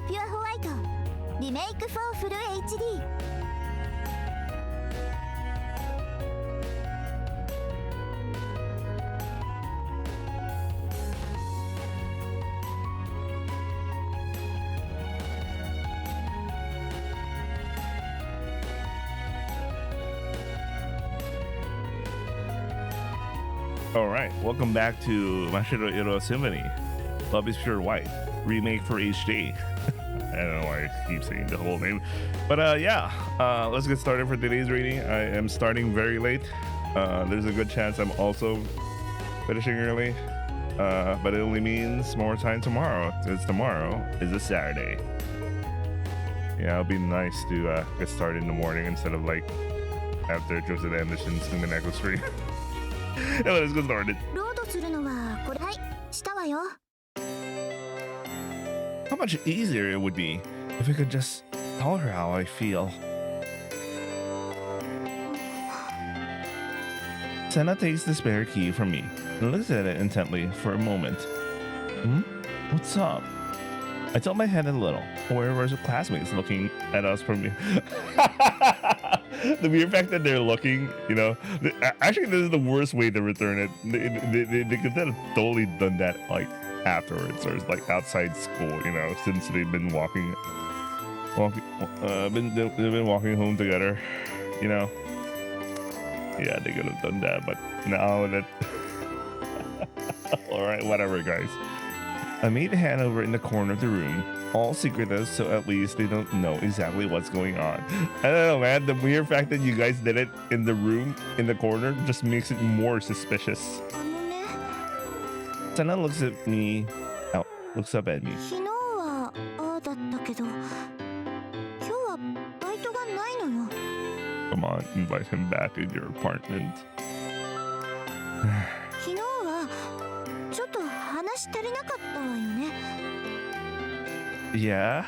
ピュアホワイトリメイク4フル HD。 All right, welcome back to Mashiro-iro Symphony. Love is Pure White, remake for HD. I don't know why I keep saying the whole name, but let's get started for today's reading. I am starting very late. There's a good chance I'm also finishing early, but it only means more time tomorrow. Since tomorrow is a Saturday. Yeah, it'll be nice to get started in the morning instead of like after Joseph Anderson's in the Echo Street. Yeah, let's get started. How much easier it would be if I could just tell her how I feel. Senna takes the spare key from me and looks at it intently for a moment. What's up? I tilt my head a little, aware of our classmates looking at us from me. The mere fact that they're looking, you know, actually this is the worst way to return it. They could have totally done that like afterwards or like outside school, you know, since they've been they've been walking home together, you know. Yeah, they could have done that, but now that all right, whatever, guys. I made a hand over in the corner of the room, all secretive, so at least they don't know exactly what's going on. I don't know, man. The mere fact that you guys did it in the room, in the corner, just makes it more suspicious. Senna looks at me, looks up at me. Come on, invite him back in your apartment. Yeah?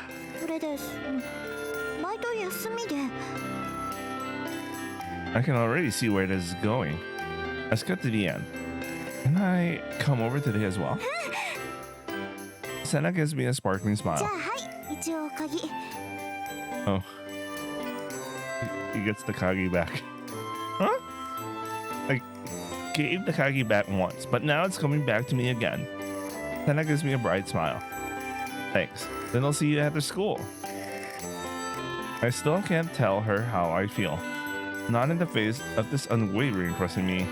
I can already see where this is going. Let's cut to the end. Can I come over today as well? Senna gives me a sparkling smile. Oh. He gets the Kagi back. Huh? I gave the Kagi back once, but now it's coming back to me again. Senna gives me a bright smile. Thanks. Then I'll see you after school. I still can't tell her how I feel. Not in the face of this unwavering trust in me.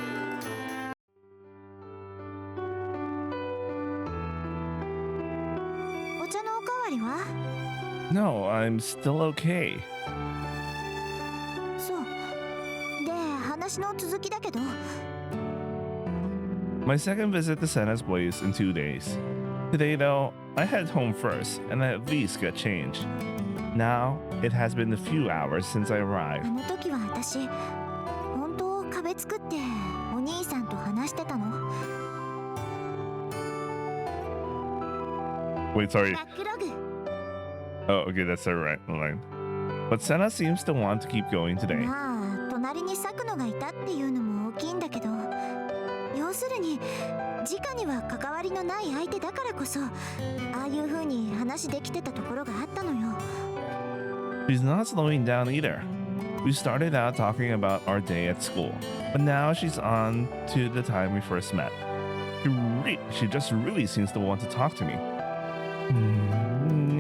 No, I'm still okay. My second visit to Senna's place in 2 days. Today though, I head home first and I at least get changed. Now, it has been a few hours since I arrived. Wait, sorry. Oh, okay, that's the right line. But Senna seems to want to keep going today. She's not slowing down either. We started out talking about our day at school, but now she's on to the time we first met. She just really seems to want to talk to me.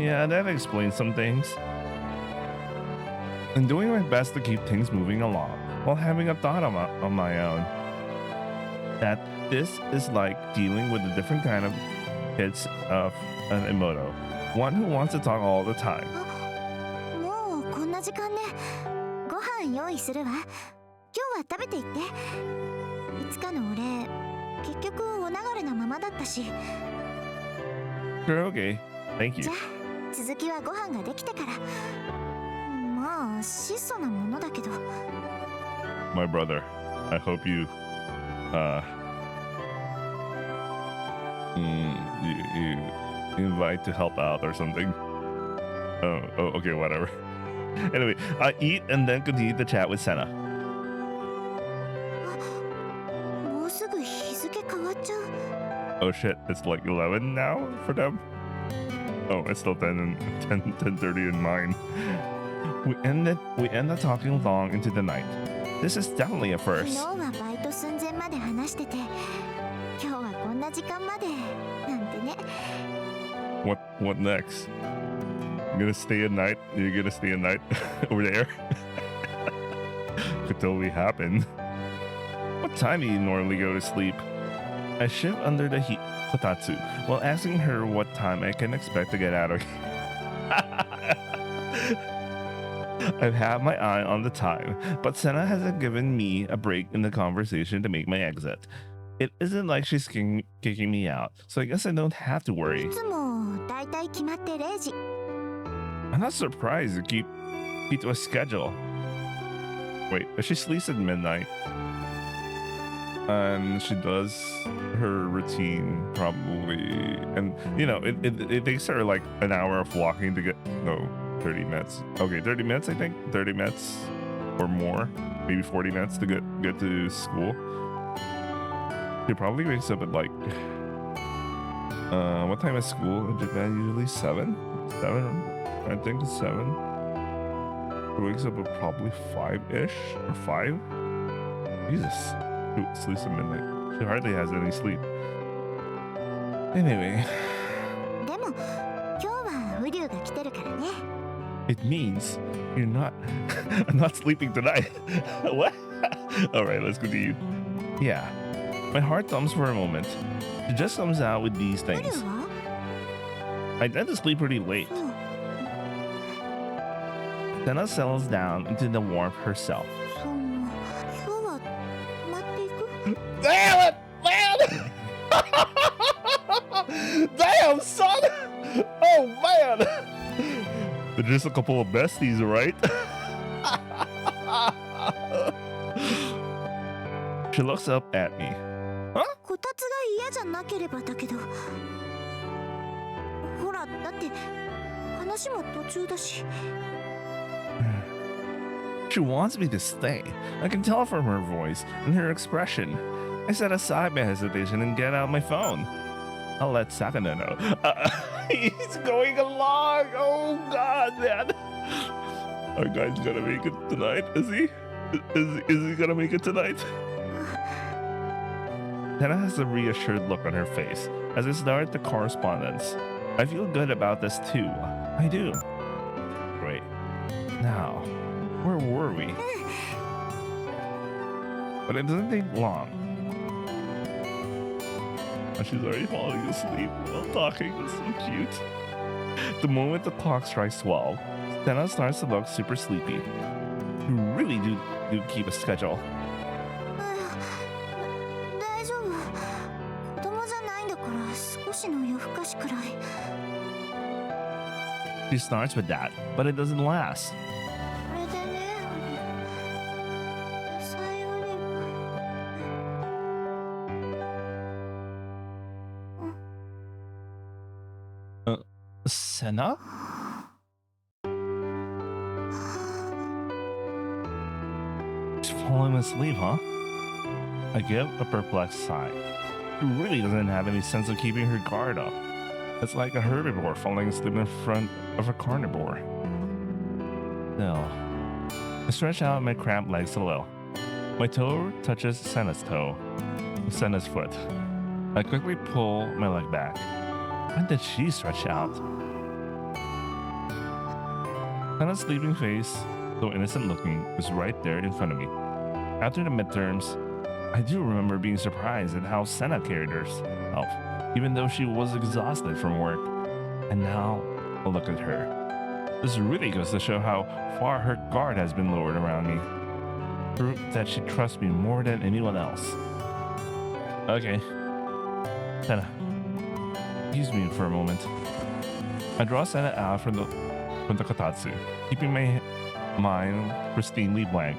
Yeah, that explains some things. I'm doing my best to keep things moving along while having a thought on my own. That this is like dealing with a different kind of kids of an Emoto. One who wants to talk all the time. Sure, okay. Thank you. My brother, I hope you you invite to help out or something. Oh, okay, whatever. Anyway, I eat and then continue to chat with Senna. Oh shit, it's like 11 now for them. Oh, it's still 10:30 in mine. We ended talking long into the night. This is definitely a 昨 first. 日はバイト寸前まで話してて、今日はこんな時間までなんてね。What next? You gonna stay at night? You're gonna stay at night over there? Could totally happen. What time do you normally go to sleep? I shift under the kotatsu while asking her what time I can expect to get out of here. I've had my eye on the time, but Senna hasn't given me a break in the conversation to make my exit. It isn't like she's kicking me out, so I guess I don't have to worry. いつもだいたい決まって0時。I'm not surprised to keep to a schedule. Wait, but she sleeps at midnight. And she does her routine probably. And, you know, it takes her like an hour of walking to get... No, 30 minutes. Okay, 30 minutes, I think. 30 minutes or more. Maybe 40 minutes to get to school. She probably wakes up at like... what time is school in Japan? Usually 7? 7? I think it's 7. She wakes up at probably 5-ish or 5. Jesus. Who sleeps at midnight? She hardly has any sleep. Anyway. でも今日は雨竜が来てるからね。It means you're not... I'm not sleeping tonight. What? Alright, let's continue. Yeah. My heart thumps for a moment. She just comes out with these 雨竜 things. は？ I tend to sleep pretty late. そう。 Senna settles down into the warmth herself. その今日は泊まっていく？ Damn it, man! Damn, son! Oh, man! They're just a couple of besties, right? She looks up at me. こたつが嫌じゃなければだけど。ほら、だって話も途中だし。 She wants me to stay. I can tell from her voice and her expression. I set aside my hesitation and get out my phone. I'll let Sakana know. He's going along. Oh God, man. Our guy's gonna make it tonight, is he? Is he gonna make it tonight? Tana has a reassured look on her face as I start the correspondence. I feel good about this too. I do. Great. Now, where were we? But it doesn't take long. And she's already falling asleep while talking. That's so cute. The moment the clock strikes 12, Senna starts to look super sleepy. You really do keep a schedule. 大丈夫。子供じゃないんだから少しの夜更かしくらい。 She starts with that, but it doesn't last. これでね。野菜よりも。 Senna? She's falling asleep, huh? I give a perplexed sigh. She really doesn't have any sense of keeping her guard up. It's like a herbivore falling asleep in front of a carnivore. Still, I stretch out my cramped legs a little. My toe touches Senna's foot. I quickly pull my leg back. When did she stretch out? Senna's sleeping face, though innocent looking, was right there in front of me. After the midterms, I do remember being surprised at how Senna carried herself, even though she was exhausted from work. And now, a look at her. This really goes to show how far her guard has been lowered around me. Proof that she trusts me more than anyone else. Okay. Senna, excuse me for a moment. I draw Senna out from the kotatsu, keeping my mind pristinely blank.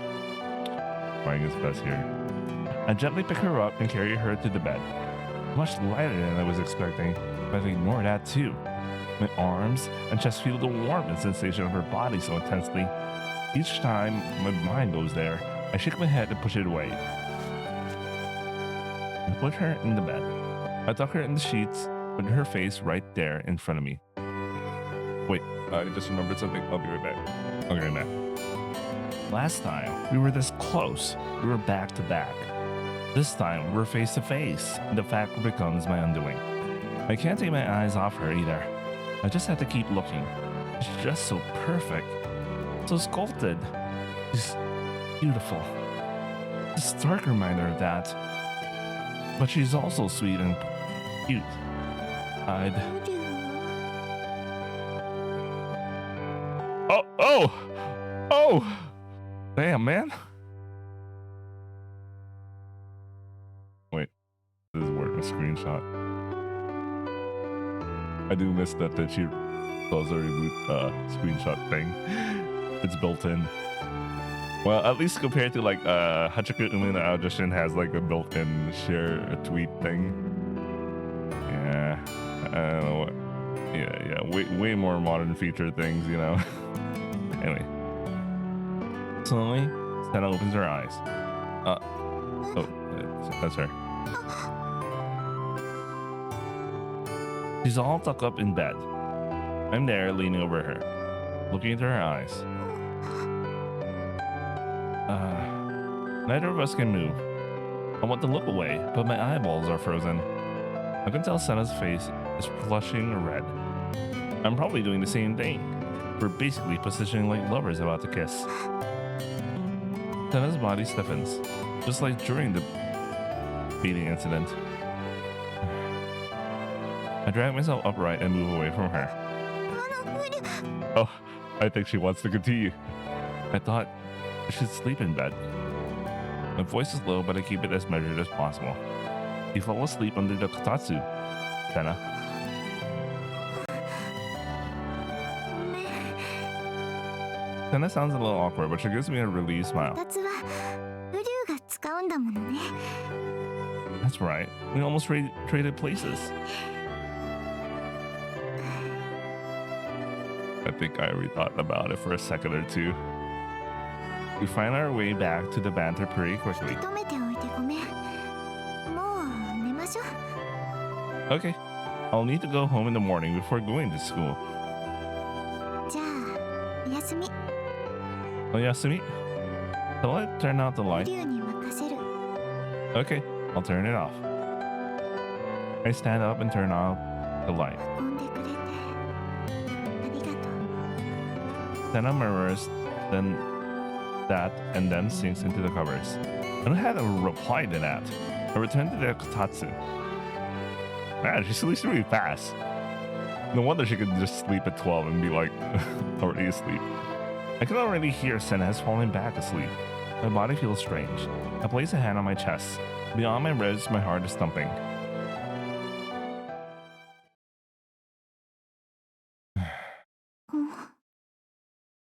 Trying his best here. I gently pick her up and carry her to the bed. Much lighter than I was expecting, but I ignore that too. My arms and chest feel the warmth and sensation of her body so intensely. Each time my mind goes there, I shake my head and push it away. I put her in the bed. I tuck her in the sheets, with her face right there in front of me. Wait, I just remembered something. I'll be right back. Okay, back. Last time, we were this close. We were back to back. This time, we're face to face. The fact becomes my undoing. I can't take my eyes off her either. I just have to keep looking. She's just so perfect. So sculpted. She's beautiful. A stark reminder of that. But she's also sweet and cute. I'd... Oh! Damn, man. Wait, this is working. Screenshot. I do miss that she does a reboot screenshot thing. It's built in. Well, at least compared to like Hachiku Umina Audition has like a built-in share a tweet thing. Yeah, I don't know what. Yeah, way more modern feature things, you know. Anyway, slowly, Senna opens her eyes. Oh, that's her. She's all tucked up in bed. I'm there, leaning over her, looking into her eyes. Neither of us can move. I want to look away, but my eyeballs are frozen. I can tell Senna's face is flushing red. I'm probably doing the same thing. We're basically positioning like lovers about to kiss. Senna's body stiffens, just like during the beating incident. I drag myself upright and move away from her. Oh, I think she wants to continue. I thought I should sleep in bed. My voice is low, but I keep it as measured as possible. You fall asleep under the kotatsu, Senna. Senna sounds a little awkward, but she gives me a relieved smile. That's right. We almost traded places. I think Airi thought about it for a second or two. We find our way back to the banter pretty quickly. Okay, I'll need to go home in the morning before going to school. Oyasumi? So I turn out the light? Okay, I'll turn it off. I stand up and turn off the light. Senna murmurs, then that, and then sinks into the covers. I don't have a reply to that. I return to the kotatsu. Man, she sleeps really fast. No wonder she could just sleep at 12 and be like already asleep. I can already hear Senna has fallen back asleep. My body feels strange. I place a hand on my chest. Beyond my ribs, my heart is thumping.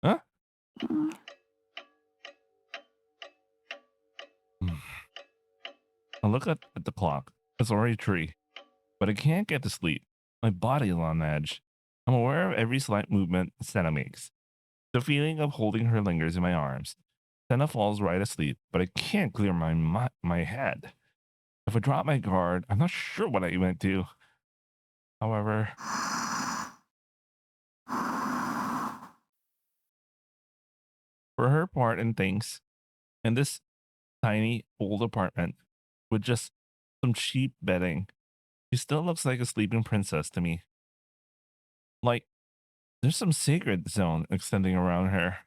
Huh? I look at the clock. It's already 3. But I can't get to sleep. My body is on edge. I'm aware of every slight movement Senna makes. The feeling of holding her lingers in my arms. Senna falls right asleep, but I can't clear my head. If I drop my guard, I'm not sure what I might do. However, for her part and things, in this tiny old apartment with just some cheap bedding, she still looks like a sleeping princess to me. Like, there's some sacred zone extending around her.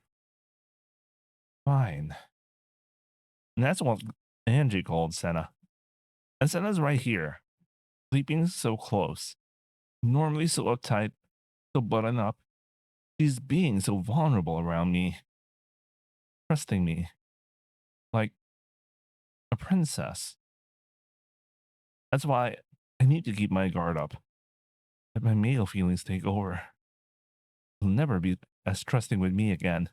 Fine. And that's what Angie called Senna. And Senna's right here, sleeping so close. Normally so uptight, so buttoned up. She's being so vulnerable around me. Trusting me. Like a princess. That's why I need to keep my guard up. Let my male feelings take over. She'll never be as trusting with me again.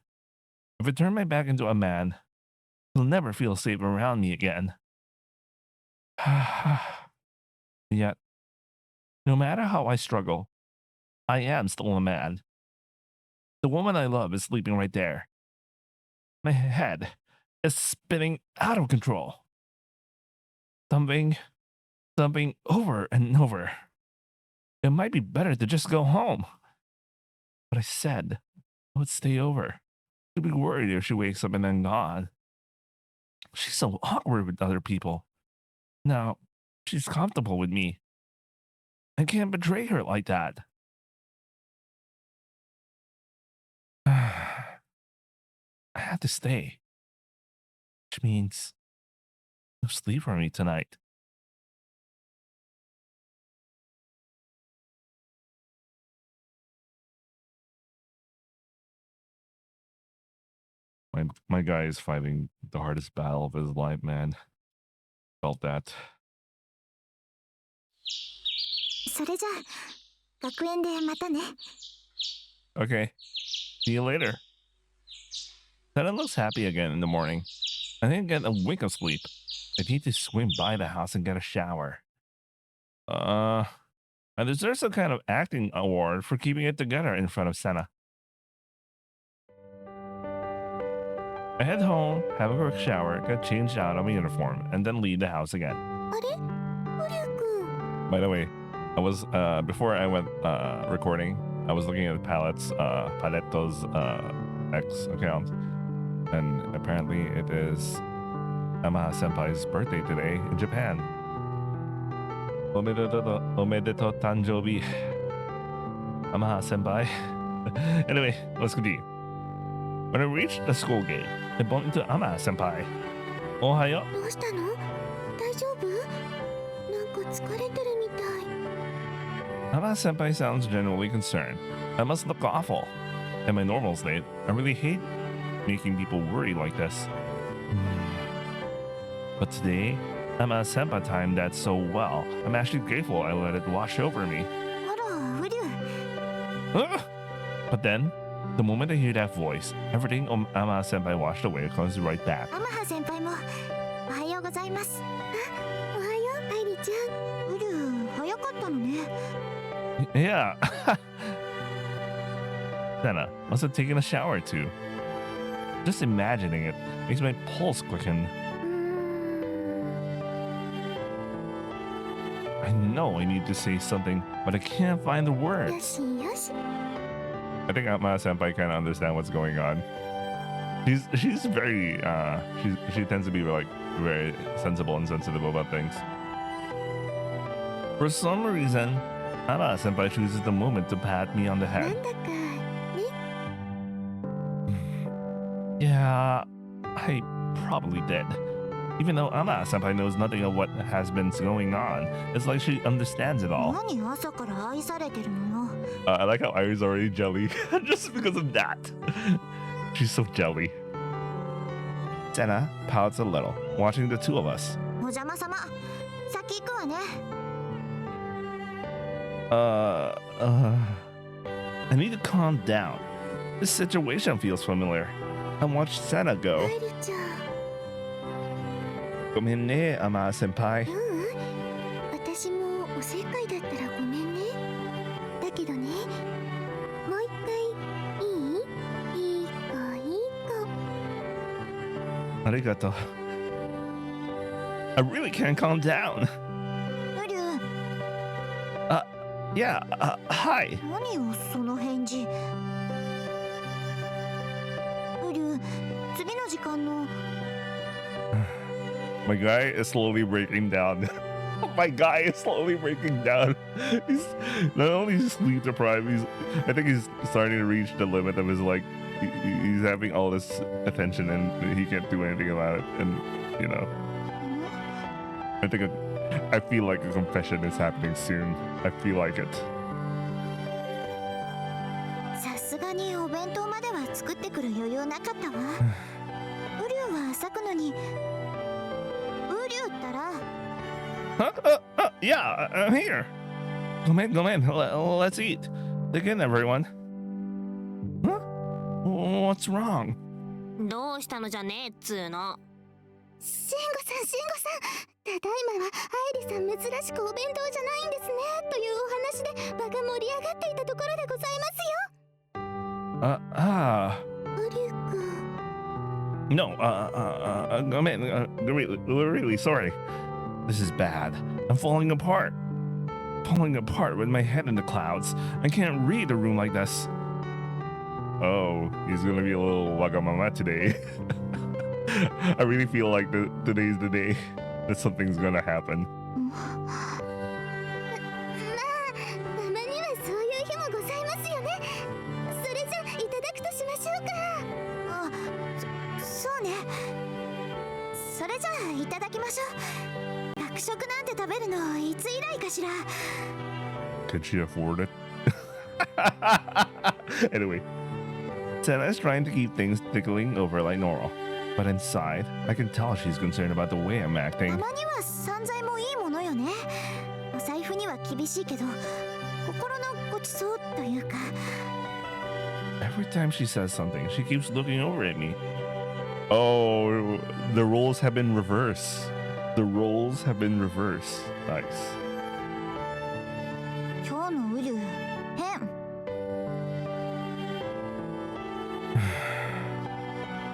If I turn my back into a man, he'll never feel safe around me again. Yet, no matter how I struggle, I am still a man. The woman I love is sleeping right there. My head is spinning out of control. Thumping over and over. It might be better to just go home. But I said I would stay over. She'd be worried if she wakes up and then gone. She's so awkward with other people. Now, she's comfortable with me. I can't betray her like that. I have to stay, which means no sleep for me tonight. My guy is fighting the hardest battle of his life, man. Felt that. それじゃあ学園でまたね。 Okay. See you later. Senna looks happy again in the morning. I didn't get a wink of sleep. I need to swing by the house and get a shower. I deserve some kind of acting award for keeping it together in front of Senna. I head home, have a quick shower, get changed out of my uniform, and then leave the house again. あれ？オリュウ君。 By the way, I was before I went recording, I was looking at Paletto's X account, and apparently it is Yamaha Senpai's birthday today in Japan. Omedetou tanjoubi, Yamaha Senpai. Anyway, let's continue. When I reached the school gate, I bumped into Yamaha Senpai. Ohayo. どうしたの？大丈夫？なんか疲れてるみたい。 Yamaha Senpai sounds genuinely concerned. I must look awful. In my normal state, I really hate making people worry like this. But today, Yamaha Senpai timed that so well. I'm actually grateful I let it wash over me. あら、オリュウ。 Ah! But then, the moment I hear that voice, everything Yamaha Senpai washed away comes right back. 天葉先輩もおはようございます。あ、おはよう、アイリちゃん。オリュウ、早かったのね。 Yeah. Senna must have taken a shower too. Just imagining it makes my pulse quicken. I know I need to say something, but I can't find the よ words. しよし。 I think Yamaha Senpai kind of understand what's going on. She's very she tends to be like very sensible and sensitive about things. For some reason, Yamaha Senpai chooses the moment to pat me on the な head. んだかね。 Yeah, I probably did. Even though Yamaha Senpai knows nothing of what has been going on, it's like she understands it all. 何朝から愛されてるのよ。 I like how Airi's already jelly just because of that. She's so jelly. Senna pouts a little, watching the two of us. お邪魔様。先行くわね。 I need to calm down. This situation feels familiar. I watched Senna ア go. イリちゃん。 Gomenne, Yamaha Senpai. ううん。私もおせっかいだったらごめんね。だけどね、もう一回いい？いい子いい子。 Arigato. I really can't calm down. オリュウ、 Yeah, hi. 何よその返事。オリュウ、次の時間の。 My guy is slowly breaking down. My guy is slowly breaking down. He's not only sleep deprived, I think he's starting to reach the limit of his he's having all this attention and he can't do anything about it. And you know, I feel like a confession is happening soon. I feel like it. さすがにお弁当までは作ってくる余裕なかったわ。ウリュウは咲くのに。ウリュウったら。 Huh? Yeah, I'm here. Come in. Let's eat. Dig in, everyone. Huh? What's wrong? どうしたのじゃねえっつーの。慎吾さん。ただいまはアイリさん珍しくお弁当じゃないんですねというお話で場が盛り上がっていたところでございますよ。オリュウ君。 No, come in. Really sorry. This is bad. I'm falling apart. Falling apart with my head in the clouds. I can't read a room like this. oh, he's gonna be a little wagamama today. I really feel like today's the day that something's gonna happen. たまにはそういう日もございますよね。それじゃいただくとしましょうか。あ、そうね。それじゃあいただきましょう。学食なんて食べるのいつ以来かしら。Could she afford it? Anyway, Senna is trying to keep things tickling over like normal. But inside, I can tell she's concerned about the way I'm た acting. まには散財もいいものよね。お財布には厳しいけど、心のごちそうというか。Every time she says something, she keeps looking over at me. Oh, the roles have been reversed. The roles have been reversed. Nice. 今日のウリュウ、変。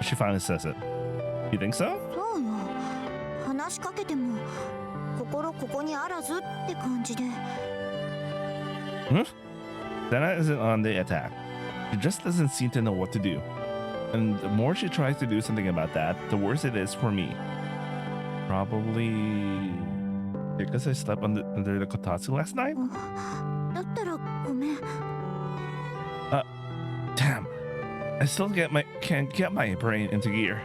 She finally says it. You think so? そうよ。話しかけても心ここにあらずって感じで。Senna isn't on the attack. She just doesn't seem to know what to do. And the more she tries to do something about that, the worse it is for me. Probably because I slept under the kotatsu last night? だったらごめん。 Damn. I still can't get my brain into gear.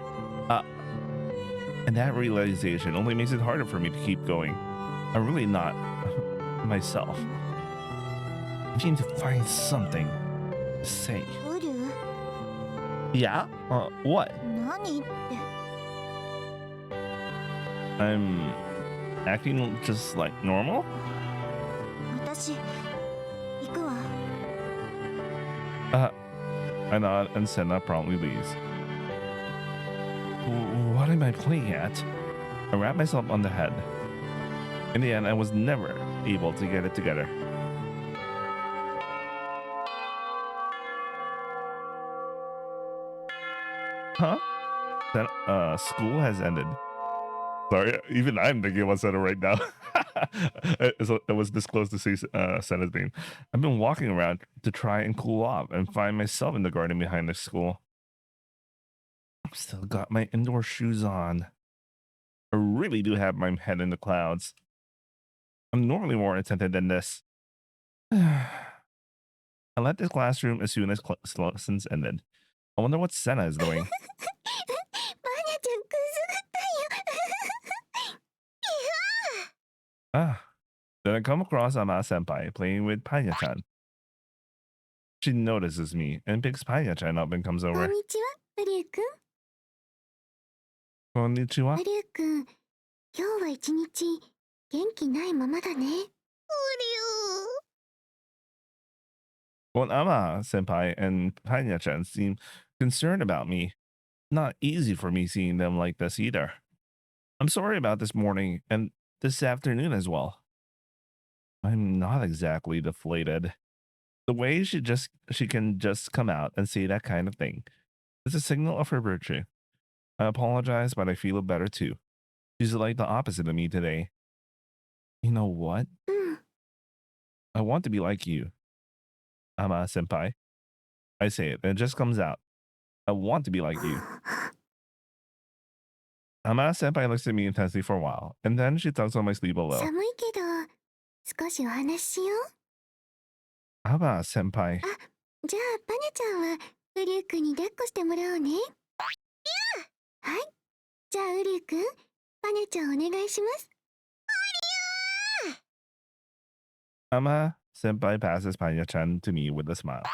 And that realization only makes it harder for me to keep going. I'm really not myself. I need to find something to say. ウリュウ、 Yeah? What? 何って。 I'm acting just like normal? 私行くわ。 I nod and Senna promptly leaves. What am I playing at? I wrap myself on the head. In the end, I was never able to get it together. Huh? School has ended. Sorry, even I'm thinking about Senna right now. I was this close to see Senna's name. I've been walking around to try and cool off and find myself in the garden behind the school. I've still got my indoor shoes on. I really do have my head in the clouds. I'm normally more attentive than this. I left the classroom as soon as lessons ended. I wonder what Senna is doing. バニャちゃんくすぐったよ。Then I come across Ama-senpai playing with Panya-chan. She notices me and picks Panya-chan up and comes こん over. にちは、ウリュウくん。 Konnichiwa. ウリュウくん、今日は一日元気ないままだね。ウリュウ。 Both Ama-senpai and Panya-chan seem concerned about me. Not easy for me seeing them like this either. I'm sorry about this morning and this afternoon as well. I'm not exactly deflated. The way she can just come out and say that kind of thing is a signal of her virtue. I apologize, but I feel better too. She's like the opposite of me today. You know what? うん。 I want to be like you, Ama-senpai. I say it, and it just comes out. I want to be like you. Ama-senpai looks at me intensely for a while, and then she tugs on my sleeve a little. 寒いけど少しお話ししよう。 Ama-senpai. じゃあバニャちゃんはウリュウくんに抱っこしてもらおうね。はい。じゃあウリュウくん、バニャちゃんお願いします。 Ama-senpai passes Panya-chan to me with a smile.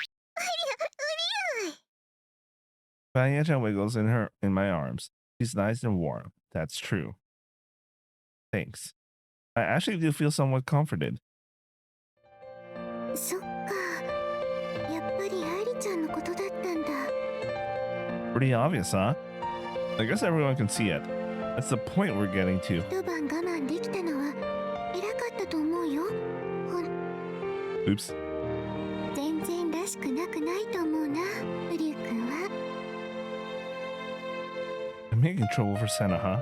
Panya-chan wiggles in my arms. She's nice and warm. That's true. Thanks. I actually do feel somewhat comforted. そっか。やっぱりアイリちゃんのことだったんだ。 Pretty obvious, huh? I guess everyone can see it. That's the point we're getting to. 一晩我慢できたのは偉かったと思うよ。Oops. 全然らしくなくないと思うな、ウリュウくんは。 I'm making trouble for Senna, huh?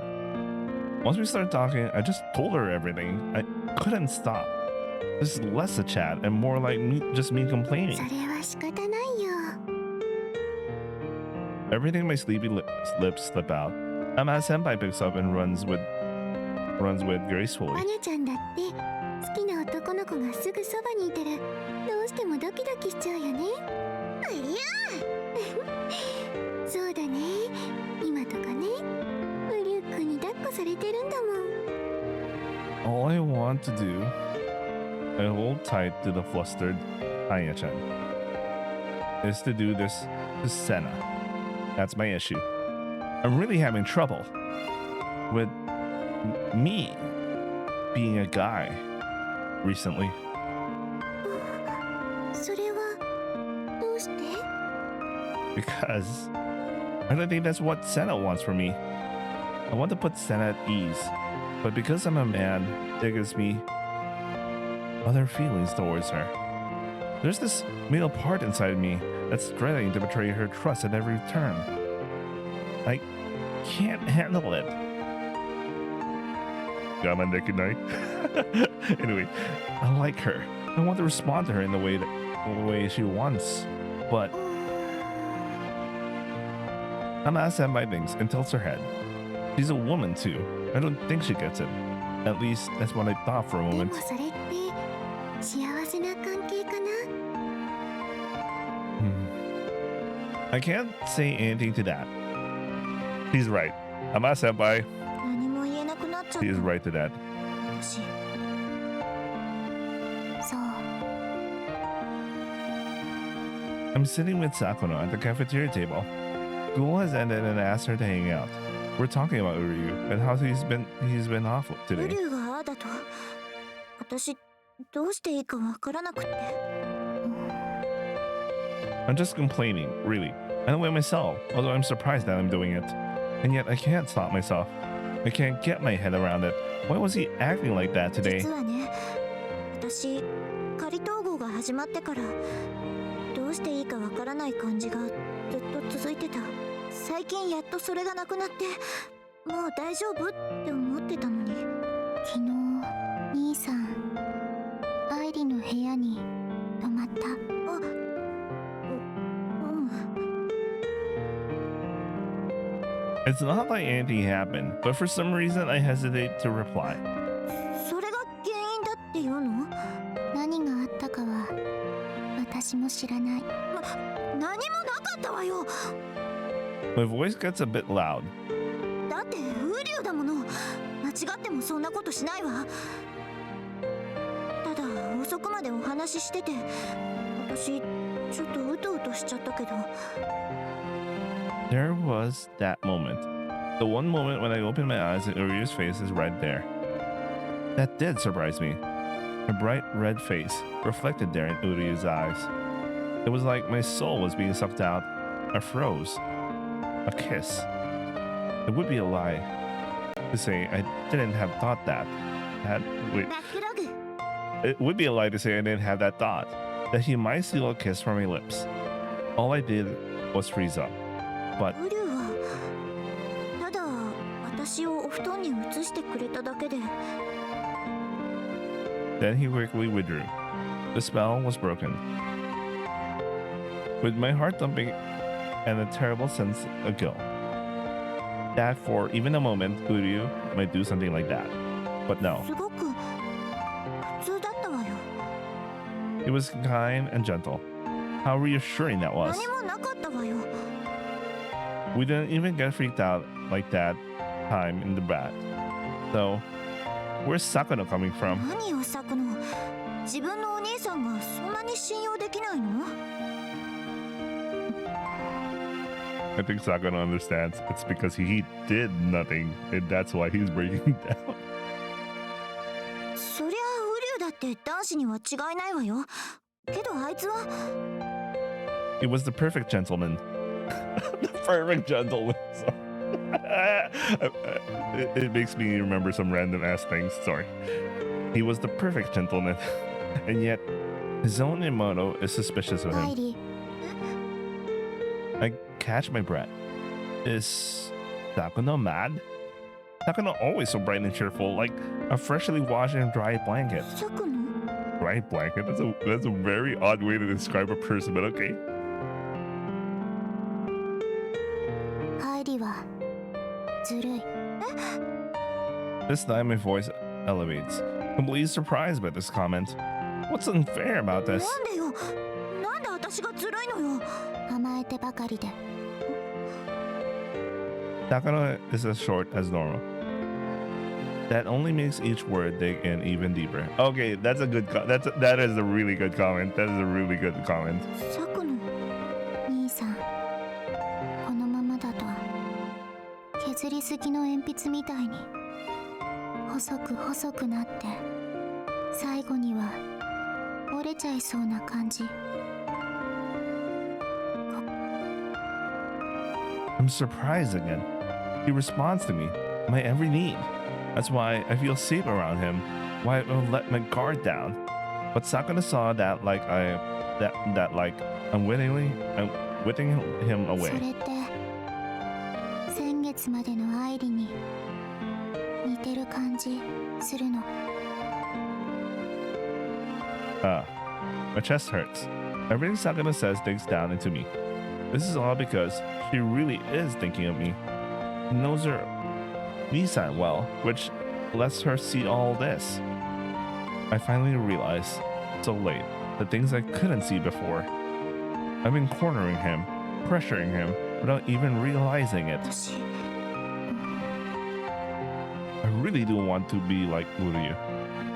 Once we started talking, I just told her everything. I couldn't stop. This is less a chat and more like just me complaining. それは仕方ないよ。Everything my sleepy lips slip out. Ama Senpai picks up and runs with マ gracefully. ニャちゃんだって好きな男の子がすぐそばにいたらどうしてもドキドキしちゃうよね。ありゃそうだね。今とかねウリュックに抱っこされてるんだもん。 All I want to do, I hold tight to the flustered Anya-chan, is to do this to Senna. That's my issue. I'm really having trouble with me being a guy recently. それはどうして？ Because I don't think that's what Senna wants from me. I want to put Senna at ease, but because I'm a man, that gives me other feelings towards her. There's this male part inside me that's dreading to betray her trust at every turn. I can't handle it. Anyway, I like her. I want to respond to her in the way she wants, but I'm asked by things and tilts her head. She's a woman too. I don't think she gets it. At least that's what I thought for a で moment. もそれって幸せな関係かな？ I can't say anything to that. He's right. Ama Senpai, 何も言えなくなっちゃっ he is た。 right to that. 私そう I'm sitting with Sakuno at the cafeteria table. School has ended and I asked her to hang out. We're talking about Uryu and how he's been off ウ today. リュウがああだと私どうしていいかわからなくって。 I'm just complaining, really. I don't blame myself, although I'm surprised that I'm doing it. And yet I can't stop myself. I can't get my head around it. Why was he acting like that today? 実はね、私仮統合が始まってからどうしていいかわからない感じがずっと続いてた。最近やっとそれがなくなってもう大丈夫って思ってたのに。昨日兄さん愛理の部屋に泊まった。あ、It's not like anything happened, but for some reason I hesitate to reply. それが原因だっていうの？何があったかは私も知らない。何もなかったわよ。 My voice gets a bit loud. だってウリュウだもの。間違ってもそんなことしないわ。ただ遅くまでお話ししてて私ちょっとうとうとしちゃったけど。 There was that moment. The one moment when I opened my eyes and Uryu's face is right there. That did surprise me. A bright red face reflected there in Uryu's eyes. It was like my soul was being sucked out. I froze. A kiss. It would be a lie to say I didn't have thought that. Wait. バックログ。 It would be a lie to say I didn't have that thought. That he might steal a kiss from my lips. All I did was freeze up. But ウリュウはただ私をお布団に移してくれただけで。 then he quickly withdrew. The spell was broken. With my heart thumping and a terrible sense of guilt. That for even a moment, Uryu might do something like that. But no, すごく普通だったわよ。 he was kind and gentle. How reassuring that was. 何もなかったわよ。 We didn't even get freaked out like that time in the bath. So, where's Sakuno coming from? 何を咲くの？自分のお兄さんがそんなに信用できないの？ I think Sakuno understands. It's because he did nothing, and that's why he's breaking down. そりゃウリュウだって男子には違いないわよ。けどあいつは He was the perfect gentleman. The perfect gentleman. So- it makes me remember some random ass things. Sorry. He was the perfect gentleman, and yet his own Imoto is suspicious of 愛 him. 理。 I catch my breath. Is Sakuno mad? Sakuno always so bright and cheerful, like a freshly washed and dried blanket. 咲くの？ Dried blanket? That's a very odd way to describe a person, but okay. This time my voice elevates, completely surprised by this comment. What's unfair about this? なんでよ。なんで私がずるいのよ。甘えてばかりで。Takano is as short as normal. That only makes each word dig in even deeper. Okay, that's a good. That is a really good comment. That is a really good comment. シャクの兄さん、このままだと削りすぎの鉛筆みたいに細く細くなって最後には折れちゃいそうな感じ。I'm surprised again. He responds to me, my every need. That's why I feel safe around him. Why I will let my guard down. But Sakura saw that like unwittingly, I'm whipping him そ away. れって先月までの愛理に似てる感じするの。My chest hurts. Everything Sakura says digs down into me. This is all because she really is thinking of me. She knows her Nissan well, which lets her see all this. I finally realize, so late, the things I couldn't see before. I've been cornering him, pressuring him, without even realizing it. 私 I really do want to be like Uryu.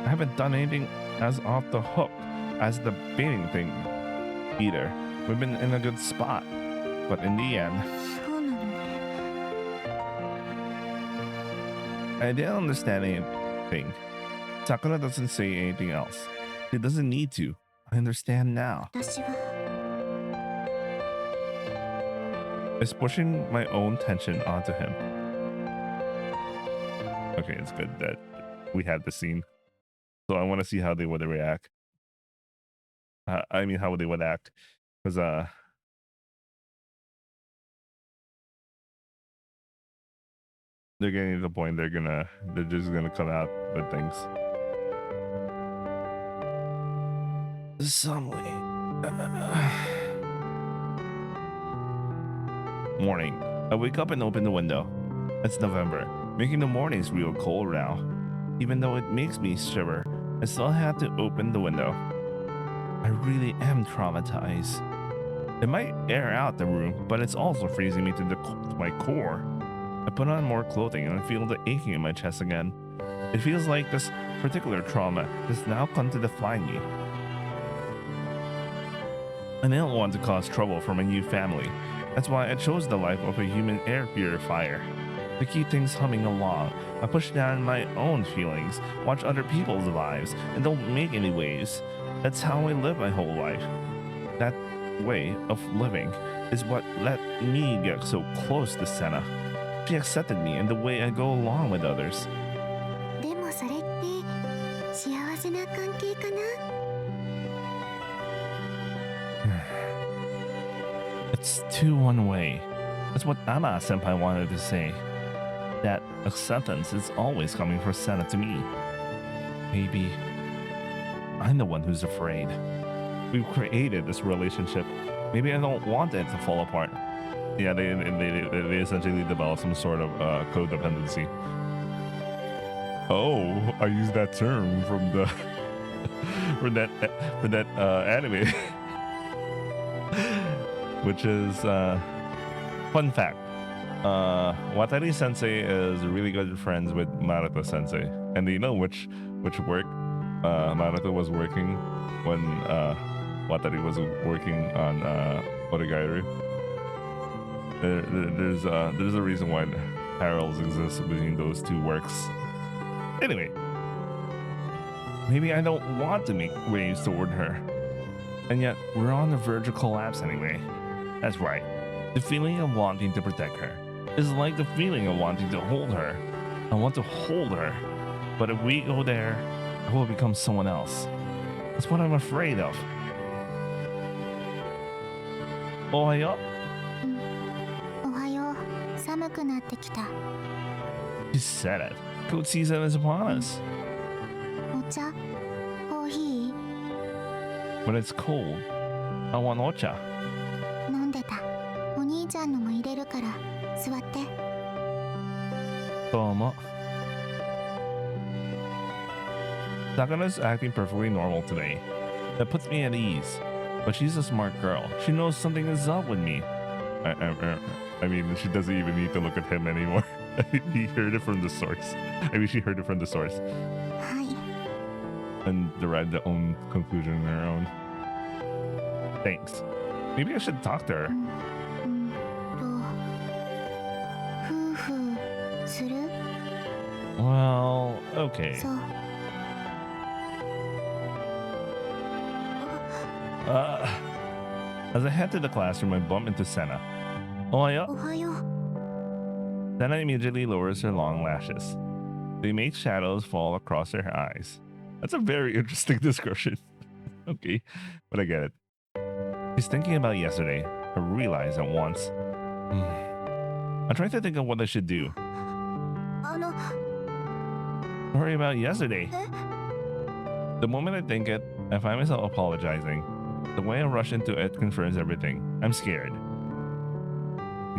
I haven't done anything as off the hook as the baiting thing either. We've been in a good spot, but in the end, そうなのね。 I didn't understand anything. Sakura doesn't say anything else. She doesn't need to. I understand now. 私は It's pushing my own tension onto him. Okay, it's good that we had the scene. So I want to see how they would react. I mean, how they would act. Because, they're getting to the point they're just gonna come out with things. Someway. Morning. I wake up and open the window. It's November, making the mornings real cold now. Even though it makes me shiver, I still have to open the window. I really am traumatized. It might air out the room, but it's also freezing me to my core. I put on more clothing and I feel the aching in my chest again. It feels like this particular trauma has now come to define me. I didn't want to cause trouble for my new family. That's why I chose the life of a human air purifier. To keep things humming along, I push down my own feelings, watch other people's lives, and don't make any waves. That's how I live my whole life. That way of living is what let me get so close to Senna. She accepted me in the way I go along with others. でもそれって幸せな関係かな。 It's too one way. That's what Ama Senpai wanted to say. That acceptance is always coming from Senna to me. Maybe I'm the one who's afraid. We've created this relationship. Maybe I don't want it to fall apart. Yeah, they essentially develop some sort of codependency. Oh, I used that term from the from that anime, which is fun fact. Watari Sensei is really good friends with Maruto Sensei, and do you know which work Maruto was working when Watari was working on Origairu? There's a reason why parallels exist between those two works. Anyway, maybe I don't want to make waves toward her, and yet we're on the verge of collapse anyway. That's right. The feeling of wanting to protect her is like the feeling of wanting to hold her. I want to hold her, but if we go there, I will become someone else. That's what I'm afraid of. Ohayo. おはよう。寒くなってきた。 She said it. Cold season is upon us. お茶、コーヒ When it's cold, I want ocha. ー飲んでた。お兄ちゃんのも入れるから座って。 Tomo. Takana's acting perfectly normal today. That puts me at ease. But she's a smart girl. She knows something is up with me. I mean, she doesn't even need to look at him anymore. He heard it from the source. I mean, she heard it from the source. はい。 And derived their own conclusion on her own. Thanks. Maybe I should talk to her. 夫婦する？ Well, okay. そう。 As I head to the classroom, I bump into Senna. Oh, yeah. おはよう。 Senna immediately lowers her long lashes. They make shadows fall across her eyes. That's a very interesting description. Okay, but I get it. She's thinking about yesterday. I realize at once. I try to think of what I should do. あの、 Don't worry about yesterday. え？ The moment I think it, I find myself apologizing. The way I rush into it confirms everything. I'm scared.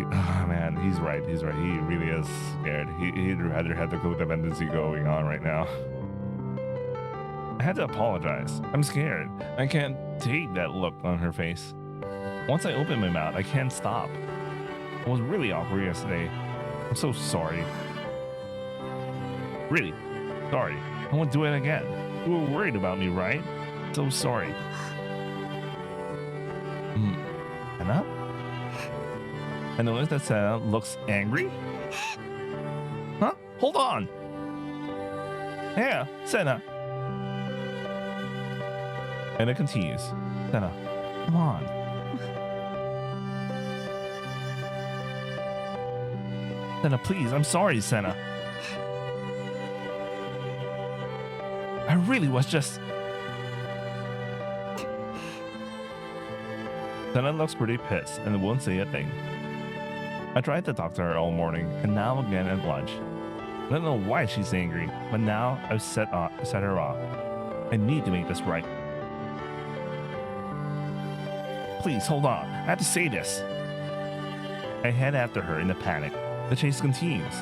Oh man, he's right. He's right. He really is scared. He'd rather have the codependency going on right now. I had to apologize. I'm scared. I can't take that look on her face. Once I open my mouth, I can't stop. It was really awkward yesterday. I'm so sorry. Really, sorry. I won't do it again. You were worried about me, right? So sorry. Senna? I notice that Senna looks angry. Huh? Hold on. Yeah, Senna. And it continues. Senna, come on. Senna, please. I'm sorry, Senna. I really was just... Senna looks pretty pissed and won't say a thing. I tried to talk to her all morning and now again at lunch. I don't know why she's angry, but now I've set her off. I need to make this right. Please, hold on. I have to say this. I head after her in a panic. The chase continues.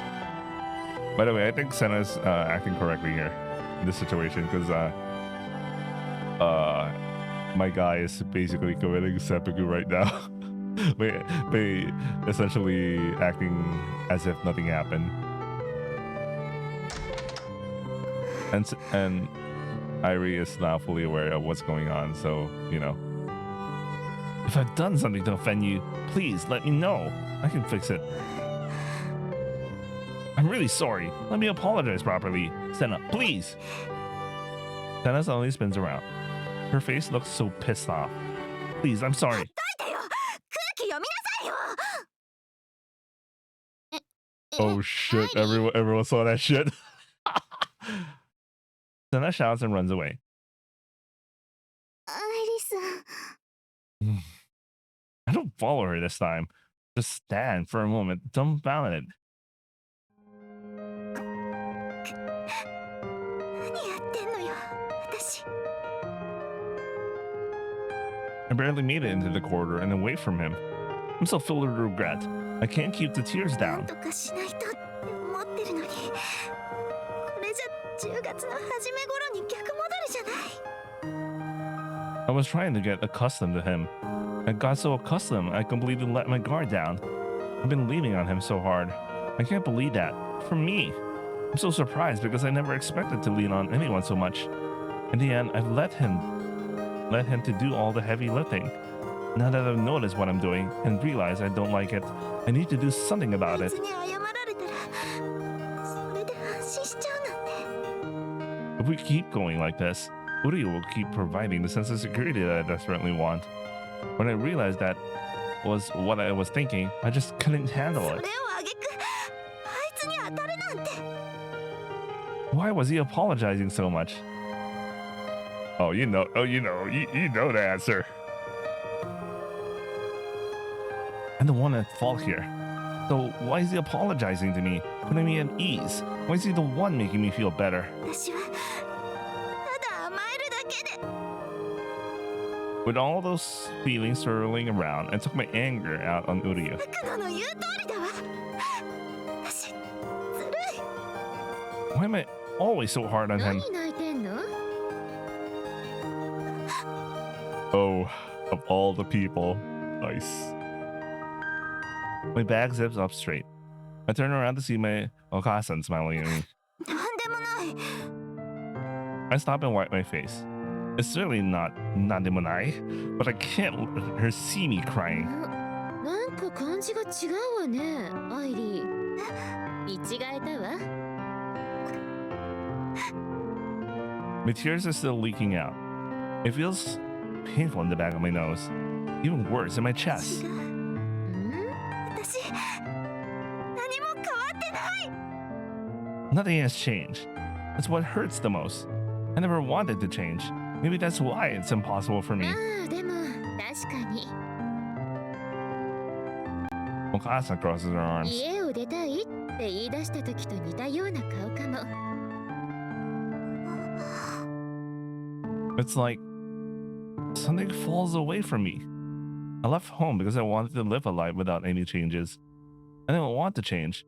By the way, I think Senna's acting correctly here in this situation because my guy is basically committing seppuku right now. by essentially acting as if nothing happened. And Airi is now fully aware of what's going on, so, you know. If I've done something to offend you, please let me know. I can fix it. I'm really sorry. Let me apologize properly. Senna, please. Senna suddenly spins around. Her face looks so pissed off. Please, I'm sorry. どいてよ。空気読みなさいよ。 Oh shit, everyone saw that shit. Senna shouts and runs away. アイリさん。 I don't follow her this time. Just stand for a moment, dumbfounded. 何やってんのよ、私。 I barely made it into the corridor and away from him. I'm so filled with regret. I can't keep the tears なん down. とかしないとって思ってるのに。これじゃ10月の初め頃に逆戻りじゃない。 I was trying to get accustomed to him. I got so accustomed I completely let my guard down. I've been leaning on him so hard. I can't believe that. For me. I'm so surprised because I never expected to lean on anyone so much. In the end, I've let him to do all the heavy lifting. Now that I've noticed what I'm doing and realize I don't like it, I need to do something about あい it. つに謝られたら、それで安心しちゃうなんて。 If we keep going like this, Uri will keep providing the sense of security that I desperately want. When I realized that was what I was thinking, I just couldn't handle それを it. あげく、あいつに当たるなんて。 Why was he apologizing so much? You know the answer. I'm the one at fault here. So why is he apologizing to me, putting me at ease? Why is he the one making me feel better? 私はただ甘えるだけで。 With all those feelings swirling around, I took my anger out on Uryu. クノの言う通りだわ。私ずるい。 Why am I always so hard on him? 何泣いてんの？ Oh, of all the people. Nice. My bag zips up straight. I turn around to see my Okasan smiling at me. なんでもない。 I stop and wipe my face. It's certainly not nademonai, but I can't let her see me crying. なんか感じが違うわね、アイリー。見違えたわ。My tears are still leaking out. It feels painful in the back of my nose. Even worse, in my chest. 私、何も変わってない。 Nothing has changed. That's what hurts the most. I never wanted to change. Maybe that's why it's impossible for me. ああ、でも確かに。 Okasa crosses her arms. 家を出たいって言い出した時と似たような顔かも。 It's like something falls away from me. I left home because I wanted to live a life without any changes. I didn't want to change.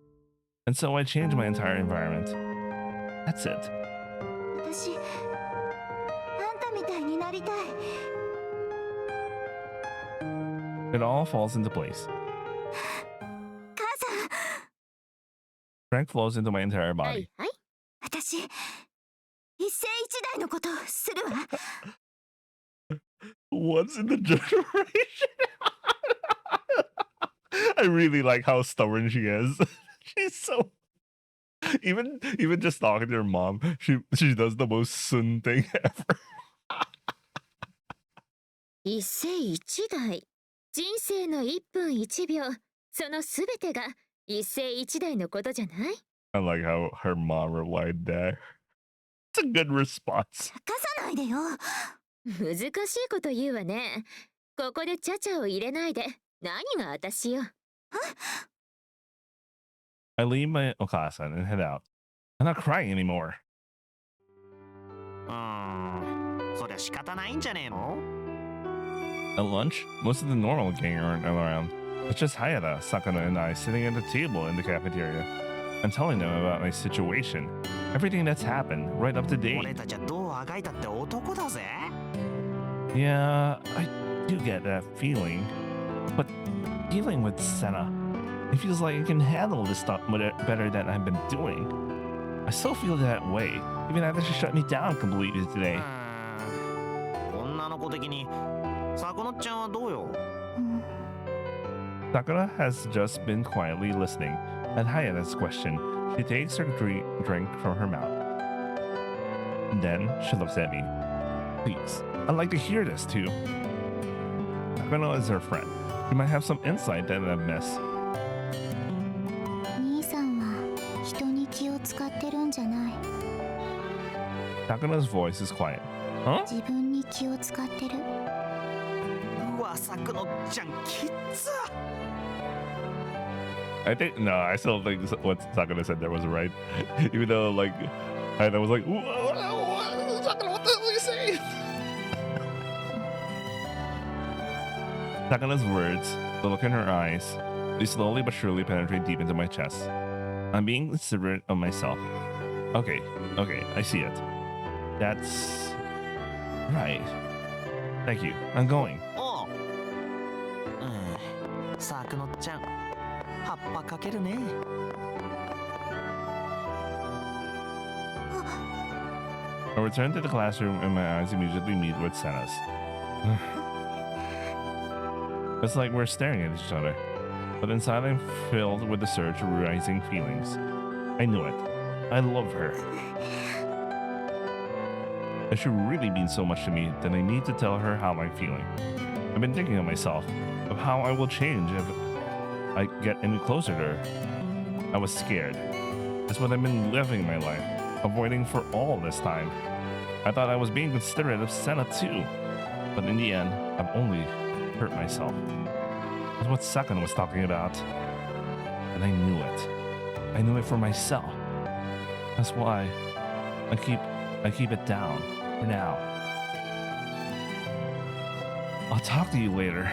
And so I changed my entire environment. That's it. 私、あんたみたいになりたい。 It all falls into place. 母さん。 Strength flows into my entire は body. いはい。私、一世一代のことするわ。 What's in the generation? I really like how stubborn she is. She's so even just talking to her mom, she does the most Sun thing ever. 一世一代。人生の一分一秒。そのすべてが一世一代のことじゃない？ I like how her mom replied there. It's a good response. かさないでよ。難しいこと言うわね。ここでチャチャを入れないで。何が私よ。 I leave my Okasan and head out. I'm not crying anymore. そりゃ仕方ないんじゃねえの？ At lunch, most of the normal gang aren't around. It's just Hayata, Sakano, and I sitting at the table in the cafeteria. I'm telling them about my situation, everything that's happened, right up to 俺 date. たちはどうあがいたって男だぜ。 Yeah, I do get that feeling. But dealing with Senna, it feels like I can handle this stuff better than I've been doing. I still feel that way, even after she shut me down completely today. 女の子的にさこのちゃんはどうよ？ Sakura has just been quietly listening at Hayata's question. She takes her drink from her mouth. And then she looks at me. Please, I'd like to hear this too. Sakura is her friend. She might have some insight that I've missed. 兄さんは人に気を使ってるんじゃない。 Sakura's voice is quiet. Huh? 自分に気を使ってる。うわ、さこのちゃんきっつ。 I still think what Sakura said there was right. Even though, like, I was like, Sakura, what the hell are you saying? Sakura's words, the look in her eyes, they slowly but surely penetrate deep into my chest. I'm being considerate of myself. Okay, I see it. That's right. Thank you. I'm going. おう。さこのちゃん、葉っぱかけるね。 I return to the classroom and my eyes immediately meet with Senna's. It's like we're staring at each other, but inside I'm filled with the surge of rising feelings. I knew it. I love her. It should really mean so much to me that I need to tell her how I'm feeling. I've been thinking of myself, of how I will change if I get any closer to her. I was scared. That's what I've been living my life, avoiding for all this time. I thought I was being considerate of Senna too, but in the end, I've only hurt myself. That's what Sakan was talking about, and I knew it. I knew it for myself. That's why I keep it down for now. I'll talk to you later.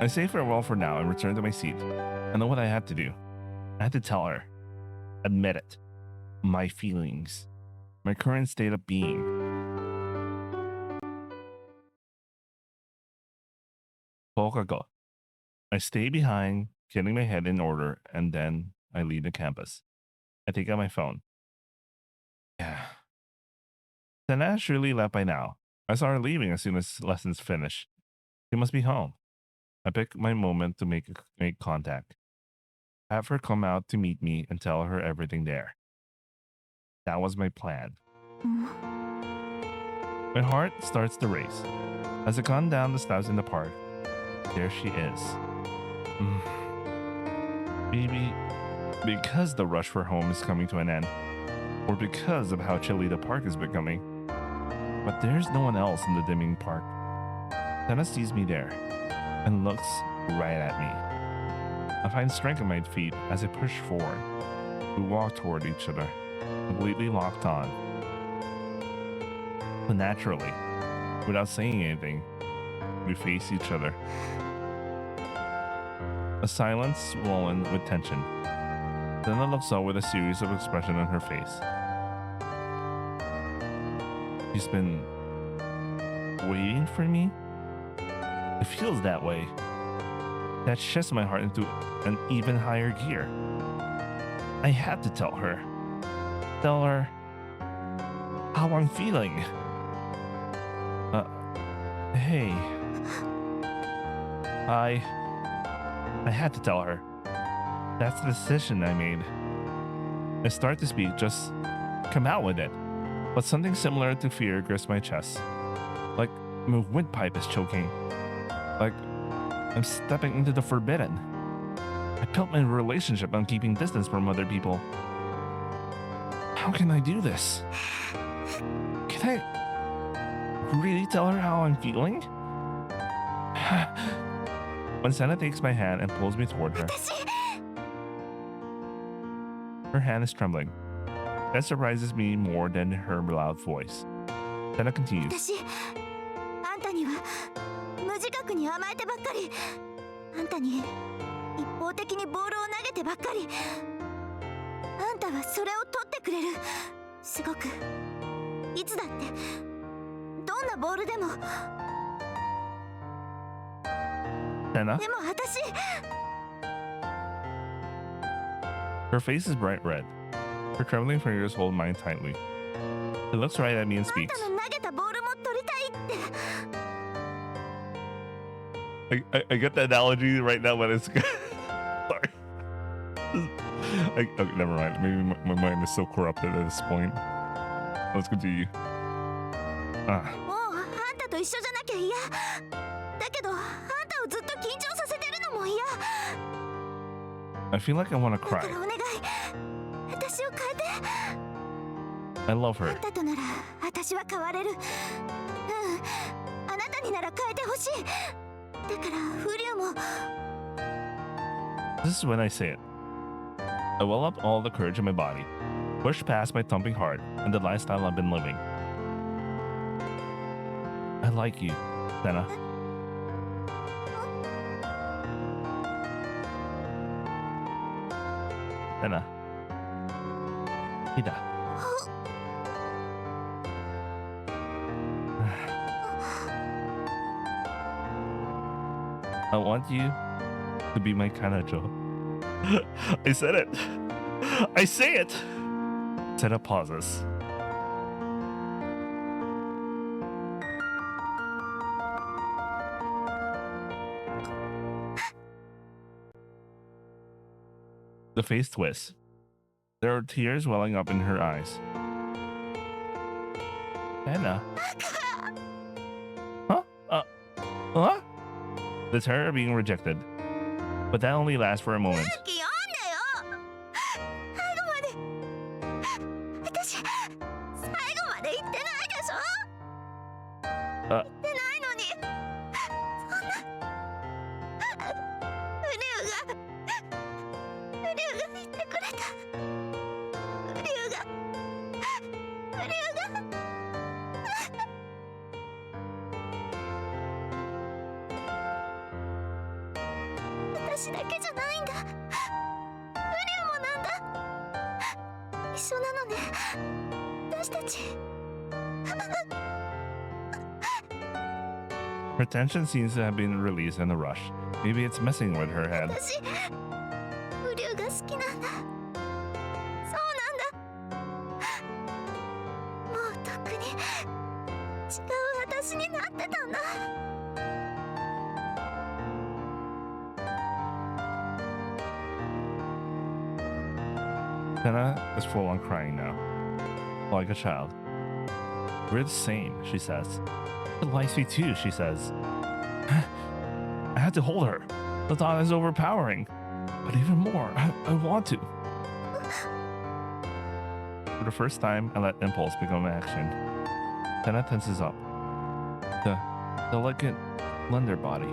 I say farewell for now and return to my seat. I know what I had to do. I had to tell her. Admit it. My feelings. My current state of being. Pokago. I stay behind, getting my head in order, and then I leave the campus. I take out my phone. Yeah. Sana surely left by now. I saw her leaving as soon as lessons finish. She must be home. I pick my moment to make contact. Have her come out to meet me and tell her everything there. That was my plan. My heart starts to race. As I come down the steps in the park, there she is. Maybe because the rush for home is coming to an end, or because of how chilly the park is becoming. But there's no one else in the dimming park. Senna sees me there and looks right at me. I find strength in my feet as I push forward. We walk toward each other, completely locked on. But naturally, without saying anything, we face each other. A silence swollen with tension. Senna looks up with a series of expressions on her face. She's been waiting for me? It feels that way. That shifts my heart into an even higher gear. I had to tell her. Tell her how I'm feeling. Hey. I had to tell her. That's the decision I made. I start to speak, just come out with it. But something similar to fear grips my chest. Like my windpipe is choking. Like I'm stepping into the forbidden. I built my relationship on keeping distance from other people. How can I do this? Can I really tell her how I'm feeling? When Senna takes my hand and pulls me toward her, her hand is trembling. That surprises me more than her loud voice. Senna continues. あんたには無自覚に甘えてばっかり。あんたに一方的にボールを投げてばっかり。あんたはそれを取ってくれる。すごくいつだってどんなボールでも。 Senna? でも私。 Her face is bright red. Her trembling fingers hold mine tightly. She looks right at me and あん speaks. たの投げたボールも取りたいって。 I get the analogy right now, but it's sorry. Okay, never mind. Maybe my mind is so corrupted at this point. Let's continue. もうあんたと一緒じゃなきゃ嫌。だけどあんたをずっと緊張させてるのも嫌。 I feel like I want to だ cry. からお願い。私を変えて。 I love あ her. んたとなら私は変われる。うん。あなたになら変えてほしい。だからフリュウも。 This is when I say it. I well up all the courage in my body, push past my thumping heart and the lifestyle I've been living. I like you, Senna. Senna. Ida. I want you to be my Kanajo. I said it. I say it. Senna pauses. The face twists. There are tears welling up in her eyes. Senna. Huh? Huh? The terror of being rejected. But that only lasts for a moment. 勇気読んでよ。最後まで。私最後まで言ってないでしょ。言ってないのに。そんな。フリュウが言ってくれた。フリュウが。私だけじゃないんだ。フリュウもなんだ。一緒なのね。私たち。Her tension seems to have been released in a rush. Maybe it's messing with her head. 私ウリュウが好きなんだ。そうなんだ。もうとっくに違う私になってたんだ。Senna is full on crying now, like a child. We're the same, she says. It likes me too, she says. I had to hold her. The thought is overpowering. But even more, I want to. For the first time, I let impulse become action. Senna tenses up. The delicate, slender body.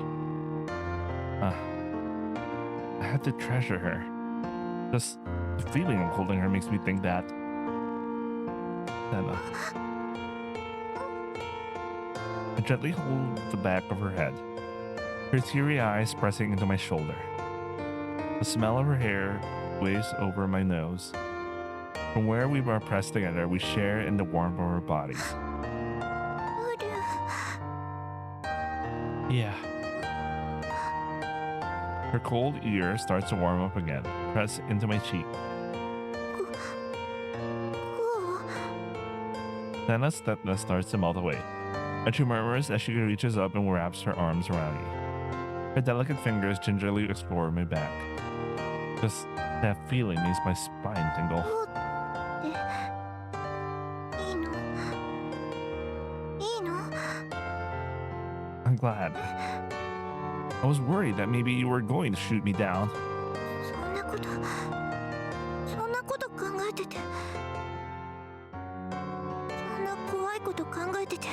I had to treasure her. Just the feeling of holding her makes me think that. Senna. I gently hold the back of her head, her teary eyes pressing into my shoulder. The smell of her hair waves over my nose. From where we were pressed together, we share in the warmth of our bodies. ウリュウ Yeah. Her cold ear starts to warm up again, pressed into my cheek. こう Senna's stiffness starts to melt away, and she murmurs as she reaches up and wraps her arms around me. Her delicate fingers gingerly explore my back. Just that feeling makes my spine tingle. こうっていいのいいの I'm glad. I was worried that maybe you were going to shoot me down. そんなこと考えててそんな怖いこと考えてて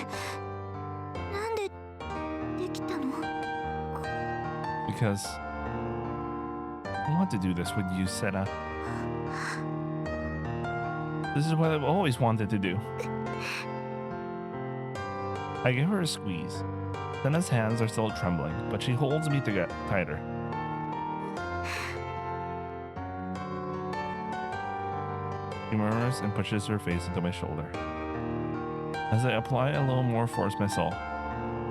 なんでできたの Because I want to do this with you, Senna. This is what I've always wanted to do. I give her a squeeze. Senna's hands are still trembling, but she holds me to get tighter. She murmurs and pushes her face into my shoulder. As I apply a little more force myself,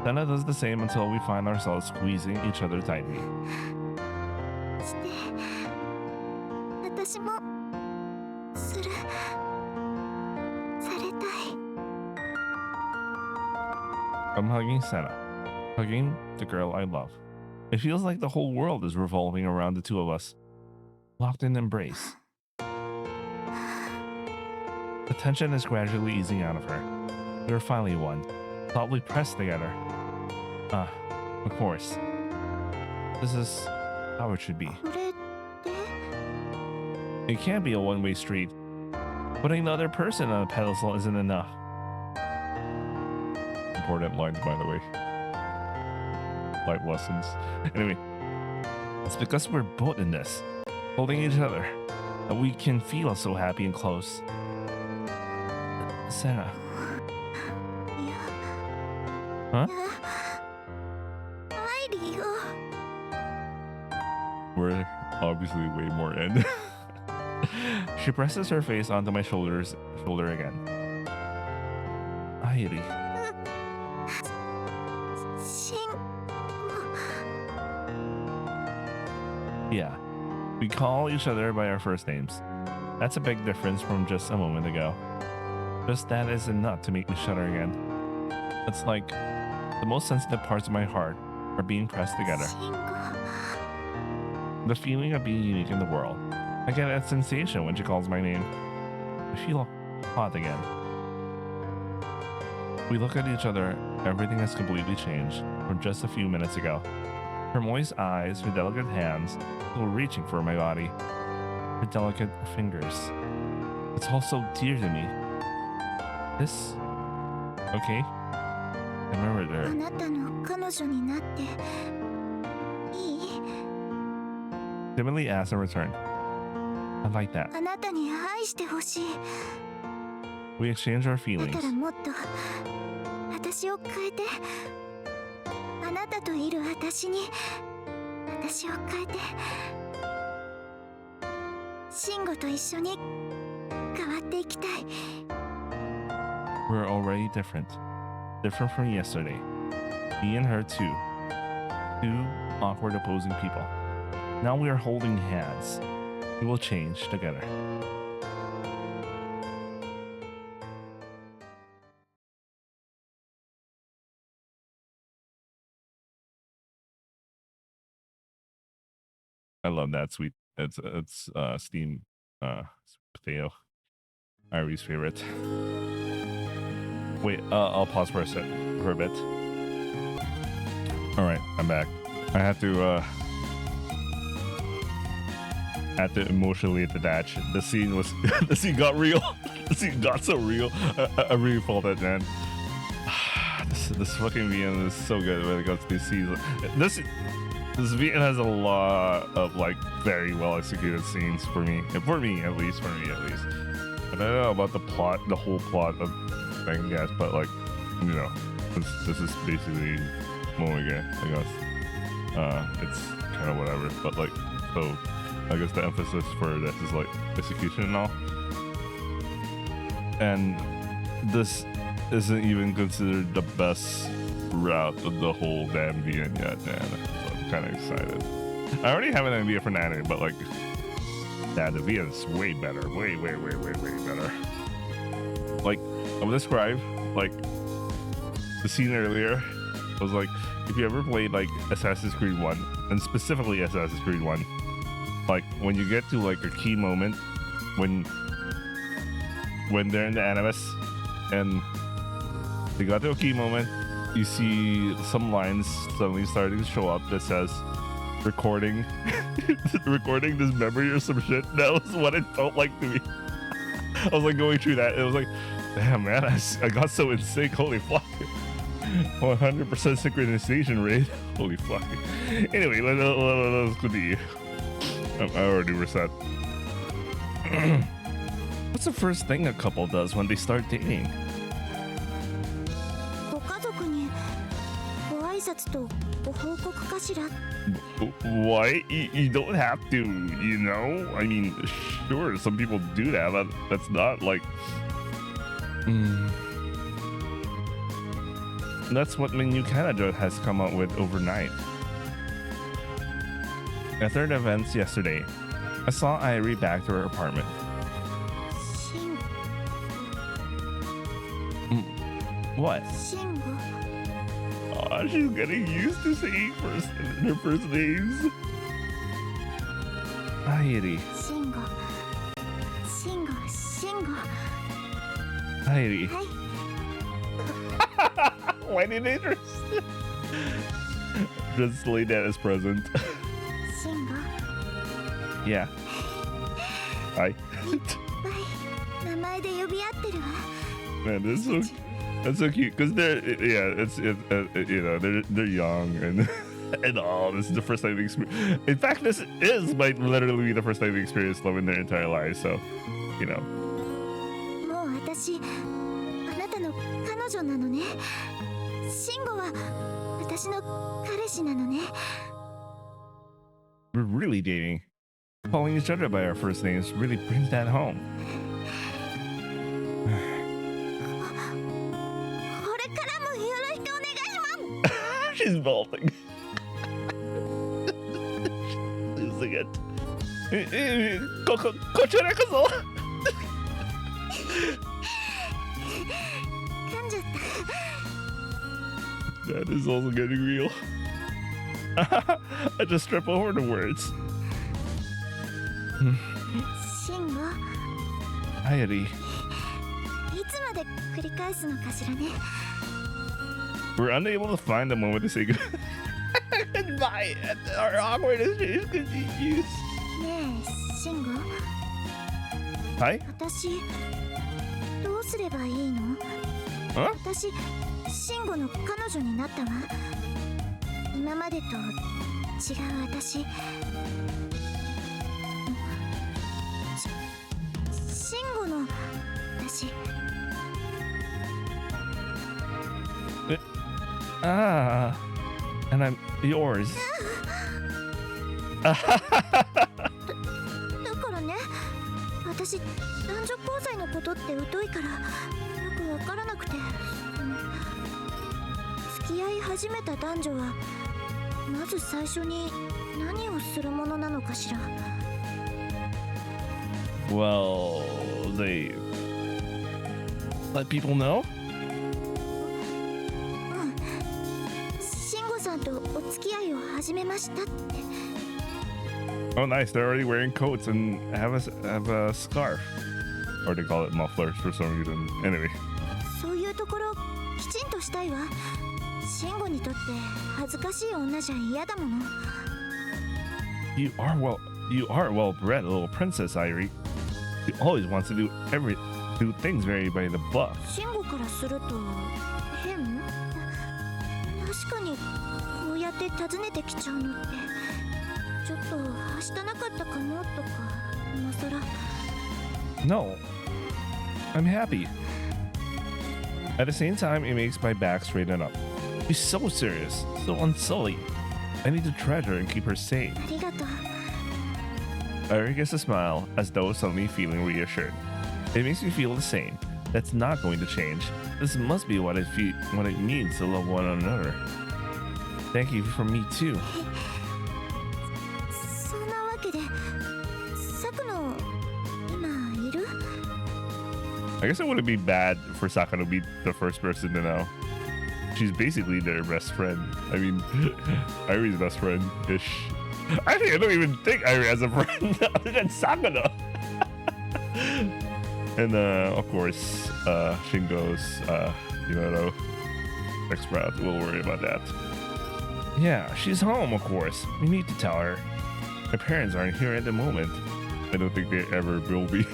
Senna does the same until we find ourselves squeezing each other tightly. して私もするされたい I'm hugging Senna, hugging the girl I love. It feels like the whole world is revolving around the two of us, locked in embrace. The tension is gradually easing out of her. We are finally one, thoughtfully pressed together. Of course. This is how it should be. これって It can't be a one-way street. Putting the other person on a pedestal isn't enough. Important lines, by the way. Life lessons. Anyway, it's because we're both in this, holding each other, that we can feel so happy and close. Senna. いや Huh? アイリーよ We're obviously way more in. She presses her face onto my shoulder again. Airi. しん Yeah. We call each other by our first names. That's a big difference from just a moment ago. Just that is enough to make me shudder again. It's like the most sensitive parts of my heart are being pressed together. しんご The feeling of being unique in the world. I get that sensation when she calls my name. I feel hot again. We look at each other. Everything has completely changed from just a few minutes ago. Her moist eyes, her delicate hands, still reaching for my body. Her delicate fingers. It's all so dear to me. This okay? I remembered あ her. なたの彼女になっていい Timidly asks in return. I like that. あなたに愛してほしい We exchange our だ feelings. からもっと私を変えてあなたといる私に私を変えて慎吾と一緒に変わっていきたい We're already different. Different from yesterday. Me and her too. Two awkward opposing people. Now we are holding hands. We will change together. I love that sweet. It's steamed potato. Airi's favorite. Wait, I'll pause for a bit. All right, I'm back. I had to emotionally detach. The scene was the scene got real. The scene got so real. I really felt that, man. This fucking VN is so good when it comes to these scenes. This VN has a lot of like very well executed scenes for me at least. I don't know about the plot, the whole plot of Bang Gas, but like, you know, this is basically Moega, I guess. It's kind of whatever, but like, so I guess the emphasis for this is like execution and all. And this isn't even considered the best route of the whole damn VN yet, man. So I'm kind of excited. I already have an idea for an anime, but like, yeah, the VN is way better. Way better. Like, I would describe, like, the scene earlier was like, if you ever played like Assassin's Creed 1, and specifically Assassin's Creed 1, like when you get to like a key moment when they're in the Animus and they got to a key moment, you see some lines suddenly starting to show up that says recording this memory or some shit. That was what it felt like to me. I was like going through that. It was like, damn, man, I got so in sync. Holy fuck. 100% synchronization rate. Holy fuck. Anyway, let's continue. I already reset. What's the first thing a couple does when they start dating? ご家族にご挨拶とご報告かしら。 Why? You don't have to, you know? I mean, sure, some people do that, but that's not like... That's what Menu Canada has come up with overnight. After the events yesterday, I saw Airi back to her apartment. What? Oh, she's getting used to saying her first names. Airi. Airi. Why did they translate that as present? Yeah. Hi. Man, that's so cute because they're it's you know they're young and and all. This is the first time they experience. In fact, this might literally be the first time they experience love in their entire lives. So, you know. We're really dating. Calling each other by our first names really brings that home. She's vaulting. Losing it. That is also getting real. I just trip over the words. Airi. We're unable to find the moment to say goodbye. Our awkwardness is continuous. Hi? Huh? 慎吾の彼女になったわ。今までと違う私。慎吾の私。Ah, and I'm yours. だからね、私男女交際のことって疎いからよくわからなくて。付きい始めた男女はまず最初に何をするものなのかしら。 Well, they let people know. 慎吾さんとお付き合いを始めましたって。 Oh, nice. They're already wearing coats and have a scarf, or they call it mufflers for some reason. Anyway. そういうところきちんとしたいわ。慎吾にとって恥ずかしい女じゃ嫌だもの。 You are well-bred little princess, Airi. She always wants to do things very by the book. 慎吾からすると変？確かにこうやって訪ねてきちゃうのってちょっとはしたなかったかもとか今さら。 No, I'm happy. At the same time, it makes my back straighten up. She's so serious, so unsullied. I need to treasure and keep her safe. ありがとう。 Airi gets a smile, as though suddenly feeling reassured. It makes me feel the same. That's not going to change. This must be what it means to love one another. Thank you for me too. そんなわけでサクの今いる？ I guess it wouldn't be bad for Saka to be the first person to know. She's basically their best friend. I mean, Airi's best friend-ish. Actually, I don't even think Airi has a friend other than Sakura. And of course, Shingo's, ex-spouse. We'll worry about that. Yeah, she's home, of course. We need to tell her. My parents aren't here at the moment. I don't think they ever will be.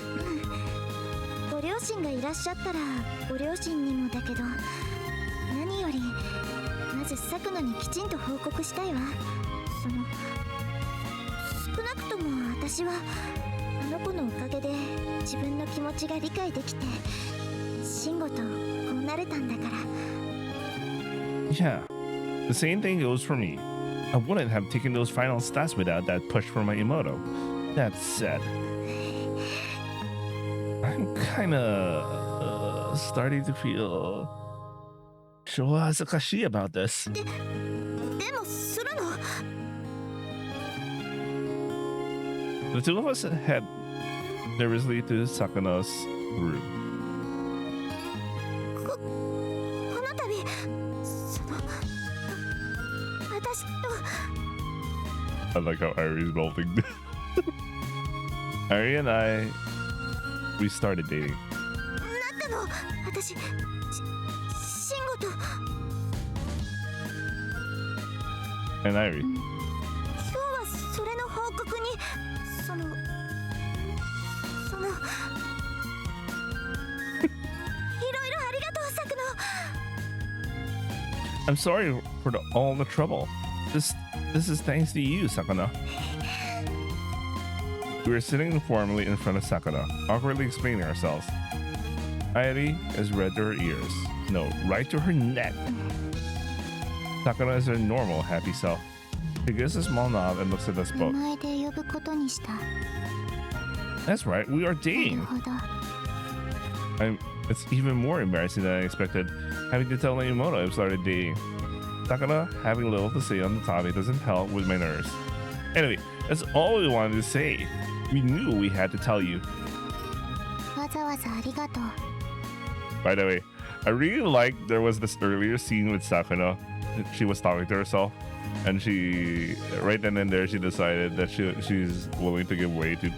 ご両親がいらっしゃったらご両親にもだけど、何よりまずサクノにきちんと報告したいわ。その少なくとも私はあの子のおかげで自分の気持ちが理解できて慎吾とこうなれたんだから。 Yeah, the same thing goes for me. I wouldn't have taken those final stats without that push from my Emoto. That said, I'm kinda starting to feel hazakashi about this. でもするの？ The two of us head nervously to Sakano's room. この度その私と I like how Airi's melting. Airi and we started dating. なったの。私慎吾と And Airi. 今日はそれの報告にそのいろいろありがとうサクノ。 I'm sorry for all the trouble. This is thanks to you, Sakana. We were sitting formally in front of Sakana, awkwardly explaining ourselves. Airi is red to her ears. No, right to her neck. Sakana is her normal, happy self. She gives a small nod and looks at us 名 both. 前で呼ぶことにした。 That's right, we are なる dating. ほど。 It's even more embarrassing than I expected, having to tell Naimoto I've started dating. Sakana having little to say on the topic doesn't help with my nerves. Anyway, that's all we wanted to say. We knew we had to tell you. わざわざありがとう。 By the way, I really liked there was this earlier scene with Sakana. She was talking to herself, and she right then and there she decided that she's willing to give way to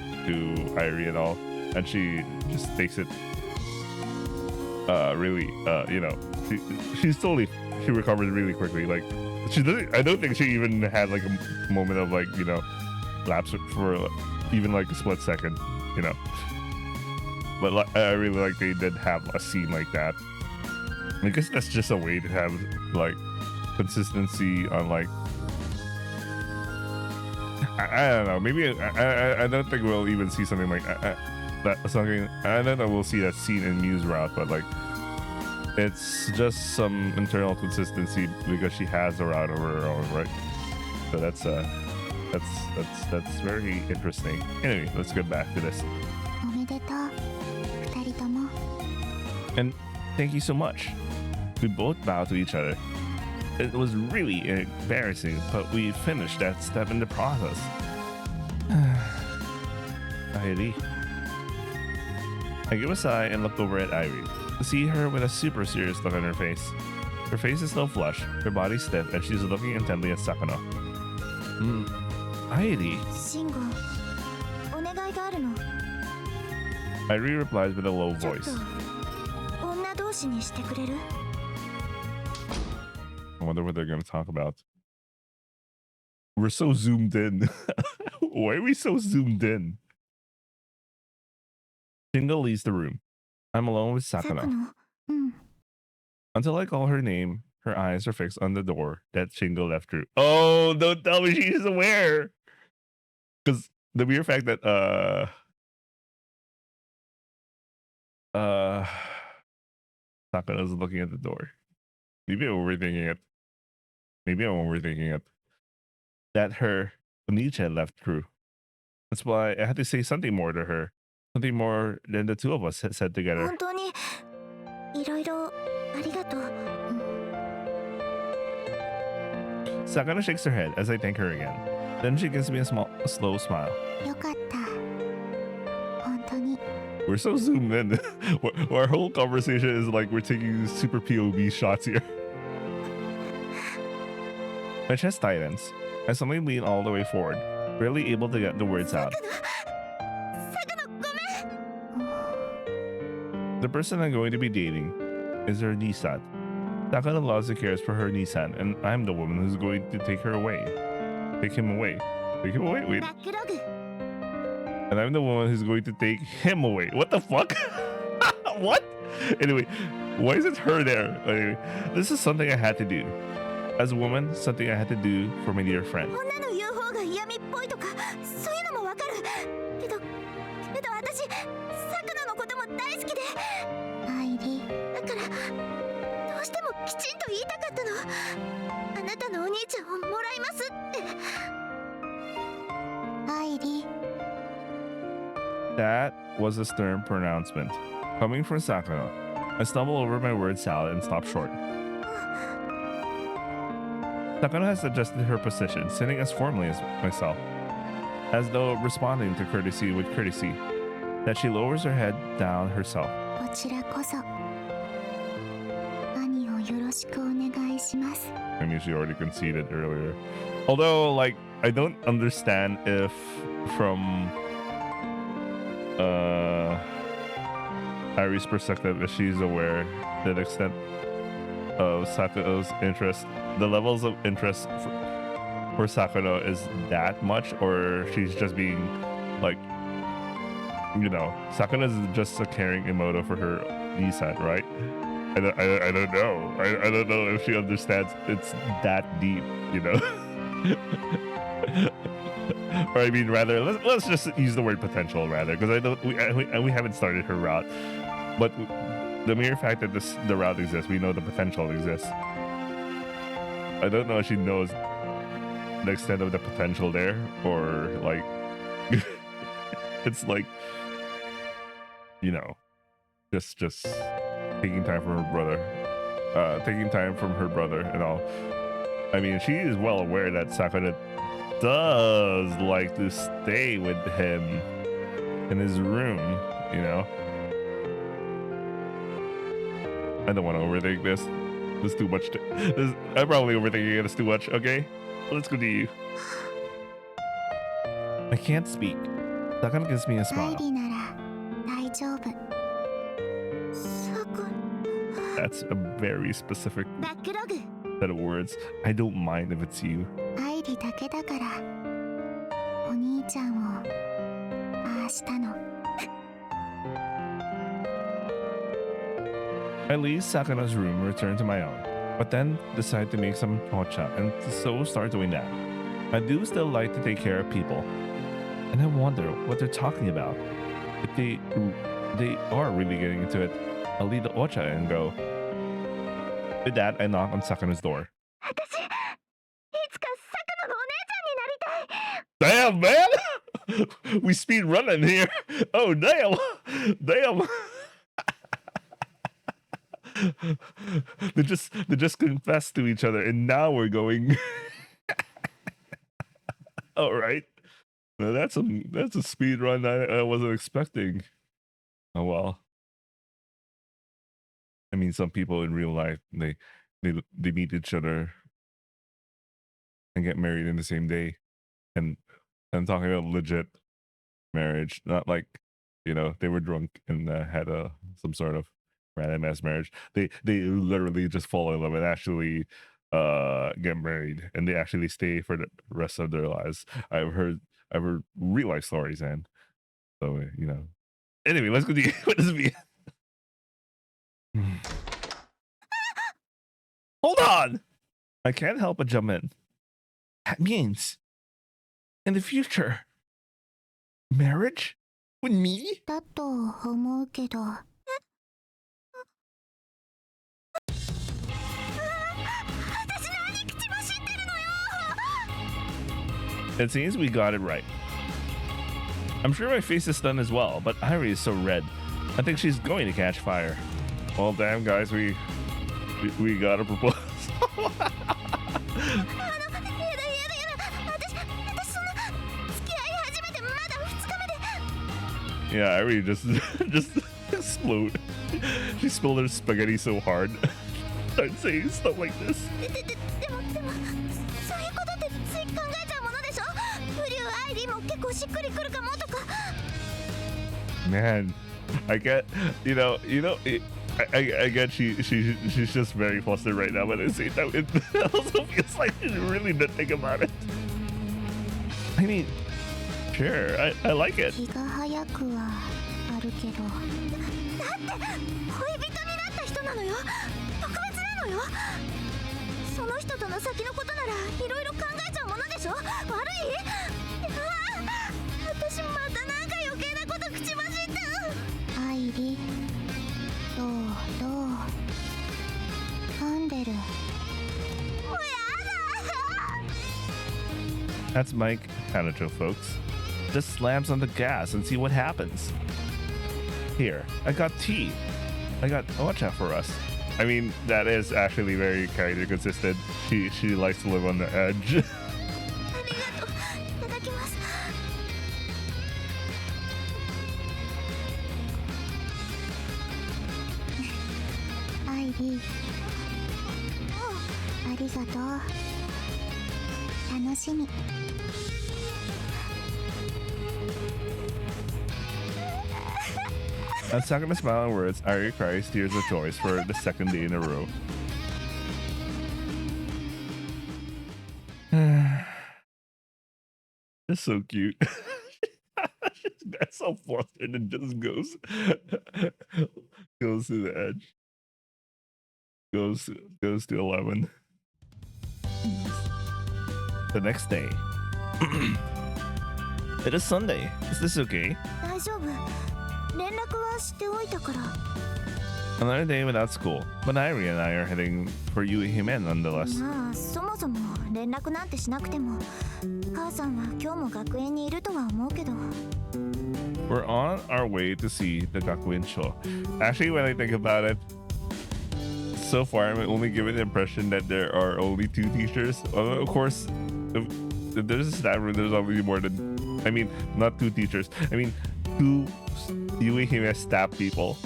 Airi and all, and she just takes it really she recovers really quickly. Like she doesn't. I don't think she even had like a moment of like lapse for even like a split second. But I really like they did have a scene like that. I guess that's just a way to have like consistency on like I don't know. Maybe I don't think we'll even see something like that. Something I don't know. We'll see that scene in Muse route, but like it's just some internal consistency because she has a route of her own, right? So that's very interesting. Anyway, let's get back to this. おめでとう。二人とも。 And thank you so much. We both bow to each other. it was really embarrassing, but we finished that step in the process. Airi. I give a sigh and look over at Airi to see her with a super serious look on her face. Her face is still flushed, her body stiff, and she's looking intently at Sakano. Airi. 慎吾、お願いがあるの。 Airi replies with a low ちょっ voice. と女同士にしてくれる？ I wonder what they're going to talk about. We're so zoomed in. Why are we so zoomed in? Shingo leaves the room. I'm alone with Sakano. うん。 Until I call her name, her eyes are fixed on the door that Shingo left through. Oh, don't tell me she's aware. Because the mere fact that Sakano's looking at the door. Maybe I'm overthinking it. That her Nietzsche left through. That's why I had to say something more to her. Something more than the two of us had said together. 本当にいろいろありがとう。Sakano shakes her head as I thank her again. Then she gives me a slow smile. よかった。本当に。 We're so zoomed in. Our whole conversation is like we're taking super POV shots here. My chest tightens. I suddenly lean all the way forward, barely able to get the words out. 坂野、ごめん。 The person I'm going to be dating is her Nisan. Sakano loves and cares for her Nisan, and I'm the woman who's going to take him away. Wait. バックログ。 And I'm the woman who's going to take him away. What the fuck? What? Anyway, why is it her there? Anyway, this is something I had to do. As a woman, something I had to do for my dear friend. 女の言う方が嫌味っぽいとか、そういうのもわかる。けど私、坂野のことも大好きで。アイリ。だから、どうしてもきちんと言いたかったの。あなたのお兄ちゃんをもらいますって。アイリ。 That was a stern pronouncement. Coming from Sakano, I stumble over my word salad and stop short. Sakano has adjusted her position, sitting as formally as myself, as though responding to courtesy with courtesy, that she lowers her head down herself. こちらこそ。兄をよろしくお願いします。 I mean, she already conceded earlier. Although, like, I don't understand if from Airi's perspective, if she's aware to the extent of Sakano's interest, the levels of interest for Sakano is that much, or she's just being like, you know, Sakano is just a caring emoto for her Nisan, right? I don't know. I don't know if she understands it's that deep, you know. Or I mean, rather, let's just use the word potential rather, because I don't we haven't started her route, but the mere fact that the route exists, we know the potential exists. I don't know if she knows the extent of the potential there, or like it's like, you know, just taking time from her brother, and all. I mean, she is well aware that Sakura does like to stay with him in his room, you know. I don't want to overthink this. This is too much. I'm probably overthinking it. It's too much. Okay, let's go to you. I can't speak. Sakura gives me a アイ smile. リなら大丈夫。坂野。 That's a very specific バックログ。 set of words. I don't mind if it's you. アイリだけだから。お兄ちゃんをああしたの。 I leave Sakano's room and return to my own, but then decide to make some mocha and so start doing that. I do still like to take care of people, and I wonder what they're talking about. If they are really getting into it, I'll leave the ocha and go. With that, I knock on Sakano's door. 私、いつか坂野のお姉ちゃんになりたい。 Damn, man! We speed running here. Oh, damn. They just confessed to each other, and now we're going. All right. Now that's a speed run I wasn't expecting. Oh well. I mean, some people in real life they meet each other and get married in the same day, and I'm talking about legit marriage, not like they were drunk and had some sort of random ass marriage. They literally just fall in love and actually get married, and they actually stay for the rest of their lives. I've heard real life stories, and so Anyway, let's continue. What does it mean? Hold on! I can't help but jump in. That means in the future, marriage with me? だと思うけど。私何口走ってるのよ。 It seems we got it right. I'm sure my face is stunned as well, but Airi is so red. I think she's going to catch fire. Well, damn, guys, we got a proposal. Yeah, Airi just explode. She spilled her spaghetti so hard. Start saying stuff like this. Man, I get, I get she's just very flustered right now, but at the same time, it also feels like she really didn't think about it. I mean, sure, I like it. 気が早くはあるけど。だって恋人になった人なのよ。特別なのよ。その人との先のことならいろいろ考えちゃうものでしょ。悪い？私またなんか余計なこと口走った。アイリ、どう噛んでる。もうやだ。 That's Mike Hanacho, folks. Just slams on the gas and see what happens. Here, I got tea. I got ocha for us. I mean, that is actually very character consistent. She likes to live on the edge. ありがとう。いただきます。アイリー。ありがとう。楽しみ。 I'm stuck in a smile and words. Airi cries tears of joy for the second day in a row. It's so cute. That's so flustered and just goes to the edge. Goes to 11. The next day. It is Sunday. Is this okay? 大丈夫。連絡はしておいたから。 Another day without school, but Airi and I are heading for Yuihimen nonetheless. まあそもそも連絡なんてしなくても母さんは今日も学園にいるとは思うけど。 We're on our way to see the Gakuen show. Actually, when I think about it, so far I'm only given the impression that there are only 2 teachers. Of course, if there's a staff room, there's obviously more than, I mean, not 2 teachers. I mean, 2 Yuihime staff people.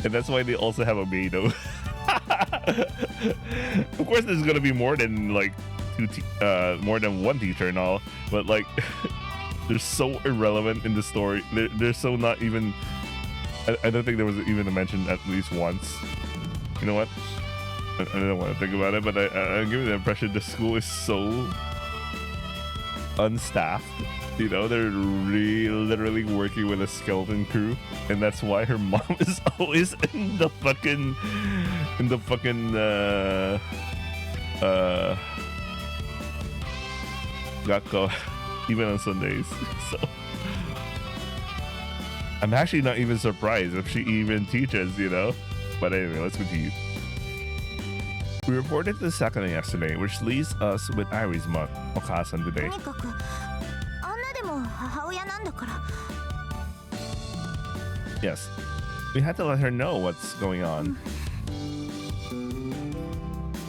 And that's why they also have a maid. Of course, there's gonna be more than like more than 1 teacher and all, but like they're so irrelevant in the story. They're so not even. I don't think there was even a mention at least once. You know what? I don't want to think about it, but I'm giving the impression the school is so unstaffed. You know, they're literally working with a skeleton crew, and that's why her mom is always in the fucking Gakko, even on Sundays. So I'm actually not even surprised if she even teaches, you know. But anyway, let's continue. We reported to the Sakura yesterday, which leaves us with Airi's mom, Okasan, today. とにかくあんなでも母親なんだから。 Yes, we had to let her know what's going on.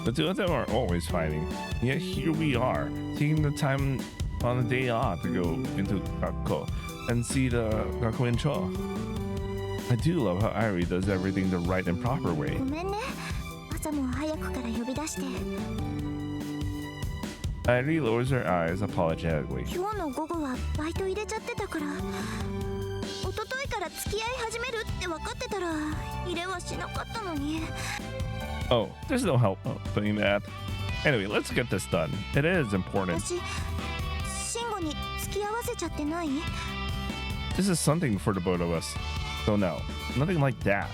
The two of them are always fighting. Yet here we are, taking the time on a day off to go into Gakko and see the Gakuen Cho. I do love how Airi does everything the right and proper way. ごめんね。朝も早くから呼び出して。 Airi lowers her eyes apologetically. 今日の午後はバイト入れちゃってたから。一昨日から付き合い始めるって分かってたら入れはしなかったのに。 Oh, there's no help doing that. Anyway, let's get this done. It is important. 私、慎吾に付き合わせちゃってない？ This is something for the both of us. So no, nothing like that.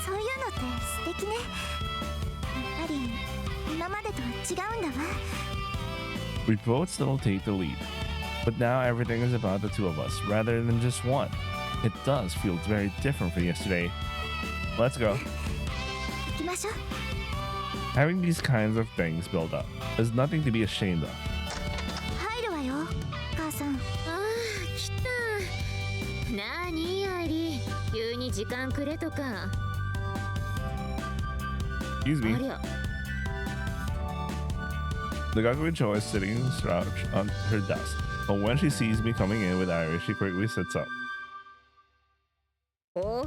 そういうのって素敵ね。やっぱり今までとは違うんだわ。 We both still take the lead. But now everything is about the two of us rather than just one. It does feel very different from yesterday. Let's go. 行きましょう。 Having these kinds of things build up is nothing to be ashamed of. 入るわよ、母さん。ああ、来た。なにアイリー、急に時間くれとか。 Excuse あ me. りゃ、 The Gakuen Cho is sitting slouched on her desk. But when she sees me coming in with Airi, she quickly sits up. おほー、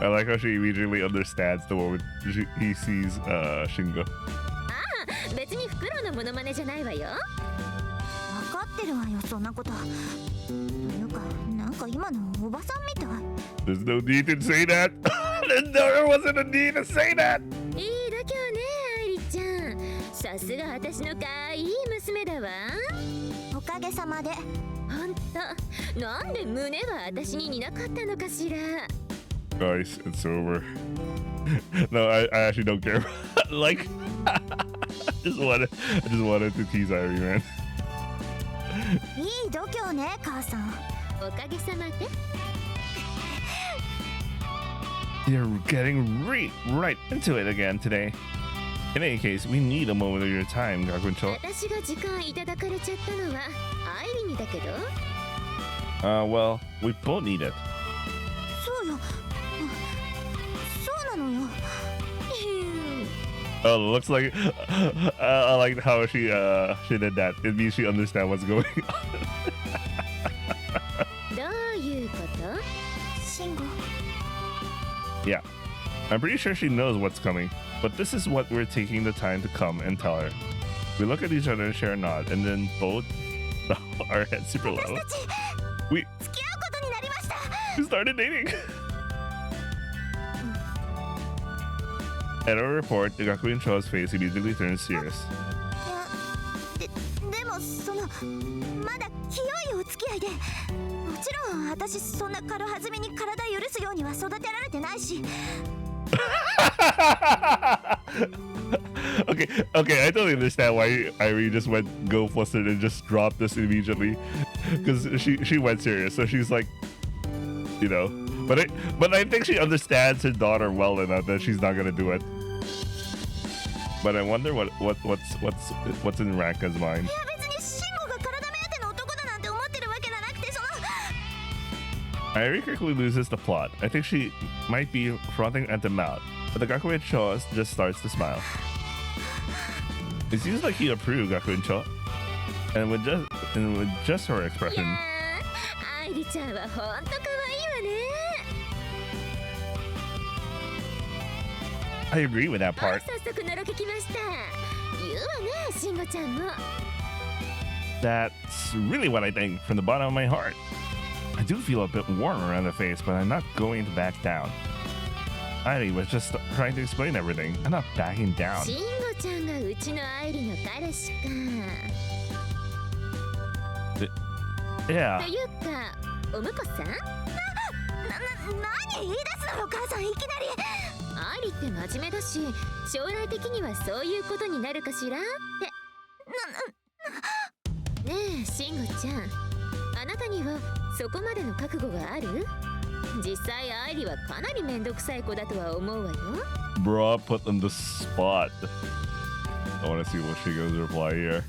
お I like how she immediately understands the moment he sees Shingo. あ、別にフクロウのモノマネじゃないわよ。分かってるわよ、そんなこと。というか、なんか今のおばさんみたい。 There's no need to say that. There wasn't a need to say that. いいだけはね、アイリちゃん。さすが私のかわいい娘だわ。おかげさまで。ほんと、なんで胸は私に似なかったのかしら。 Guys, it's over. No, I actually don't care. Like, I just wanted to tease Airi, man. いい度胸ね、母さん。おかげさまで。 You're getting right into it again today. In any case, we need a moment of your time, Gakuen Cho. 私が時間いただかれちゃったのはアイリにだけど。 Well, we both need it. そうよ。そうなのよ。 Oh, looks like I like how she did that. It means she understands what's going on. どういうこと？慎吾。 Yeah, I'm pretty sure she knows what's coming, but this is what we're taking the time to come and tell her. We look at each other and share a nod, and then both bow our heads super low. 私たち We 付き合うことになりました。 started dating. At our report, the Gakuen Cho's face immediately turns serious. いや、でもそのまだ清いお付き合いで、もちろん私そんな軽はずみに体許すようには育てられてないし。Okay, I totally understand why Airi just went go flustered and just dropped this immediately, because she went serious. So she's like, you know, but I think she understands her daughter well enough that she's not gonna do it. But I wonder what's in Ranka's mind. いや別に慎吾が体目当ての男だなんて思ってるわけじゃなくて、その。 Airi quickly loses the plot. I think she might be frothing at the mouth, but the Gakuen Cho just starts to smile. It seems like he approved Gakuen Cho, and with just her いや expression, ー、アイリちゃんはほんと可愛いわね。 I agree with that あ、 part. 早速のろけきました。言うわね、慎吾ちゃんも。 That's really what I think from the bottom of my heart. I do feel a bit warm around the face, but I'm not going to back down. Airi was just trying to explain everything. I'm not backing down. 慎吾ちゃんがうちのアイリの彼氏か。 Yeah. というか、お婿さん？何言い出すのお母さん、いきなり。アイリって真面目だし、将来的にはそういうことになるかしらって。ねえ、慎吾ちゃん、あなたにはそこまでの覚悟がある？実際アイリはかなりめんどくさい子だとは思うわよ。 Bruh, put on the spot. I want to see what Shigo's reply here.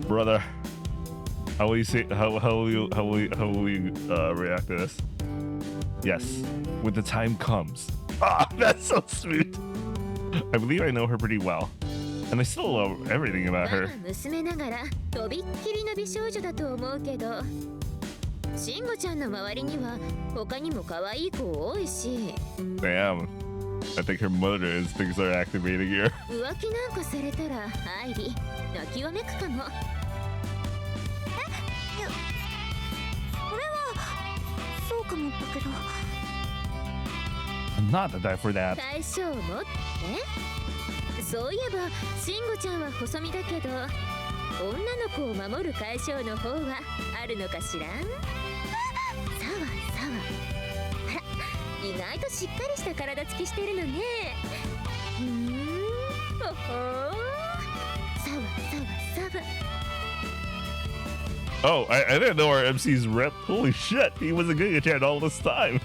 Brother, How will you say? How will you react to this? Yes, when the time comes. Ah, that's so sweet. I believe I know her pretty well, and I still love everything about 我 her. が娘ながらとびっきりの美少女だと思うけど、慎吾ちゃんの周りには他にも可愛い子多いし、 Damn, I think her mother instincts are activating here. 浮気なんかされたら愛理泣きわめくかも。それはそうかもだけど。 I'm not the type for that. 対象を持ってそういえば慎吾ちゃんは細身だけど女の子を守る解消の方はあるのかしら。さわさわ、あら意外としっかりした体つきしてるのね。ほほー、さわさわさわ。 Oh, I didn't know our MC's rep. Holy shit, he was a good chat all this time.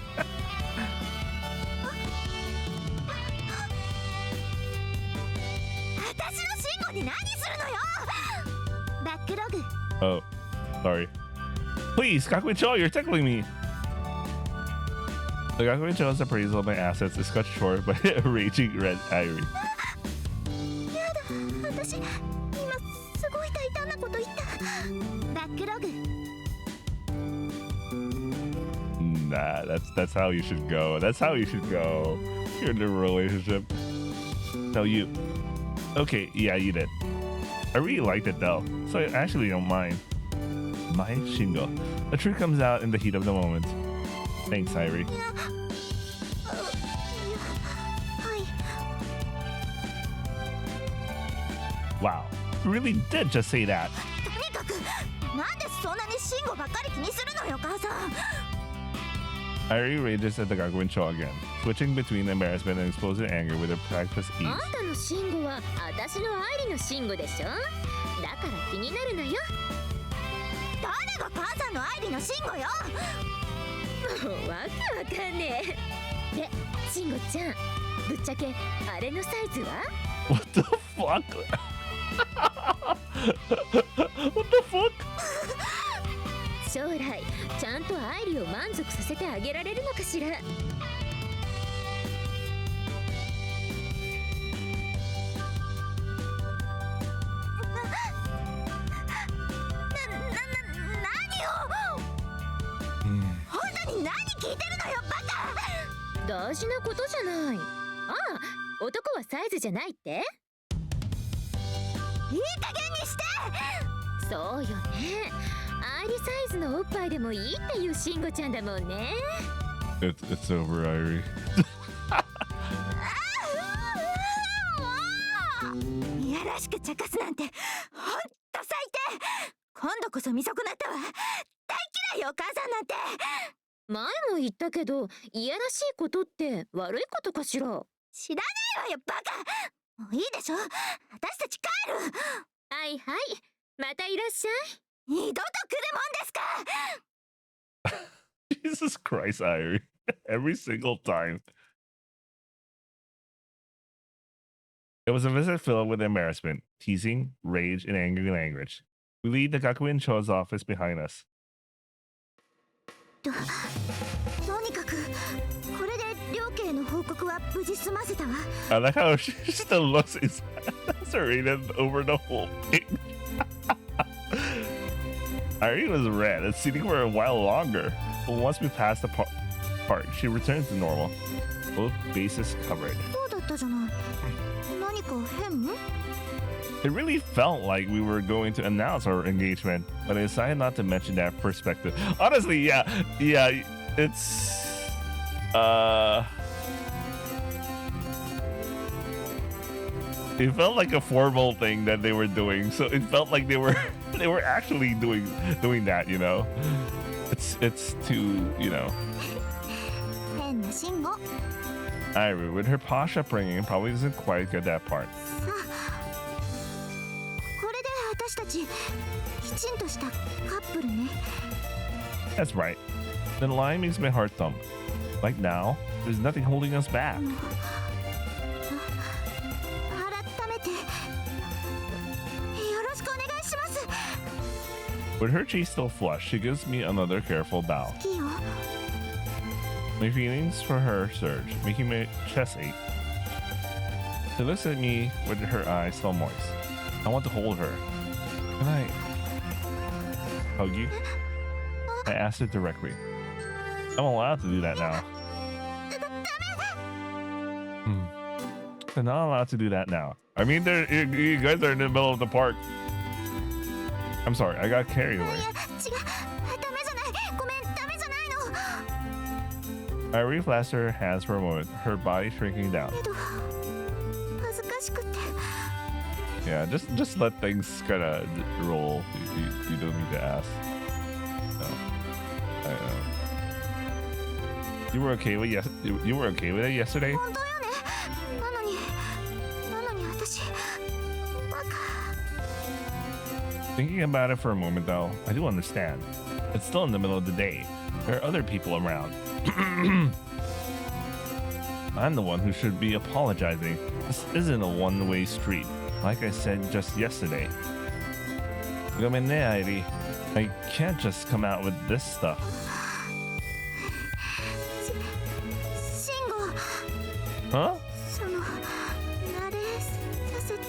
私の慎吾に何するのよ。バックログ。 Oh, sorry. Please, Gakuin-cho, you're tickling me. The Gakuin-cho's appraisal of my assets is cut short by a raging red Airi. やだ、私今すごい大胆なこと言った。バックログ。 Nah, that's how you should go. That's how you should go. You're in a relationship. No, you. Okay, yeah, you did. I really liked it though, so I actually don't mind. My Shingo. The truth comes out in the heat of the moment. Thanks, Airi. いや、はい。 Wow, you really did just say that. とにかくなんでそんなに慎吾ばっかり気にするのよ、母さん。 Airi rages at the Gakuin-cho again, switching between embarrassment and explosive anger with a practiced あ ease. んたの慎吾は私の愛理の慎吾でしょ。だから気になるのよ。誰が母さんの愛理の慎吾よ。もうわけわかんねえ。で、慎吾ちゃん、ぶっちゃけあれのサイズは？ What the fuck? What the fuck? 将来ちゃんと愛理を満足させてあげられるのかしら。何を。本当に何聞いてるのよ、バカ。大事なことじゃない。ああ、男はサイズじゃないって？いい加減にして。そうよね。愛理サイズのおっぱいでもいいっていう慎吾ちゃんだもんね。It's over, Airi. いやらしく茶化すなんてほんと最低。今度こそ見損なったわ。大嫌いよ、母さんなんて。前も言ったけど、いやらしいことって悪いことかしら。知らないわよ、バカ。もういいでしょ。私たち帰る。はいはい、またいらっしゃい。二度と来るもんですか。 Jesus Christ, Airi. Every single time. It was a visit filled with embarrassment, teasing, rage, and angry language. We leave the Gakuin-cho's office behind us. とにかくこれで両家の報告は無事済ませたわ。 I like how she still looks exasperated over the whole thing. Airi was red and sitting for a while longer, but once we passed the part, she returns to normal. Both bases covered. そうだったじゃない。何か変？ It really felt like we were going to announce our engagement, but I decided not to mention that perspective. Honestly, yeah, it's it felt like a formal thing that they were doing, so it felt like they were actually doing that, you know. It's too, you know. 変な慎吾。 Airi, with her posh upbringing, probably doesn't quite get that part. さあ、これで私たちきちんとしたカップルね。 That's right. The line makes my heart thump. Like now, there's nothing holding us back. 改めてよろしくお願いします。With her cheek still flushed, she gives me another careful bow. 好きよ My feelings for her surge, making my chest ache. She looks at me with her eyes still moist. I want to hold her. Can I hug you? I asked her directly. I'm allowed to do that now. I'm not allowed to do that now. I mean, you guys are in the middle of the park. I'm sorry, I got carried away. 違うダメじゃないごめんダメじゃないの Airi flashed her hands for a moment, her body shrinking down. けど恥ずかしくて Yeah, just let things kind of roll. You don't need to ask. No, I know. You were okay with you were okay with it yesterday? 本当よねなのに私バカ Thinking about it for a moment, though, I do understand. It's still in the middle of the day. There are other people around. I'm the one who should be apologizing. This isn't a one-way street, like I said just yesterday. Gomenne, Airi. I can't just come out with this stuff. 慎吾 Huh? その慣れさせて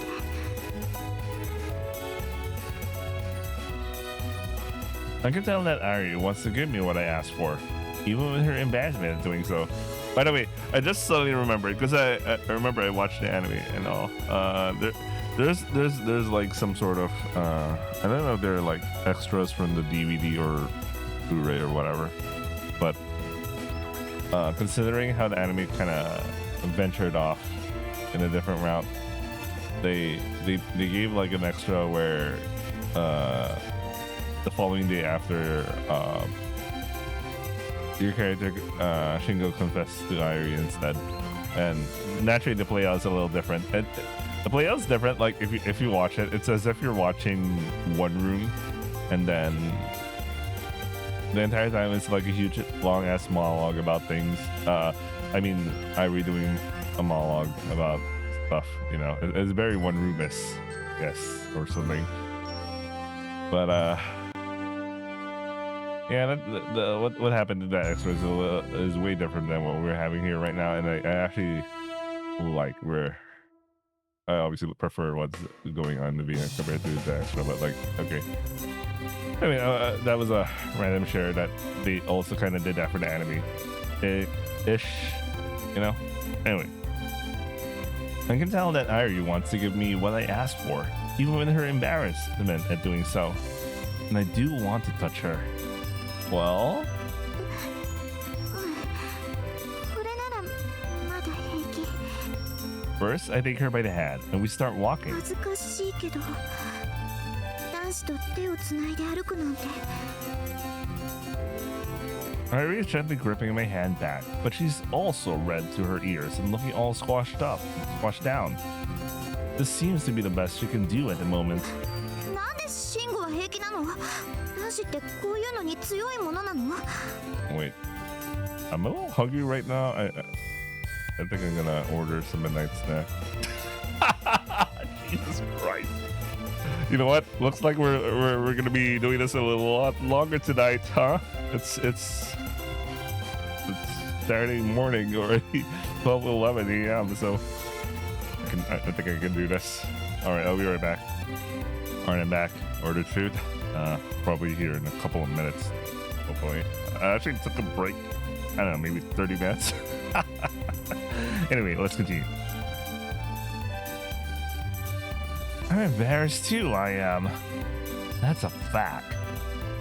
I can tell that Airi wants to give me what I asked for, even with her embarrassment at doing so. By the way, I just suddenly remembered because I remember I watched the anime and all. There's like some sort of I don't know if they're like extras from the DVD or Blu-ray or whatever, but considering how the anime kind of ventured off in a different route, they gave like an extra where the following day after your character Shingo confessed to Airi instead, and naturally the playout's a little different. The playout's different. Like if you watch it, it's as if you're watching One Room, and then the entire time it's like a huge long ass monologue about things. I mean, Airi doing a monologue about stuff. You know, it's very One Room-ish, yes, or something. But yeah, what happened to that extra is way different than what we're having here right now, and I actually like where I obviously prefer what's going on in the VN compared to the extra, but like okay. I mean, that was a random share that they also kind of did that for the anime, ish, you know. Anyway, I can tell that Airi wants to give me what I asked for, even with her embarrassment at doing so, and I do want to touch her. Well, これならまだ平気 first I take her by the hand and we start walking. 恥ずかしいけど男子と手をつないで歩くなんて Airi is gently gripping my hand back, but she's also red to her ears and looking all squashed down. This seems to be the best she can do at the moment. なんで慎吾は平気なの男子ってこういうのに強いものなの Wait, I'm a little hungry right now. I think I'm gonna order some midnight snack. Jesus Christ! You know what? Looks like we're gonna be doing this a lot longer tonight, huh? It's Saturday morning already, 12:11 a.m. So I think I can do this. All right, I'll be right back. All right, I'm back. Ordered food. Probably here in a couple of minutes. Hopefully. I actually took a break. I don't know, maybe 30 minutes. Anyway, let's continue. I'm embarrassed too, I am. That's a fact.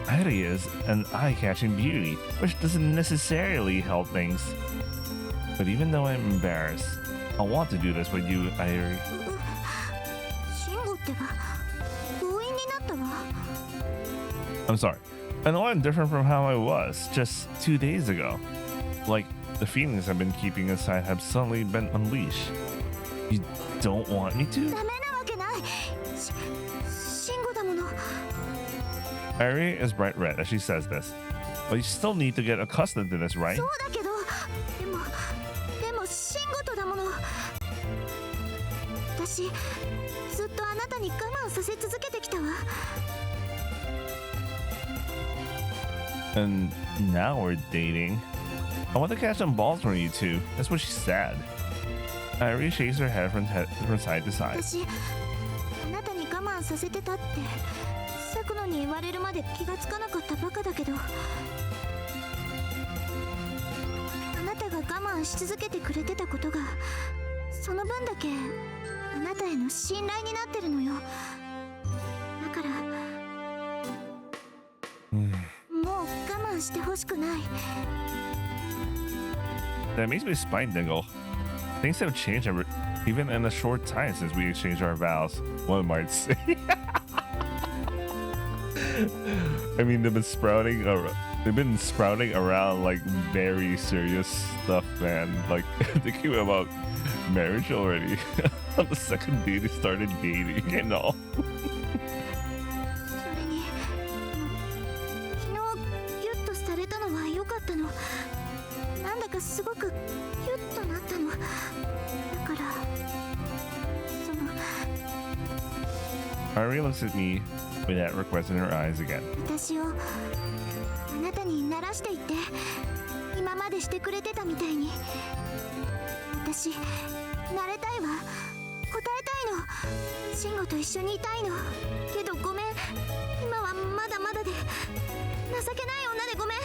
Airi is an eye-catching beauty, which doesn't necessarily help things. But even though I'm embarrassed, I want to do this with you, Airi. 慎吾ってば強引になったわ I'm sorry. I know I'm different from how I was just 2 days ago. Like, the feelings I've been keeping inside have suddenly been unleashed. You don't want me to? ダメなわけない慎吾だもの Airi is bright red as she says this. But you still need to get accustomed to this, right? そうだけどでも慎吾とだもの私ずっとあなたに我慢させ続けてきたわ And now we're dating. I want to catch some balls from you two. That's what she said. Airi shakes her head from side to side. 私あなたに我慢させてたってサクノに言われるまで気がつかなかったバカだけど、あなたが我慢し続けてくれてたことがその分だけあなたへの信頼になってるのよ。だからもう我慢してほしくない。 That makes my spine tingle. Things have changed even in a short time since we exchanged our vows, one might say. I mean, they've been sprouting around like very serious stuff, man. Like thinking about marriage already. On the second day they started dating and all. それに昨日ギュッとされたのは良かったの。なんだかすごくギュッとなったの。だからその Airi looks at me with that request in her eyes again. 私をあなたに慣らしていって今までしてくれてたみたいに。私慣れたいわ。答えたいの。慎吾と一緒にいたいの。けどごめん、今はまだまだで情けない女でごめん。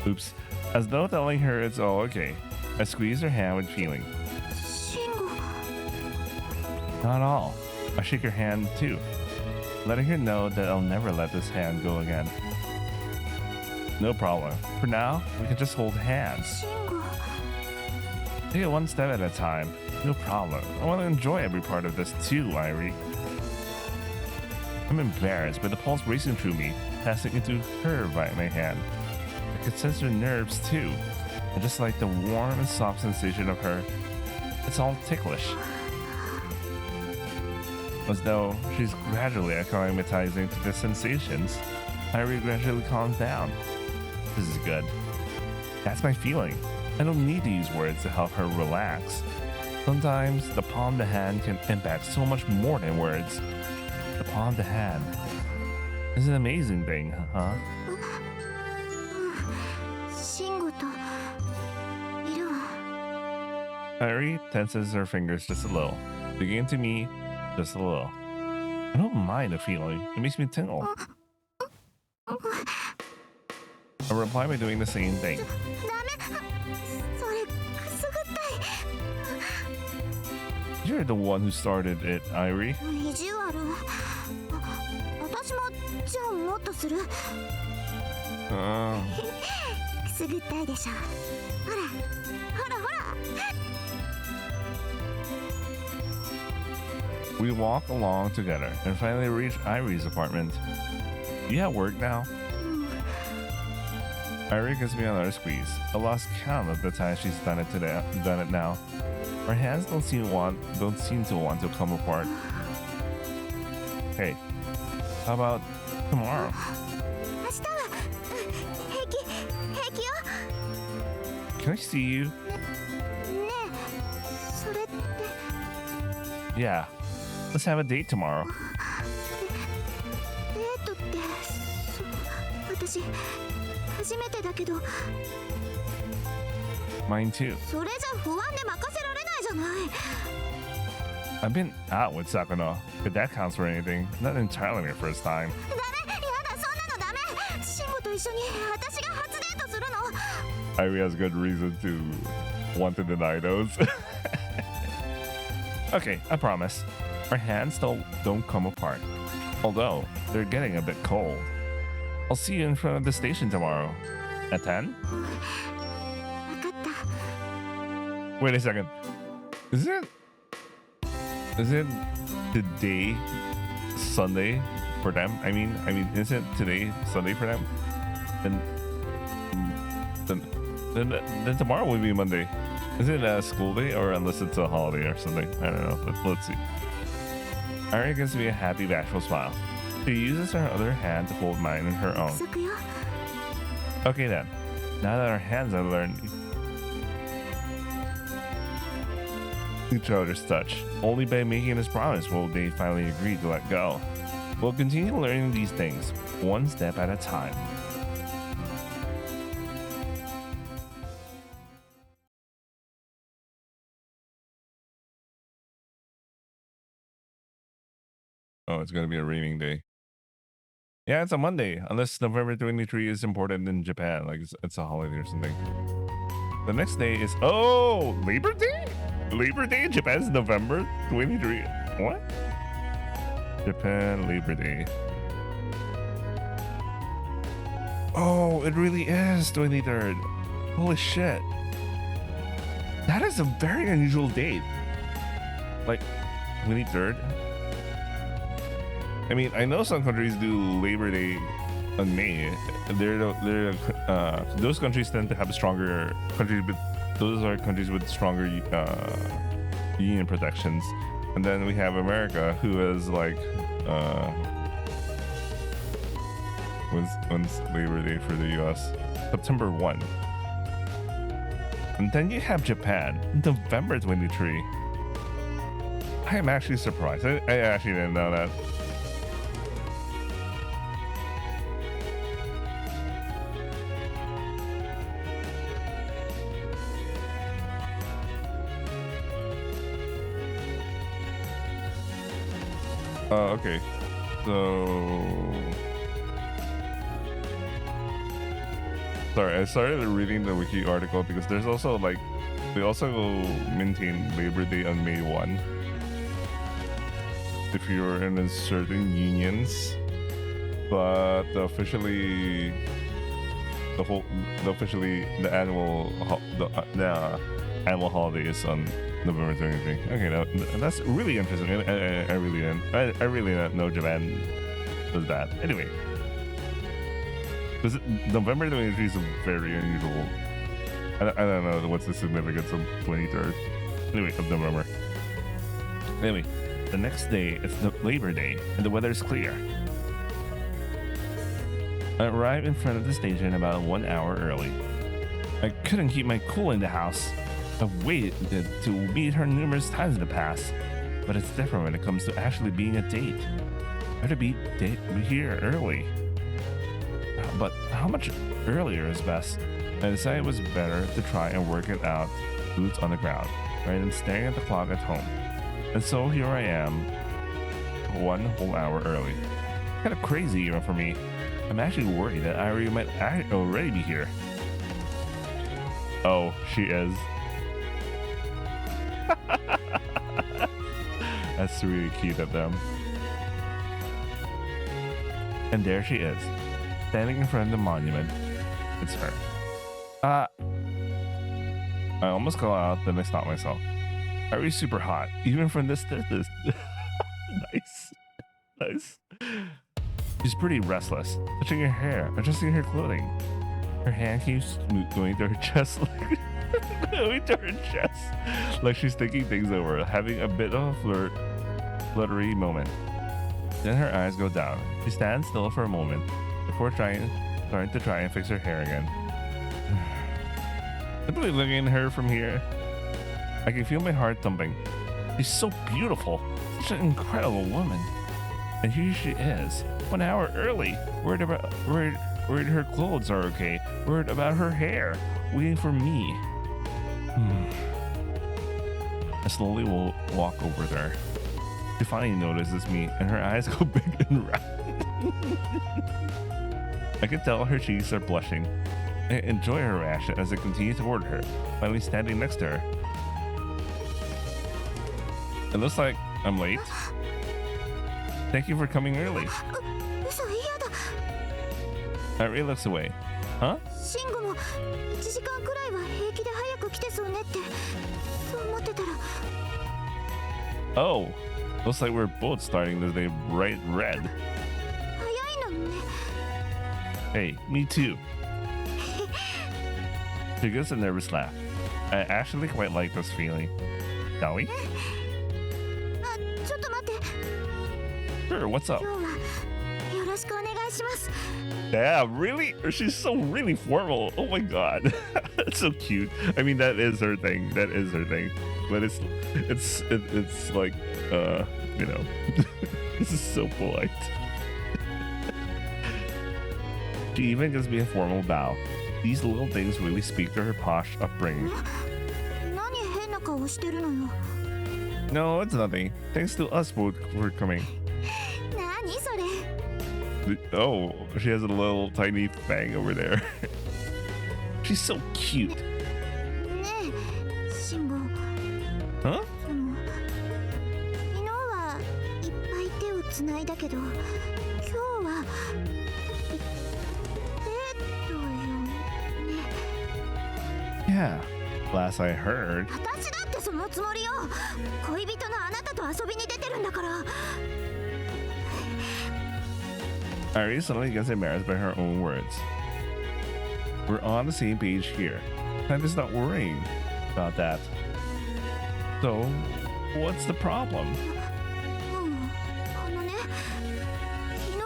Oops. As though telling her it's all okay, I squeeze her hand with feeling. 慎吾 Not all. I shake her hand too, letting her know that I'll never let this hand go again. No problem. For now, we can just hold hands. 慎吾 Take it one step at a time. No problem. I want to enjoy every part of this too, Airi. I'm embarrassed, but the pulse racing through me, passing into her by my hand. I could sense her nerves too, and just like the warm and soft sensation of her, it's all ticklish. As though she's gradually acclimatizing to the sensations, Airi gradually calms down. This is good. That's my feeling. I don't need to use words to help her relax. Sometimes the palm of the hand can impact so much more than words. The palm of the hand is an amazing thing, huh? 慎吾といるわ。 Airi tenses her fingers just a little, digging into me just a little. I don't mind the feeling. It makes me tingle. I reply by doing the same thing. ダメ、それくすぐったい。 You're the one who started it, Airi. 意地悪。私もじゃあもっとする。くすぐったいでしょ。ほらほらほら。 We walk along together and finally reach Airi's apartment. You at work now? Airi gives me another squeeze. I lost count of the time she's done it now. Our hands don't seem to want to come apart. Hey, how about tomorrow? 明日は平気よ。 Can I see you? ねえ、それって Yeah, let's have a date tomorrow. デートって私初めてだけど。 Mine too. それじゃ不安で任せられないじゃない。 I've been out with Sakuno, if that counts for anything. Not entirely my first time. ダメ、やだ、そんなのダメ。慎吾と一緒に私が初デートするの。 Airi has good reason to want to deny those. Okay, I promise. Our hands still don't come apart. Although, they're getting a bit cold. I'll see you in front of the station tomorrow. At 10? 分かった。 Wait a second. Is it today Sunday for them? I mean, isn't today Sunday for them? Then tomorrow will be Monday. Is it a school day or unless it's a holiday or something? I don't know. Let's see. Airi gives me a happy, bashful smile. She uses her other hand to hold mine in her 約 own. 束よ。 Okay then. Now that our hands have learned each other's touch, only by making this promise will they finally agree to let go. We'll continue learning these things, one step at a time. Oh, it's gonna be a raining day. Yeah, it's a Monday, unless November 23 is important in Japan, like it's a holiday or something. The next day is Labor Day. Labor Day in Japan is November 23. What? Japan Labor Day. Oh, it really is 23rd. Holy shit. That is a very unusual date. Like 23rd. I mean, I know some countries do Labor Day on May. Those countries tend to have stronger countries, but those are countries with stronger union protections. And then we have America, who is like, when's Labor Day for the U.S.? September 1. And then you have Japan, November 23. I am actually surprised. I actually didn't know that. Okay. So... Sorry, I started reading the wiki article because there's also like... They also maintain Labor Day on May 1. If you're in a certain unions. But officially... The annual holiday is on November 23. Okay, that's really interesting. I really didn't know Japan does that. Anyway, because November 23 is a very unusual. I don't know what's the significance of 23rd. Anyway, of November. Anyway, the next day is the Labor Day, and the weather is clear. I arrived in front of the station about 1 hour early. I couldn't keep my cool in the house. I've waited to meet her numerous times in the past, but it's different when it comes to actually being a date. I had to be here early. But how much earlier is best? I decided it was better to try and work it out, boots on the ground, rather than staring at the clock at home. And so here I am, 1 whole hour early. Kind of crazy even for me. I'm actually worried that Airi might already be here. Oh, she is. That's really cute of them. And there she is, standing in front of the monument. It's her. I almost called out, then I stopped myself. Airi's super hot, even from this distance. Nice. She's pretty restless, touching her hair, adjusting her clothing. Her hand keeps going to her chest, like she's thinking things over, having a bit of a fluttery moment. Then her eyes go down. She stands still for a moment before starting to try and fix her hair again. Simply looking at her from here, I can feel my heart thumping. She's so beautiful, such an incredible woman. And here she is, 1 hour early, worried her clothes are okay, worried about her hair, waiting for me. I slowly will walk over there. She finally notices me, and her eyes go big and round. I can tell her cheeks are blushing. I enjoy her reaction as I continue toward her, finally standing next to her. It looks like I'm late. Thank you for coming early. Airi looks away. Huh? Oh, looks like we're both starting this day bright red. Hey, me too. She gives a nervous laugh. I actually quite like this feeling. Shall we? Sure, what's up? Yeah, really? She's so really formal. Oh my god. That's so cute. I mean, that is her thing. But it's like, you know, this is so polite. She even gives me a formal bow. These little things really speak to her posh upbringing. No, it's nothing. Thanks to us both for coming. Oh, she has a little tiny fang over there. She's so cute. ねえ慎吾 Huh? その昨日はいっぱい手をつないだけど今日はデートよね Yeah. Last I heard. 私だってそのつもりよ恋人のあなたと遊びに出てるんだから Airi suddenly gets embarrassed by her own words. We're on the same page here. I'm just not worrying about that. So, what's the problem? うんあのね昨日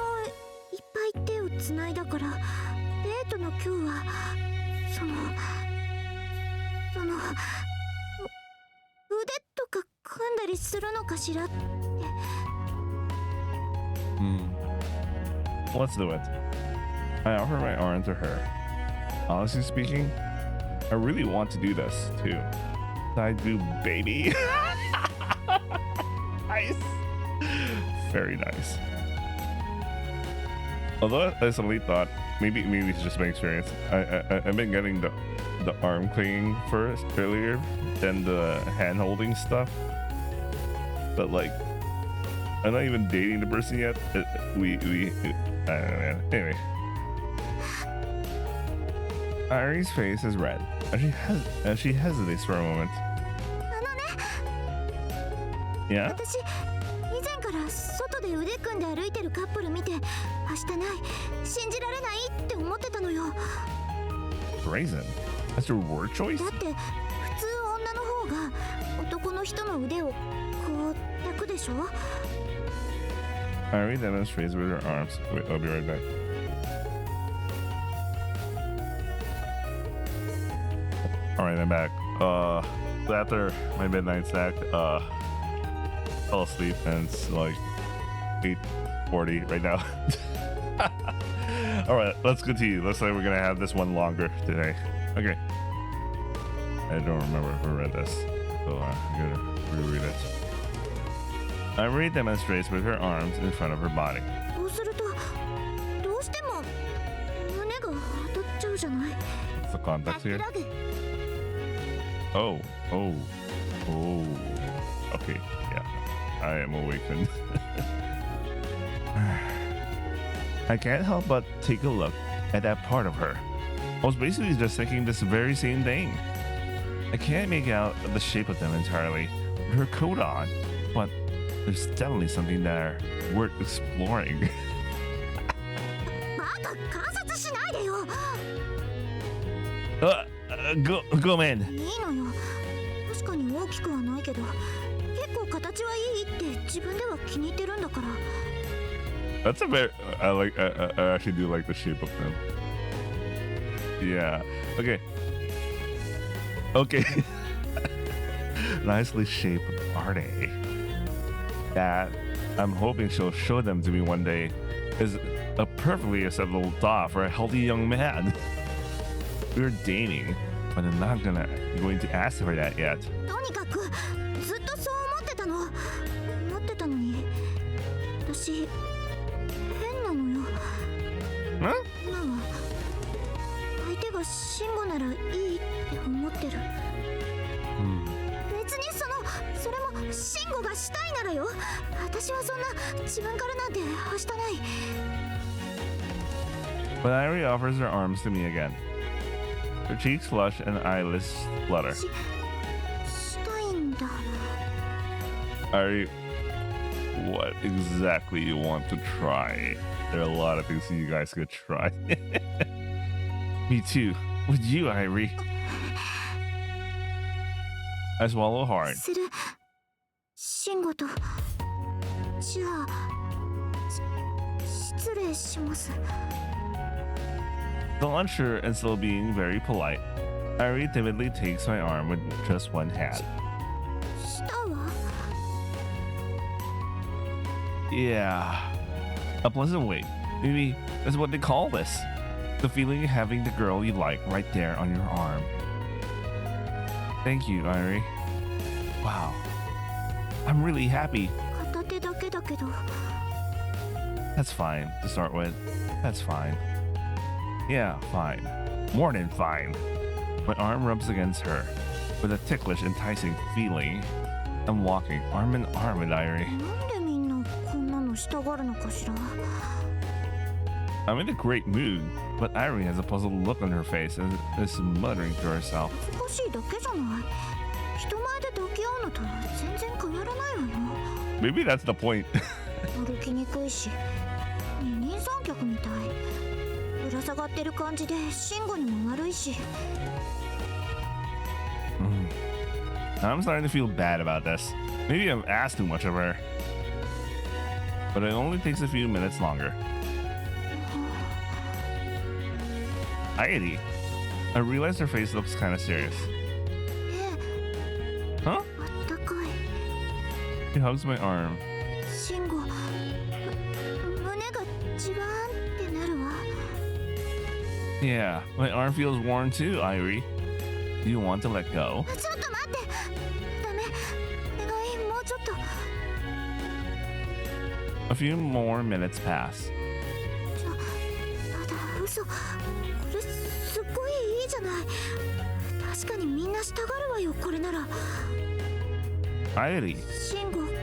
いっぱい手をつないだからデートの今日はその腕とか組んだりするのかしらって Let's do it. I offer my arm to her. Honestly speaking, I really want to do this too. I do, baby. Nice. Very nice. Although I suddenly thought maybe it's just my experience. I've been getting the arm clinging first earlier than the hand holding stuff. But like, I'm not even dating the person yet. We I don't know, man. Anyway, Airi's face is red as she hesitates for a moment. あのね Yeah. 私以前から外で腕組んで歩いてるカップル見てはしたない信じられないって思ってたのよ Brazen. That's your word choice? だって普通女の方が男の人の腕をこう抱くでしょ Airi demonstrates with her arms. Wait, I'll be right back. Alright, I'm back. After my midnight snack, fell asleep and it's like 8:40 right now. Alright, let's continue. Looks like we're gonna have this one longer today. Okay. I don't remember if I read this, so I'm gonna reread it. Airi demonstrates with her arms in front of her body. こうするとどうしても胸が当たっちゃうじゃない What's the context here? ラグ Oh. Okay, yeah. I am awakened. I can't help but take a look at that part of her. I was basically just thinking this very same thing. I can't make out the shape of them entirely with her coat on, but there's definitely something there worth exploring. バカ観察しないでよ Go, man. いいのよ確かに大きくはないけど結構形はいいって自分では気に入ってるんだから That's a very. I actually do like the shape of them. Yeah. Okay. Nicely shaped, are they? That I'm hoping she'll show them to me one day is a perfectly acceptable thought for a healthy young man. We're dating, but I'm not going to ask her that yet. とにかくずっとそう思ってたのに私変なのよ Huh? 今は相手が慎吾ならいいって思ってる別にそれも慎吾がしたいならよ私はそんな自分からなんてはしたない But Airi offers her arms to me again. Her cheeks flush and eyelids flutter. したいんだ Airi, what exactly you want to try? There are a lot of things you guys could try. Me too. With you, Airi. I swallow hard. する慎吾とじゃあ失礼します Still unsure and still being very polite, Airi timidly takes my arm with just one hand. したわ Yeah. A pleasant wait. Maybe that's what they call this. The feeling of having the girl you like right there on your arm. Thank you, Airi. Wow. I'm really happy. 片手だけだけど That's fine to start with. That's fine. Yeah, fine. More than fine. My arm rubs against her with a ticklish, enticing feeling. I'm walking arm in arm with Airi. なんでみんなこんなのしたがるのかしら。 I'm in a great mood, but Airi has a puzzled look on her face and is muttering to herself. 恥ずかしいだけじゃない。人前で抱き合うのと全然変わらないわよ。 Maybe that's the point. 歩きにくいし、二人三脚みたい。ぶら下がってる感じで慎吾にも悪いし。 I'm starting to feel bad about this. Maybe I've asked too much of her. But it only takes a few minutes longer. Airi. I realize her face looks kind of serious. ええ、 Huh? あったかい。 She hugs my arm. 慎吾、胸がジワーンってなるわ。 Yeah, my arm feels warm too, Airi. Do you want to let go? ちょっと待って。ダメ。お願い、もうちょっと。 A few more minutes pass. ただ嘘。これすっごいいいじゃない。確かにみんなしたがるわよ、これなら。 Airi. 慎吾、ごめん。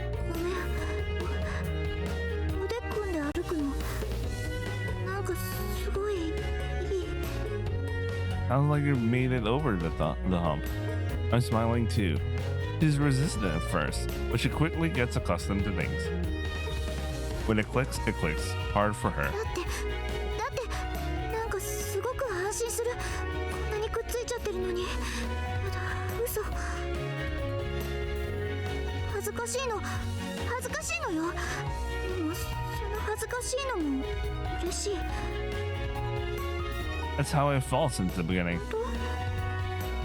腕組んで歩くの。なんかすごいいい。 Sounds like you made it over the hump. I'm smiling too. She's resistant at first, but she quickly gets accustomed to things. When it clicks hard for her. だってなんかすごく安心する。こんなにくっついちゃってるのに。ただ嘘。恥ずかしいのよ。でもその恥ずかしいのも嬉しい。 That's how I felt since the beginning.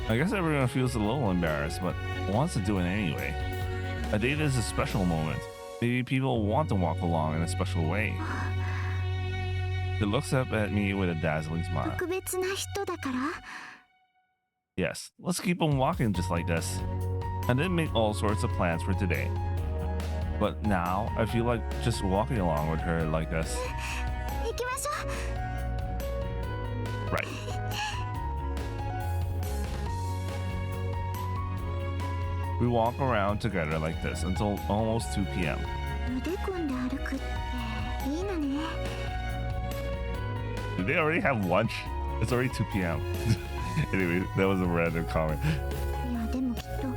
I guess everyone feels a little embarrassed, but wants to do it anyway. A date is a special moment. Maybe people want to walk along in a special way. She looks up at me with a dazzling smile. 特別な人だから。 Yes, let's keep on walking just like this. I didn't make all sorts of plans for today. But now, I feel like just walking along with her like this. 行きましょう。 Right. We walk around together like this until almost 2 p.m. 腕組んで歩くっていいのね。 Did they already have lunch? It's already 2 p.m. Anyway, that was a random comment. いやでもきっと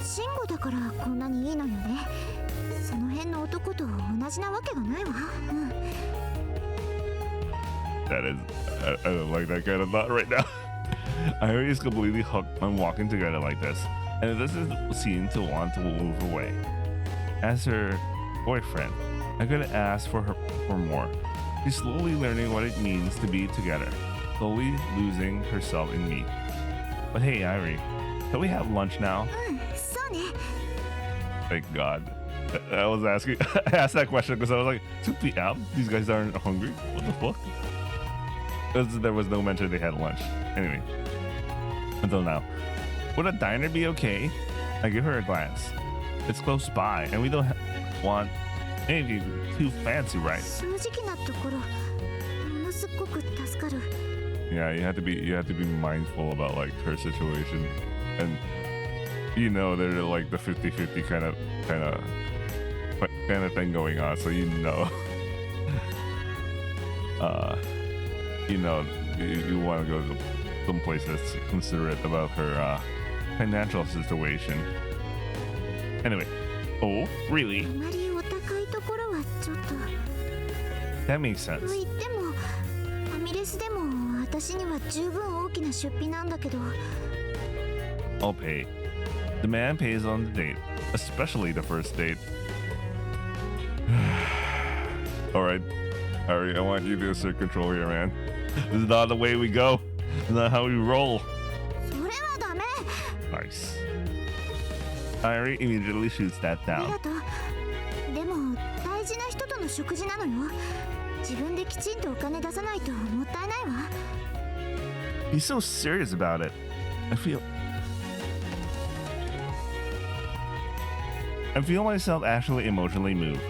慎吾だからこんなにいいのよね。その辺の男と同じなわけがないわ。うん。 That is, I don't like that kind of thought right now. Airi is completely hooked on walking together like this, and it doesn't seem to want to move away. As her boyfriend, I could ask for more. She's slowly learning what it means to be together, slowly losing herself in me. But hey, Airi, can we have lunch now? うん、そうね。 Thank God. I was asking, I asked that question because I was like, 2 p.m. These guys aren't hungry. What the fuck? Because there was no mention they had lunch. Anyway, until now. Would a diner be okay? I give her a glance. It's close by, and we don't want anything too fancy, right? 正直なところ、ものすごく助かる。 Yeah, you have to be mindful about like her situation, and you know they're like the 50-50 kind of thing going on, so you know. You want to go to some place that's considerate about her financial situation. Anyway, oh, あ really? まりお高いところはちょっと。 That makes sense. と言っても、ファミレスでも私には十分大きな出費なんだけど。 I'll pay. The man pays on the date, especially the first date. All right, Airi, I want you to assert control here, man. This is not the way we go. This is not how we roll. それはダメ。 Nice. Airi immediately shoots that あり down. がとう。でも大事な人との食事なのよ。自分できちんとお金出さないともったいないわ。 He's so serious about it. I feel myself actually emotionally moved.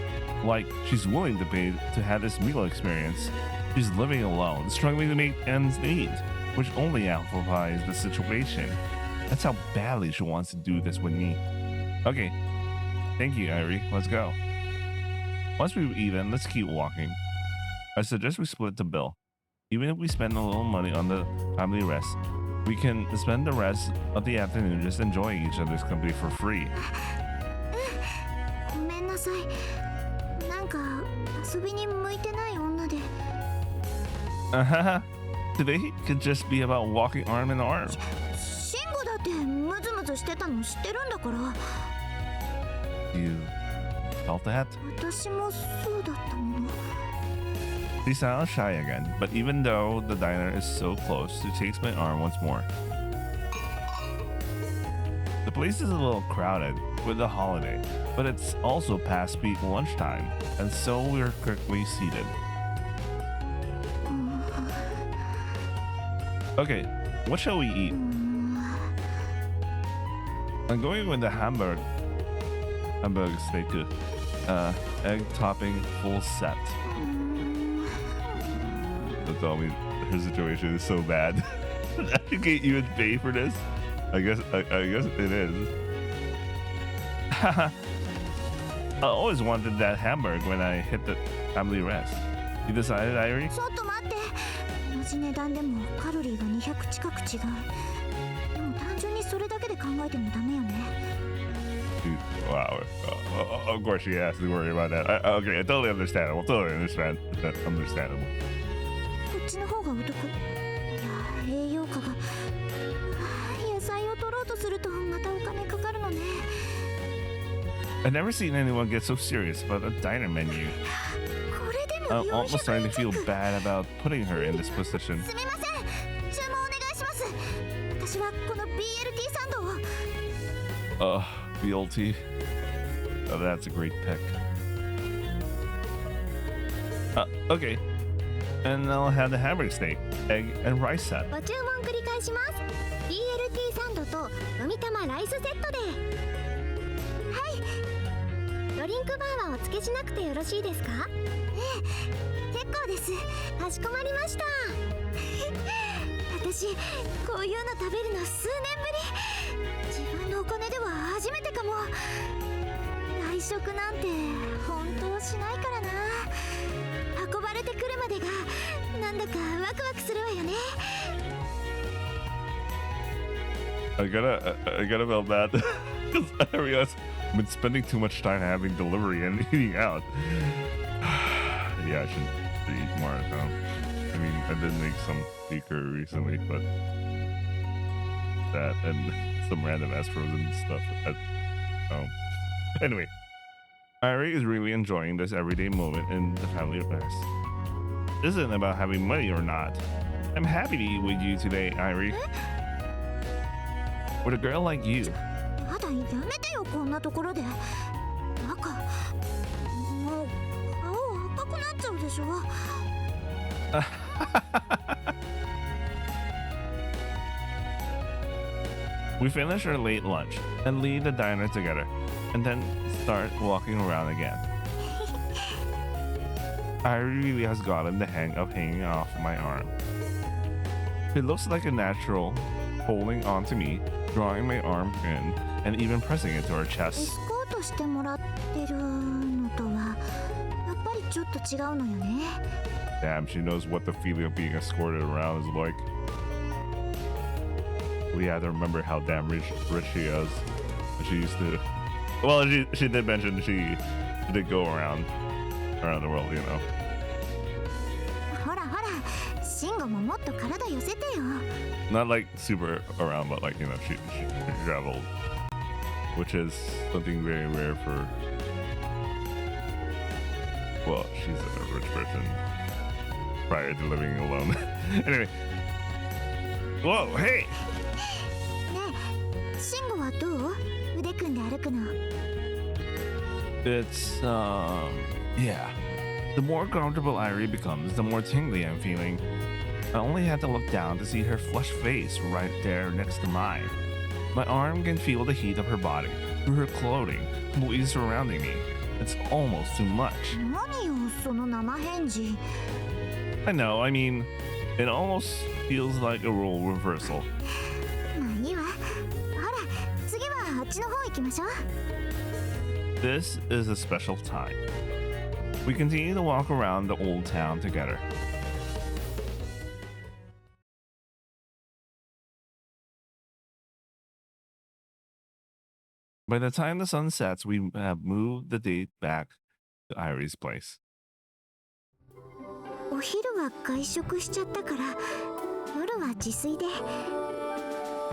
Like she's willing to pay to have this meal experience. She's living alone, struggling to make ends meet, which only amplifies the situation. That's how badly she wants to do this with me. Okay, thank you, Airi. Let's go. Once we've eaten, let's keep walking. I suggest we split the bill. Even if we spend a little money on the family rest, we can spend the rest of the afternoon just enjoying each other's company for free. ごめんなさい。なんか遊びに向いてない女で。Today could just be about walking arm in arm. シンゴだってムズムズしてたの知ってるんだから。You felt that? 私もそうだったもの。She sounds shy again, but even though the diner is so close, she takes my arm once more. The place is a little crowded with the holiday, but it's also past peak lunchtime, and so we're quickly seated. Okay, what shall we eat? I'm going with the hamburger steak, egg topping full set. Don't tell me her situation is so bad. I can't even pay for this. I guess it is. I always wanted that hamburger when I hit the family rest. You decided, Airi? ちょっと待って。同じ値段でもカロリーが200近く違う。でも単純にそれだけで考えてもダメよね。Wow. Of course she has to worry about that. Okay, totally understandable. Understandable. こっちの方がお得。いや、栄養価が。野菜を取ろうとするとまたお金かかるのね。I've never seen anyone get so serious about a diner menu. これでも I'm almost starting to feel bad about putting her in this position. すみません。注文お願いします。私はこの BLT サンドを。BLT. Oh, that's a great pick. Okay. And I'll have the hamburger steak, egg, and rice set. ご注文繰り返します。BLT サンドと飲み玉ライスセットで。はい。ドリンクバーはお付けしなくてよろしいですか？ええ、結構です。かしこまりました。私、こういうの食べるの数年ぶり。自分のお金では初めてかも。外食なんて本当しないからな。運ばれてくるまでがなんだかワクワクするわよね。I gotta feel bad because I realized I've been spending too much time having delivery and eating out. Yeah, I should eat more at home. I mean, I did make some beaker recently, but that and some random ass frozen stuff at home. Anyway, Airi is really enjoying this everyday moment in the family rest. This isn't about having money or not. I'm happy to eat with you today, Airi. With a girl like you. やだ、やめてよ、こんなところで。バカ。もう顔赤くなっちゃうでしょ。We finish our late lunch and leave the diner together, and then start walking around again. Airi really has gotten the hang of hanging off my arm. It looks like a natural, holding on to me, drawing my arm in, and even pressing it to her エ chest. スコートしてもらってるのとはやっぱりちょっと違うのよね。Damn, she knows what the feeling of being escorted around is like. We have to remember how damn rich she is. She used to. Well, she did mention she did go around the world, you know. ほらほら、シンゴももっと体寄せてよ。Not like super around, but like, you know, she traveled, which is something very rare for. Well, she's a rich person prior to living alone. Anyway. Whoa, hey! ねえ、シンゴはどう？腕組んで歩くの。It's yeah. The more comfortable Airi becomes, the more tingly I'm feeling. I only had to look down to see her flushed face right there next to mine. My arm can feel the heat of her body through her clothing completely surrounding me. It's almost too much. 何よその生返事。 I know, I mean, it almost feels like a role reversal. まあいいわ。ほら次はあっちの方行きましょう。 This is a special time. We continue to walk around the old town together. By the time the sun sets, we have moved the date back to Airi's place. お昼は外食しちゃったから夜は自炊で。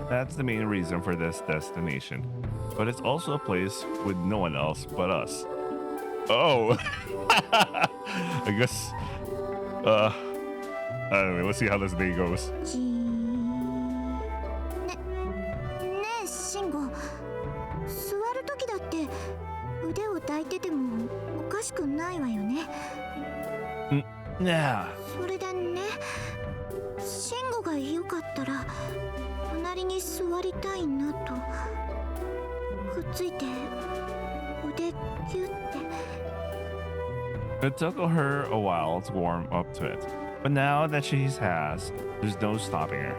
That's the main reason for this destination. But it's also a place with no one else but us. Oh! I guess... anyway, let's see how this day goes. ねえ慎吾、座る時だって腕を抱いててもおかしくないわよね。 Yeah. それでね、慎吾がよかったら隣に座りたいなと。くっついて腕ギュって。 It took her a while to warm up to it. But now that she has, there's no stopping her.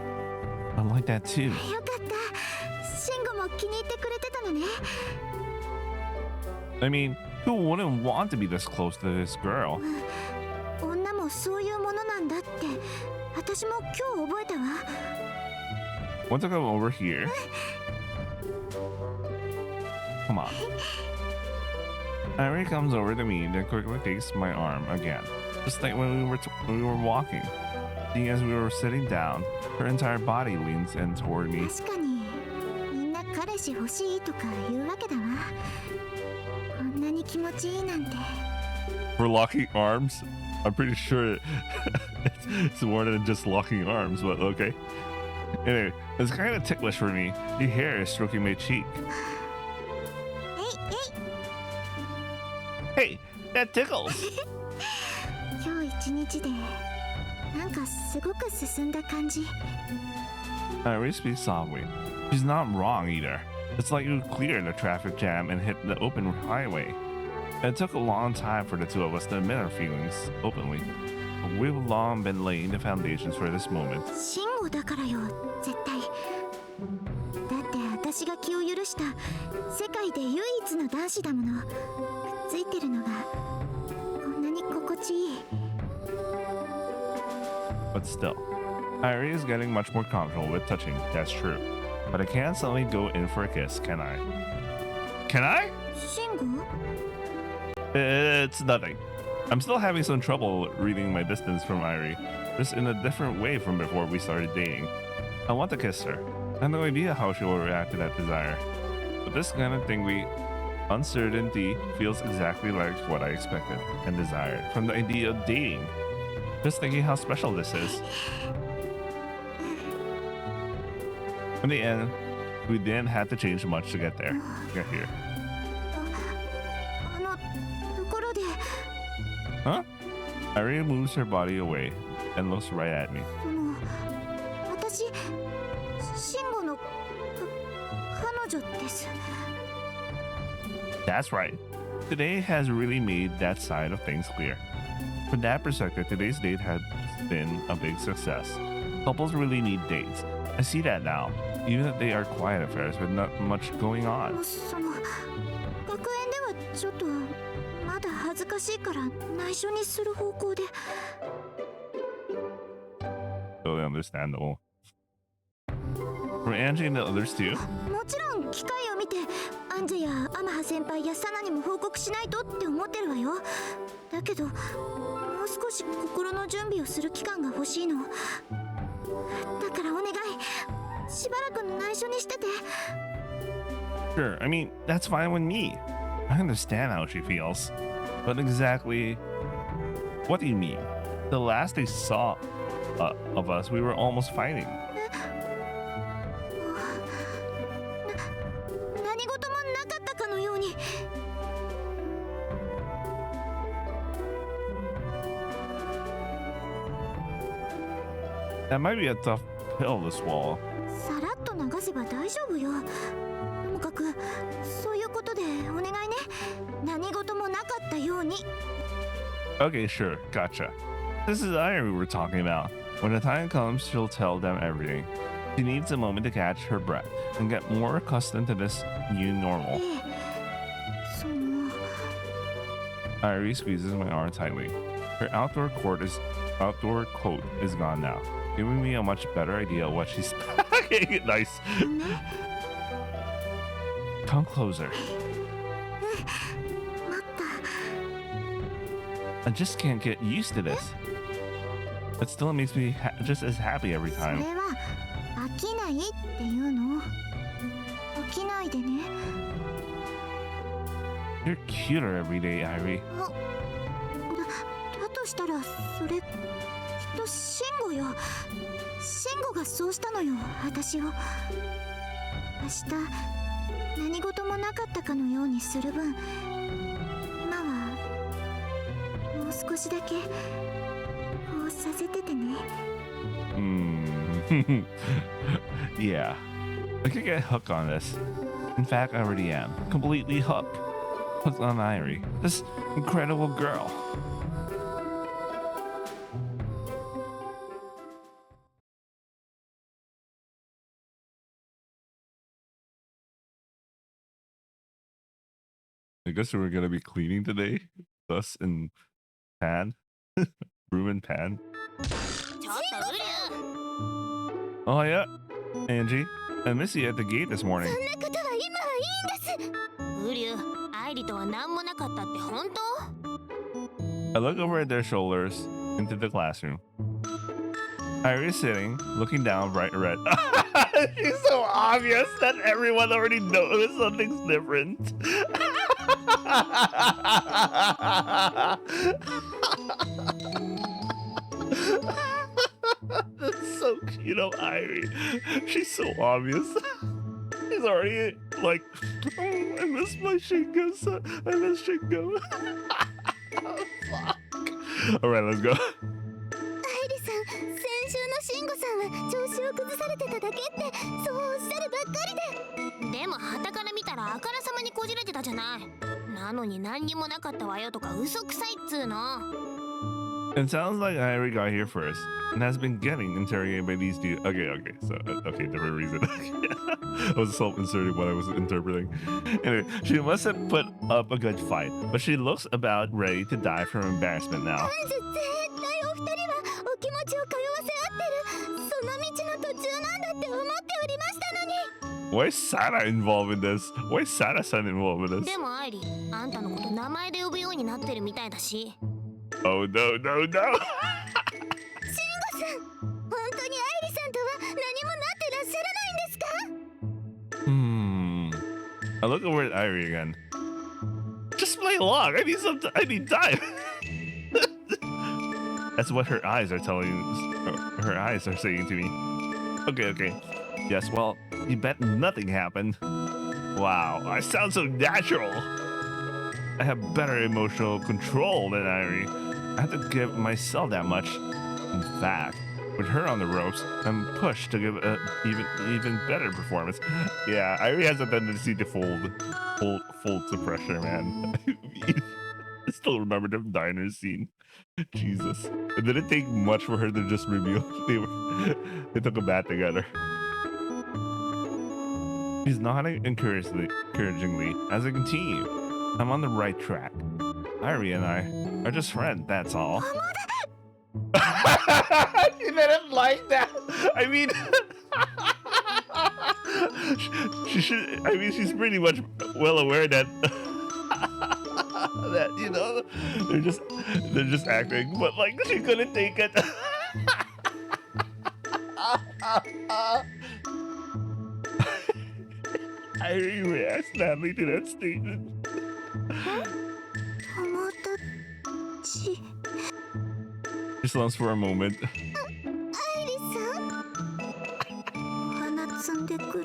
I like that too. よかった。慎吾も気に入ってくれてたのね。 I mean, who wouldn't want to be this close to this girl? 女もそういうものなんだって私も今日覚えたわ。 Want to come over here? Come on. Airi comes over to me, then quickly takes my arm again, just like when we were walking. Seeing as we were sitting down, her entire body leans in toward me. 確かにみんな彼氏欲しいとか言うわけだわ。こんなに気持ちいいなんて。 We're locking arms? I'm pretty sure it's more than just locking arms, but okay. Anyway, it's kind of ticklish for me. The hair is stroking my cheek. えい Hey, that tickles! 今日一日でなんかすごく進んだ感じ。 Airi speaks softly. She's not wrong either. It's like you cleared the traffic jam and hit the open highway. It took a long time for the two of us to admit our feelings openly. But we've long been laying the foundations for this moment. 慎吾だからよ絶対。だって私が気を許した世界で唯一の男子だもの。くっついてるのがこんなに心地いい。 But still, Airi is getting much more comfortable with touching, that's true. But I can't suddenly go in for a kiss, can I? Can I? 慎吾 It's nothing. I'm still having some trouble reading my distance from Airi, just in a different way from before we started dating. I want to kiss her. I have no idea how she will react to that desire. But this kind of uncertainty feels exactly like what I expected and desired from the idea of dating. Just thinking how special this is. In the end, we didn't have to change much to get there. Get here. あのところで Huh? Airi moves her body away and looks right at me. その私慎吾の彼女です。 That's right. Today has really made that side of things clear. From that perspective, today's date has been a big success. Couples really need dates. I see that now, even if they are quiet affairs with not much going on. その学園ではちょっとまだ恥ずかしいから内緒にする方向で。 Totally understandable. For Angie and the others too. もちろん機会を見てアンジェやアマハ先輩やサナにも報告しないとって思ってるわよ。だけどもう少し心の準備をする期間が欲しいの。だからお願い、しばらく内緒にしてて。 Sure, I mean, that's fine with me. I understand how she feels. But exactly, what do you mean? The last they saw of us, we were almost fighting. 何事もなかったかのように。 That might be a tough pill to swallow. さらっと流せば大丈夫よ。ともかくそういうことでお願いね。何事もなか Okay, sure, gotcha. This is Airi we're talking about. When the time comes, she'll tell them everything. She needs a moment to catch her breath and get more accustomed to this new normal. その Airi squeezes my arm tightly. Her outdoor coat is gone now, giving me a much better idea of what she's packing. Nice. ね Come closer. 待った I just can't get used to this. It still makes me just as happy every それ time. は飽きないっていうの飽きないでね You're cuter every day, Airi. だとしたらそれきっとシンゴよシンゴがそうしたのよ私を明日何事もなかったかのようにする分今はもう少しだけこうさせててね Yeah. I could get hooked on this. In fact, I already am. Completely hooked. Hooked on Airi. This incredible girl. I guess we're gonna be cleaning today. Us and Pan. Broom and Pan. ちょっとウリュ Oh yeah. Angie, I missed you at the gate this morning. そんなことは今はいいんですウリュアイリとは何もなかったって本当 I look over at their shoulders into the classroom. Airi is sitting, looking down bright red. She's so obvious that everyone already knows something's different. That's so cute of Airi. She's so obvious. She's already like, oh, I miss my Shingo. I miss Shingo. Oh, fuck. All right, let's go. アイリさん先週のシンゴさんは調子を崩されてただけってそうおっしゃるばっかりででも傍から見たらあからさまにこじれてたじゃないなのに何にもなかったわよとか嘘くさいっつーの It sounds like Airi got here first and has been getting interrogated by these two. Okay, so okay, different reason. I was self-inserting what I was interpreting. Anyway, she must have put up a good fight, but she looks about ready to die from embarrassment now. 絶対お二人はお気持ちを通わせ合ってるその道の途中なんだって思っておりましたのに Why is Sana involved in this? Why is Sana-san involved in this? でもアイリあんたのこと名前で呼ぶようになってるみたいだし Oh no, no, no. シンゴさん本当にアイリさんとは何もなってらっしゃらないんですか I look over at Airi again. Just play along. I need time. That's what her eyes are telling. Her eyes are saying to me. Okay. Yes. Well, you bet nothing happened. Wow, I sound so natural. I have better emotional control than Airi. I have to give myself that much. In fact, with her on the ropes, I'm pushed to give an even better performance. Yeah, Airi has a tendency to fold to pressure, man. I still remember the diner scene. Jesus. It didn't take much for her to just reveal they took a bath together. She's nodding encouragingly as I continue. I'm on the right track. Airi and I are just friends, that's all. She didn't like that. I mean, she should. I mean, she's pretty much well aware that that they're just acting, but like she couldn't take it. Airi reacts badly to that statement. 友達 She slumps for a moment. アイリさんお花摘んでくる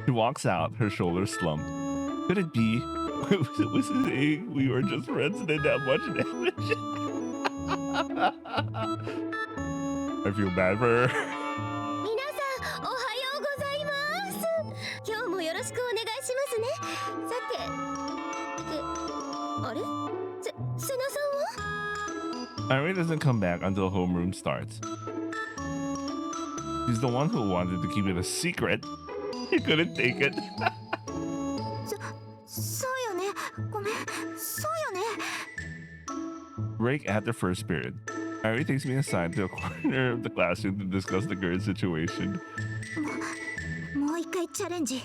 She walks out, her shoulders slumped. Could it be? Was it saying we were just friends and did that much damage? I feel bad for her. 皆さんおはようございます今日もよろしくお願いしますねさて瀬名さんは Airi doesn't come back until homeroom starts. She's the one who wanted to keep it a secret. He couldn't take it. そうよね。ごめん。そうよね。 Break after first period. Airi takes me aside to a corner of the classroom to discuss the current situation. もう一回チャレンジ。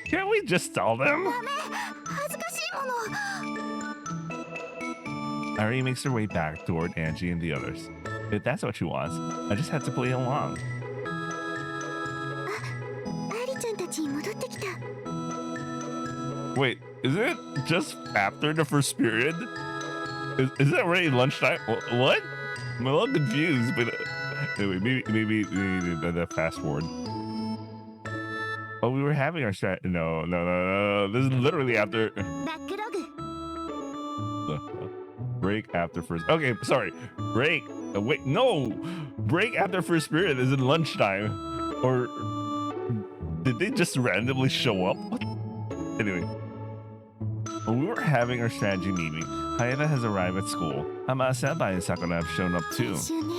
Can't we just tell them? ダメ。恥ずかしいもの。 Airi makes her way back toward Angie and the others. If that's what she wants, I just had to play along. アリちゃんたち戻ってきた。 Wait, isn't it just after the first period? Is it already lunchtime? What? I'm a little confused, but anyway, maybe we need to fast forward. Oh, we were having our strat. No. This is literally after バックログ。 break after first. Okay, sorry. Break. Wait, no. Break after first period is in lunchtime, or did they just randomly show up? What? Anyway, when we were having our strategy meeting, Hayata has arrived at school. Hama Senpai and Sakura have shown up too. 先週ね、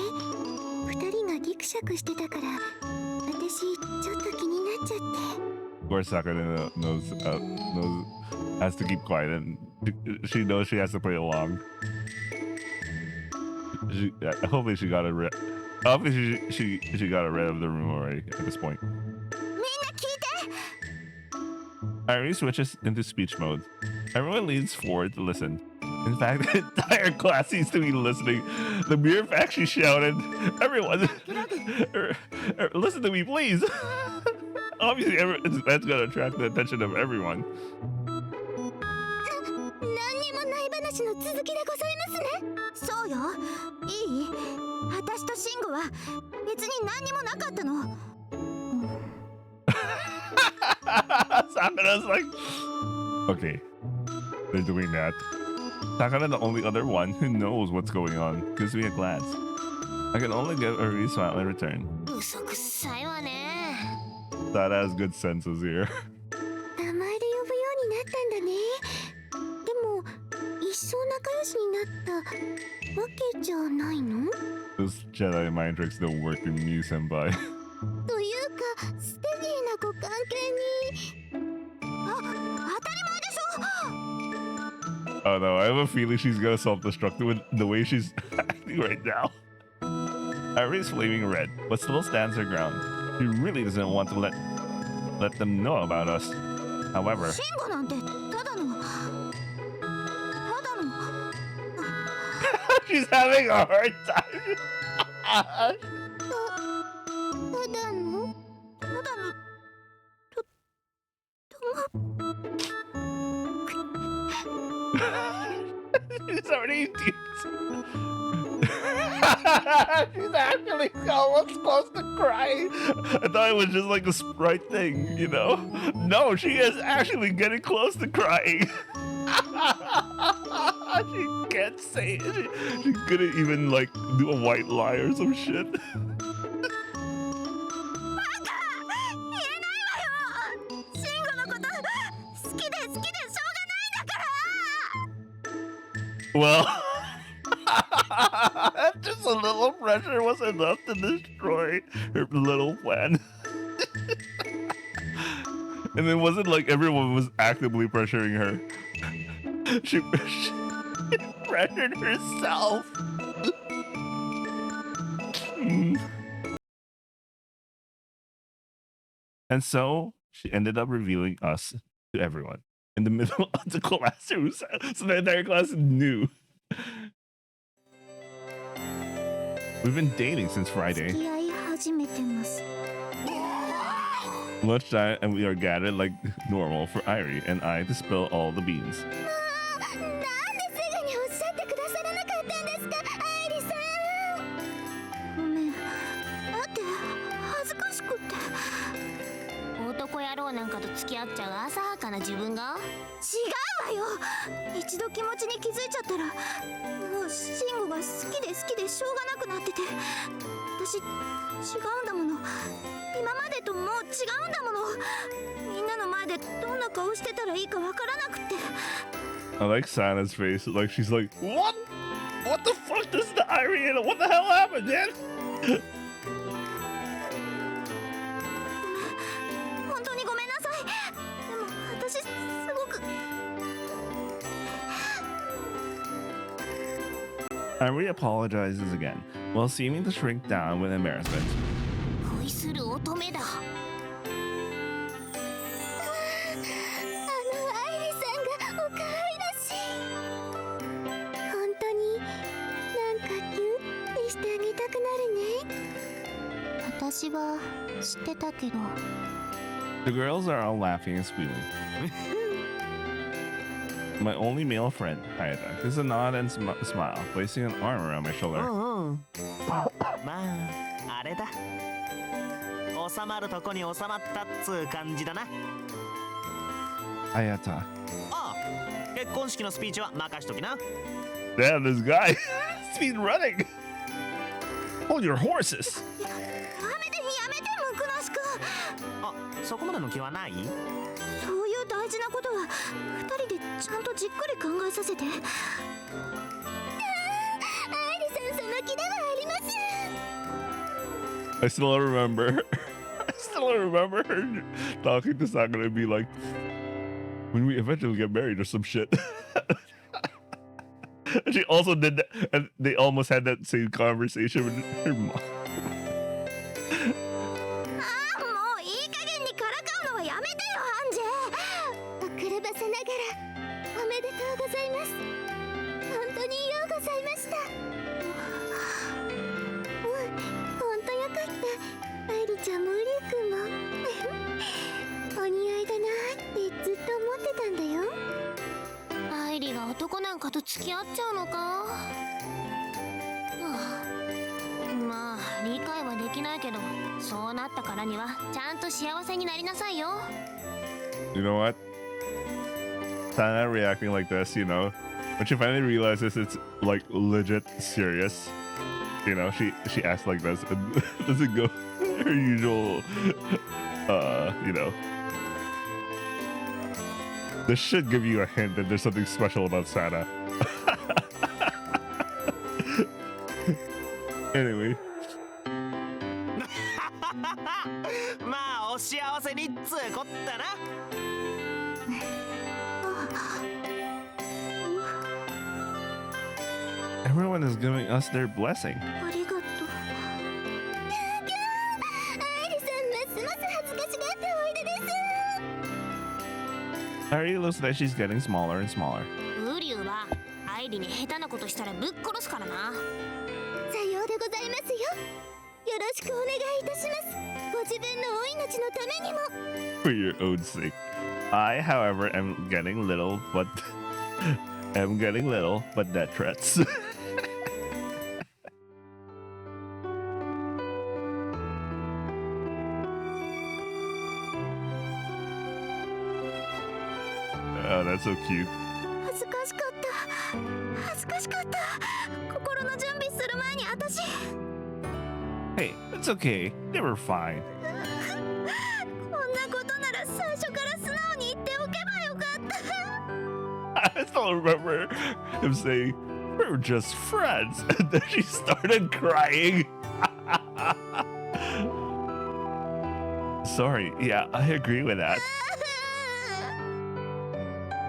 二人がギクシャクしてたから、私ちょっと気になっちゃって。 Of course, Sakura knows has to keep quiet, and she knows she has to play along. Hopefully she got it. Obviously she got it rid of the room already at this point. みんな聞いて。 Airi switches into speech mode. Everyone leans forward to listen. In fact, the entire class seems to be listening. The mere fact she shouted, "Everyone, listen to me, please!" Obviously, that's gonna attract the attention of everyone. 何にもない話の続きでございますね。そうよ。いい？私とシンゴは別に何にもなかったの。Sakura's like, okay, they're doing that. Sakura, the only other one who knows what's going on, gives me a glance. I can only give a smile in return. 嘘くさいわね。 That has good senses here. 名前で呼ぶようになったんだね。でも一生仲良しになったわけじゃないの？ Those Jedi mind tricks don't work in me, senpai. というかステディなご関係に。あ、当たり前でしょ。 Oh no, I have a feeling she's gonna self-destruct with the way she's acting right now. Airi's flaming red, but still stands her ground. She really doesn't want to let them know about us. However, シンゴなんてただの she's having a hard time. ただのShe's already in tears. She's actually almost close to crying. I thought it was just like a sprite thing, you know? No, she is actually getting close to crying. She can't say it. She couldn't even like do a white lie or some shit. Well, just a little pressure was enough to destroy her little plan. And it wasn't like everyone was actively pressuring her. She pressured herself. And so she ended up revealing us to everyone in the middle of the classroom, so the entire class knew. We've been dating since Friday. 付き合い始めてます。 Lunchtime, and we are gathered like normal for Airi and I to spill all the beans. なんですぐにおっしゃってくださらなかったんですか、アイリさん。ごめん。だって恥ずかしくて。男野郎なんかと付き合っちゃう浅はかな自分が。違うわよ。一度気持ちに気づいちゃったら、もうシンゴが好きでしょうがなくなってて、私違うんだもの。今までともう違うんだもの。みんなの前でどんな顔してたらいいかわからなくて。I like Sana's face. Like she's like, what? What the fuck does the Airi? What the hell happened, man? 本当にごめんなさい。でも私すごく Airi apologizes again, while seeming to shrink down with embarrassment. 恋する乙女だ。あのアイリさんがお可愛らしい。本当になんかキュッてしてあげたくなるね。私は知ってたけど。The girls are all laughing and squealing. My only male friend, Hayata, gives a nod and smile, placing an arm around my shoulder. まああれだ収まるとこに収まったっつう感じだな。 Hayata. ああ結婚式のスピーチは任しときな。 Damn, this guy. Speed running. Hold your horses. やめてムクナシ君。あそこまでの気はない？そういう大事なことは二人でちゃんとじっくり考えさせて。アイリさんその気ではあります。 I still remember. I still remember her talking to Sakura and be like, when we eventually get married or some shit. She also did that, and they almost had that same conversation with her mom. ああもういい加減にからかうのはやめてよアンジェ。遅ればせながらおめでとうございます。本当にようございました。本当よかった。アイリちゃんもウリュウ君もお似合いだなってずっと思ってたんだよ。アイリが男なんかと付き合っちゃうのか。まあ理解はできないけど、そうなったからにはちゃんと幸せになりなさいよ。 You know what? Sana reacting like this, you know, when she finally realizes it's like legit serious, you know, she acts like this and doesn't go her usual, you know. This should give you a hint that there's something special about Sana. Anyway. まあお幸せにっつうこったな。 Everyone is giving us their blessing. ありがとう。アイリさんますます恥ずかしがっておいでです。 Airi looks like she's getting smaller and smaller. ウリュウはアイリに下手なことしたらぶっ殺すからな。さようでございますよ。よろしくお願いいたします。ご自分のお命のためにも。 For your own sake. I, however, am getting little, but death threats. Oh, that's so cute. 恥ずかしかった。恥ずかしかった。心の準備する前に私。 Hey, it's okay. They were fine. こんなことなら最初から素直に言っておけばよかった。 I still remember him saying, "We're just friends," and then she started crying. Sorry, yeah, I agree with that.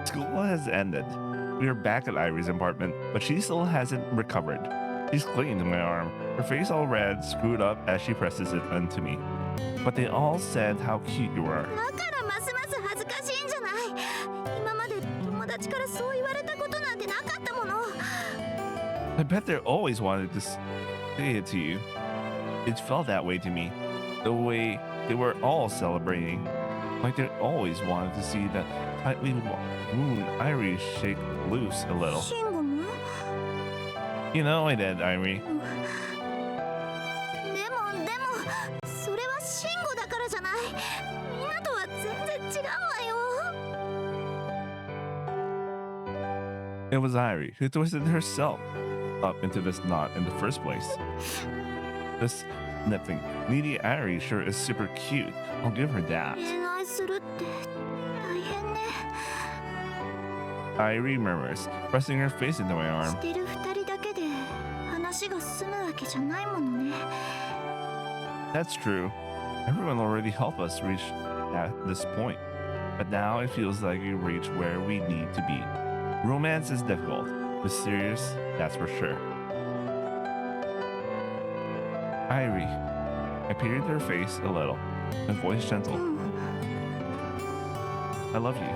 School has ended. We are back at Airi's apartment, but she still hasn't recovered. She's clinging to my arm, her face all red, screwed up as she presses it onto me. But they all said how cute you are. だからますます恥ずかしいんじゃない。今まで友達からそう言われたことなんてなかったもの。 I bet they always wanted to say it to you. It felt that way to me. The way they were all celebrating. Like they always wanted to see that tightly wound Airi shake loose a little. シンゴも？ You know I did, Airi. でもそれはシンゴだからじゃない。みんなとは全然違うわよ。 It was Airi who twisted herself up into this knot in the first place. This sniffing, needy Airi sure is super cute. I'll give her that. 恋愛するって大変ね。Airi murmurs, pressing her face into my し arm. てる二人だけで話が進むわけじゃないものね。 That's true. Everyone already helped us reach at this point. But now it feels like we reach where we need to be. Romance is difficult, mysterious, that's for sure. Airi. I peered her face a little, my voice gentle. うん I love you.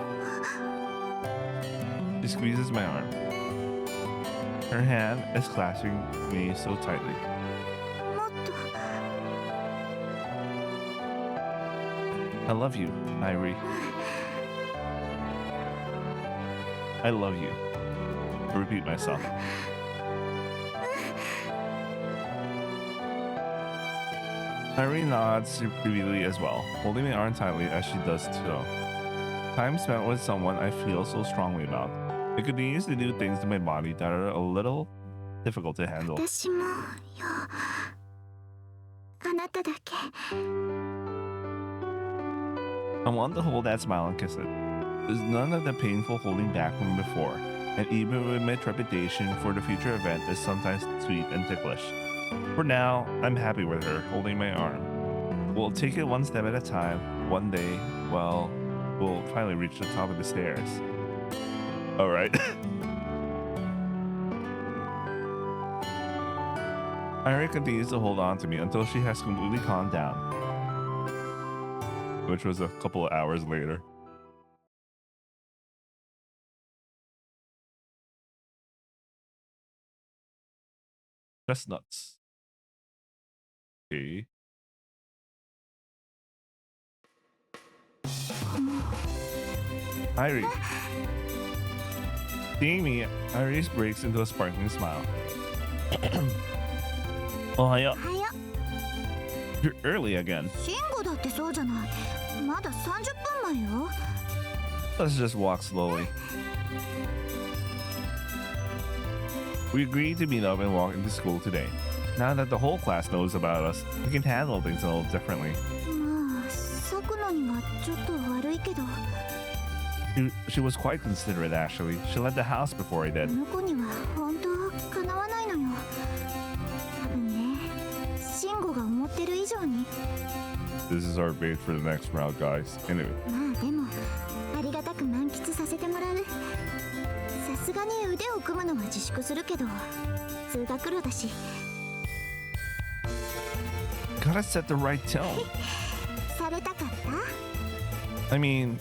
She squeezes my arm. Her hand is clasping me so tightly. もっと I love you, Airi. I love you. I repeat myself. Airi nods repeatedly as well, holding my arm tightly as she does so. Time spent with someone I feel so strongly about. It continues to do things to my body that are a little difficult to handle. 私もよ。あなただけ I want to hold that smile and kiss it. There's none of the painful holding back from before, and even with my trepidation for the future event is sometimes sweet and ticklish. For now, I'm happy with her holding my arm. We'll take it one step at a time. One day, well, we'll finally reach the top of the stairs. All right. Airi continues to hold on to me until she has completely calmed down, which was a couple of hours later. Chestnuts. Okay. Airi. Seeing me, Iris breaks into a sparkling smile. Oh, hiya. 早っ You're early again. 慎吾だってそうじゃない。まだ30分前よ。 Let's just walk slowly. We agreed to meet up and walk into school today. Now that the whole class knows about us, we can handle things a little differently. まあ咲くのにはちょっと悪いけど、 She was quite considerate, actually. She left the house before I こ did. の子には本当かなわないのよ。多分ね、慎吾が思ってる以上に。 This is our bait for the next round, guys. Anyway. まあでもありがたく満喫させてもらう。さすがに腕を組むのは自粛するけど、通学路だし。 Gotta set the right tone. されたかった？ I mean,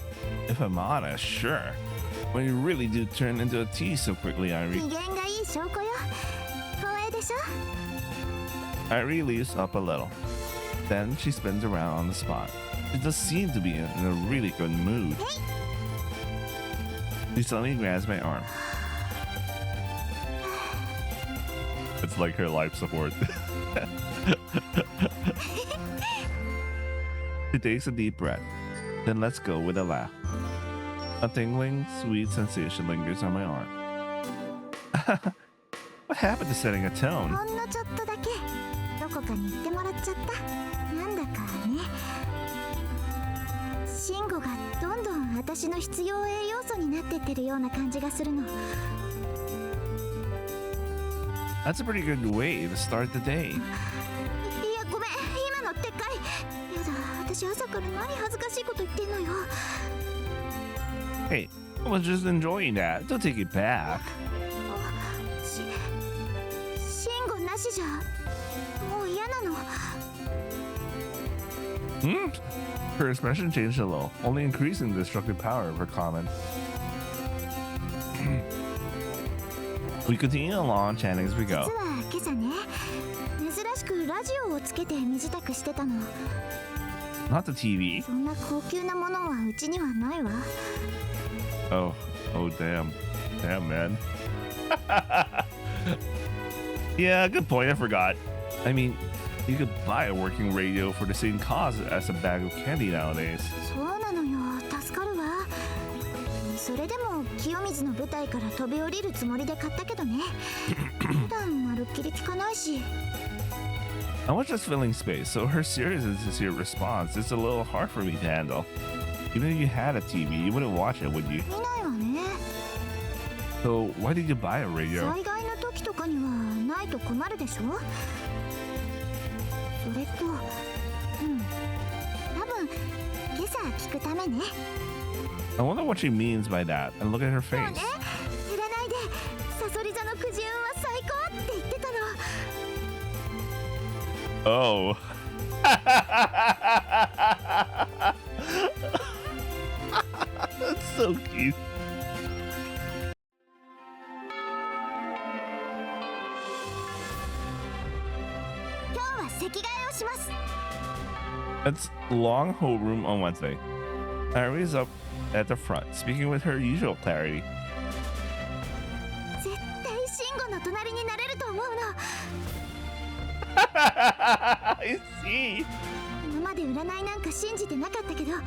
if I'm honest, sure. When you really do turn into a tease so quickly, 機 Airi. 嫌がいい証拠よ。光栄でしょ？ Airi leaves up a little. Then she spins around on the spot. She does seem to be in a really good mood. She suddenly grabs my arm. It's like her life support. She takes a deep breath, then lets go with a laugh. A tingling, sweet sensation lingers on my arm. What happened to setting a tone? ほんのちょっとだけどこかに行ってもらっちゃった。なんだかね、慎吾がどんどん私の必要栄養素になってってるような感じがするの。 That's a pretty good way to start the day. いやごめん、今のでっかい。やだ、私朝から何恥ずかしいこと言ってんのよ。 Hey, I was just enjoying that. Don't take it back. 慎吾なしじゃもう嫌なの。 Hmm? Her expression changed a little, only increasing the destructive power of her comment. We continue along, chanting as we 実 go. は今朝ね、珍しくラジオをつけて身支度してたの。 Not the TV. そんな高級なものはうちにはないわ。 Oh, damn. Damn, man. Yeah, good point. I forgot. I mean, you could buy a working radio for the same cost as a bag of candy nowadays. そうなのよ、助かるわ。それでも清水の舞台から飛び降りるつもりで買ったけどね。普段まるっきり聞かないし。 I was just filling space, so her serious and sincere response is a little hard for me to handle. Even if you had a TV, you wouldn't watch it, would you? 見ないわね。So why did you buy a radio? 災害の時とかにはないと困るでしょ。それと多分今朝聞くためね。 I wonder what she means by that. And look at her そう face. ね、占いでサソリ座のくじ運は最高って言ってたの。 Oh. That's so cute. 今日は席替えをします。 It's long homeroom on Wednesday. Airi is up at the front, speaking with her usual clarity. 絶対慎吾の隣になれると思うの。 I see. 今まで占いなんか信じてなかったけど、こ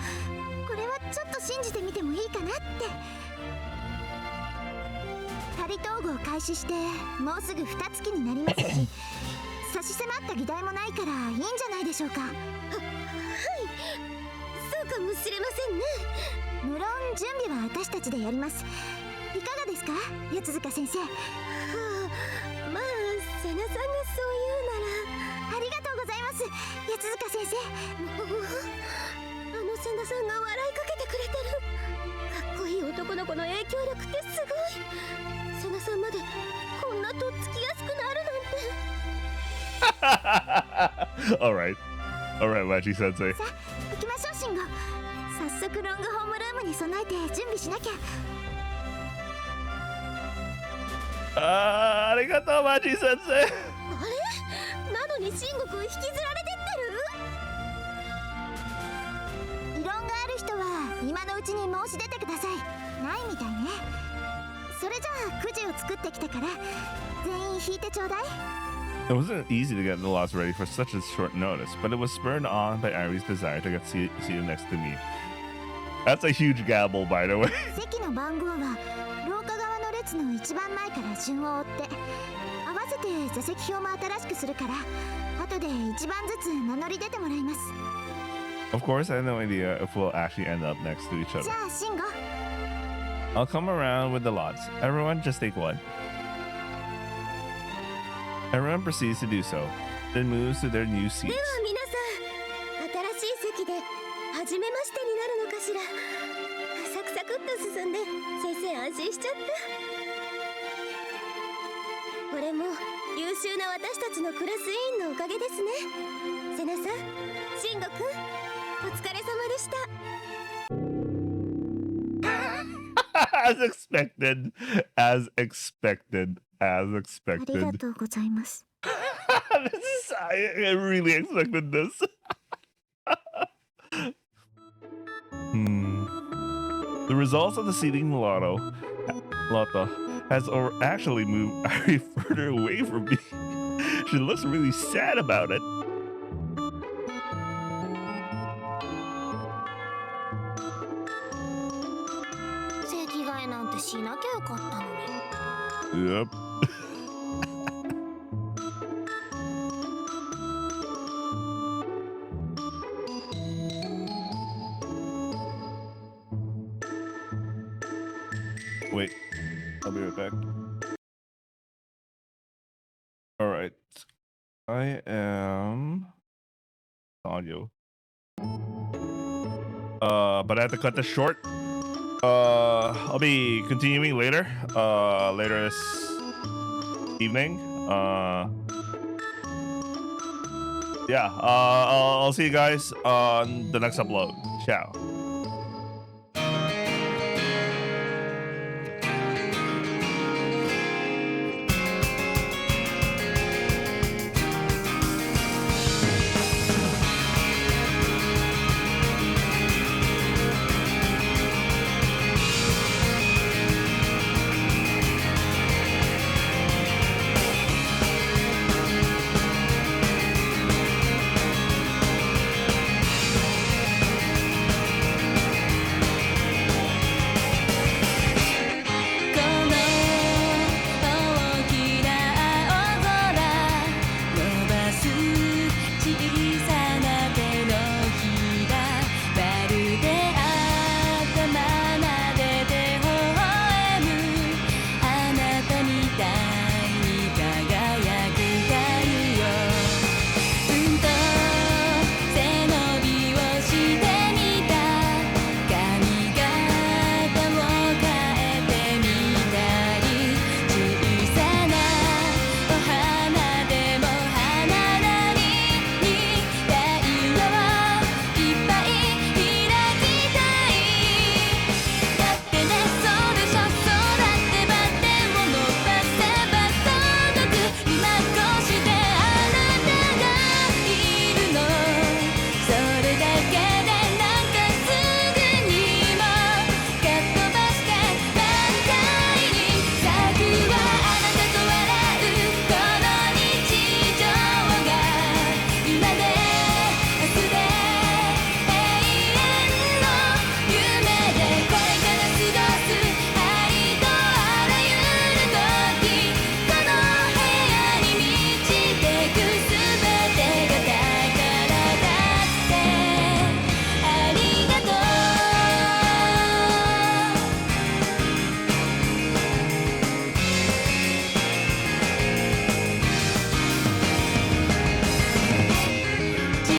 れはちょっと信じてみてもいいかなって。仮統合開始してもうすぐ2月になりますし、差し迫った議題もないからいいんじゃないでしょうか。はい、そうかもしれませんね。無論準備は私たちでやります。いかがですか、八塚先生。はあ、まあ瀬名さんがそう言うならありがとうございます、八塚先生。あの瀬名さんが笑いかけてくれてる。かっこいい男の子の影響力ってすごい。瀬名さんまでこんなとっつきやすくなるなんて。All right, Machi Sensei. さあ行きましょう、慎吾。早速ロングホームルームに備えて準備しなきゃ。Arigatou, Machi Sensei. あれなのに慎吾くん引きずられてってる。異論がある人は今のうちに申し出てください。ないみたいね。それじゃあくじを作ってきたから全員引いてちょうだい。 It wasn't easy to get the lots ready for such a short notice, but it was spurred on by Airi's desire to get seated next to me. That's a huge gamble, by the way. 席の番号は廊下側の列の一番前から順を追って合わせて座席表も新しくするから、後で一番ずつ名乗り出てもらいます。 Of course, I have no idea if we'll actually end up next to each じ other. ゃあ慎吾、 I'll come around with the lots. Everyone just take one. Everyone proceeds to do so, then moves to their new seats. では皆さん、新しい席で初めましてになるのかしら。サクサクっと進んで先生安心しちゃった。これも優秀な私たちのクラス委員のおかげですね。瀬名さん、慎吾くん、お疲れ様でした。 As expected, as expected, as ありが expected. とうございます。 I really expected this. The results of the seating lotto has actually moved Airi further away from me. She looks really sad about it. 席替えなんてしなきゃよかったのに。 Yep. Wait, I'll be right back. All right, I am audio. But I have to cut this short. I'll be continuing later. Later this evening. Yeah. I'll see you guys on the next upload. Ciao.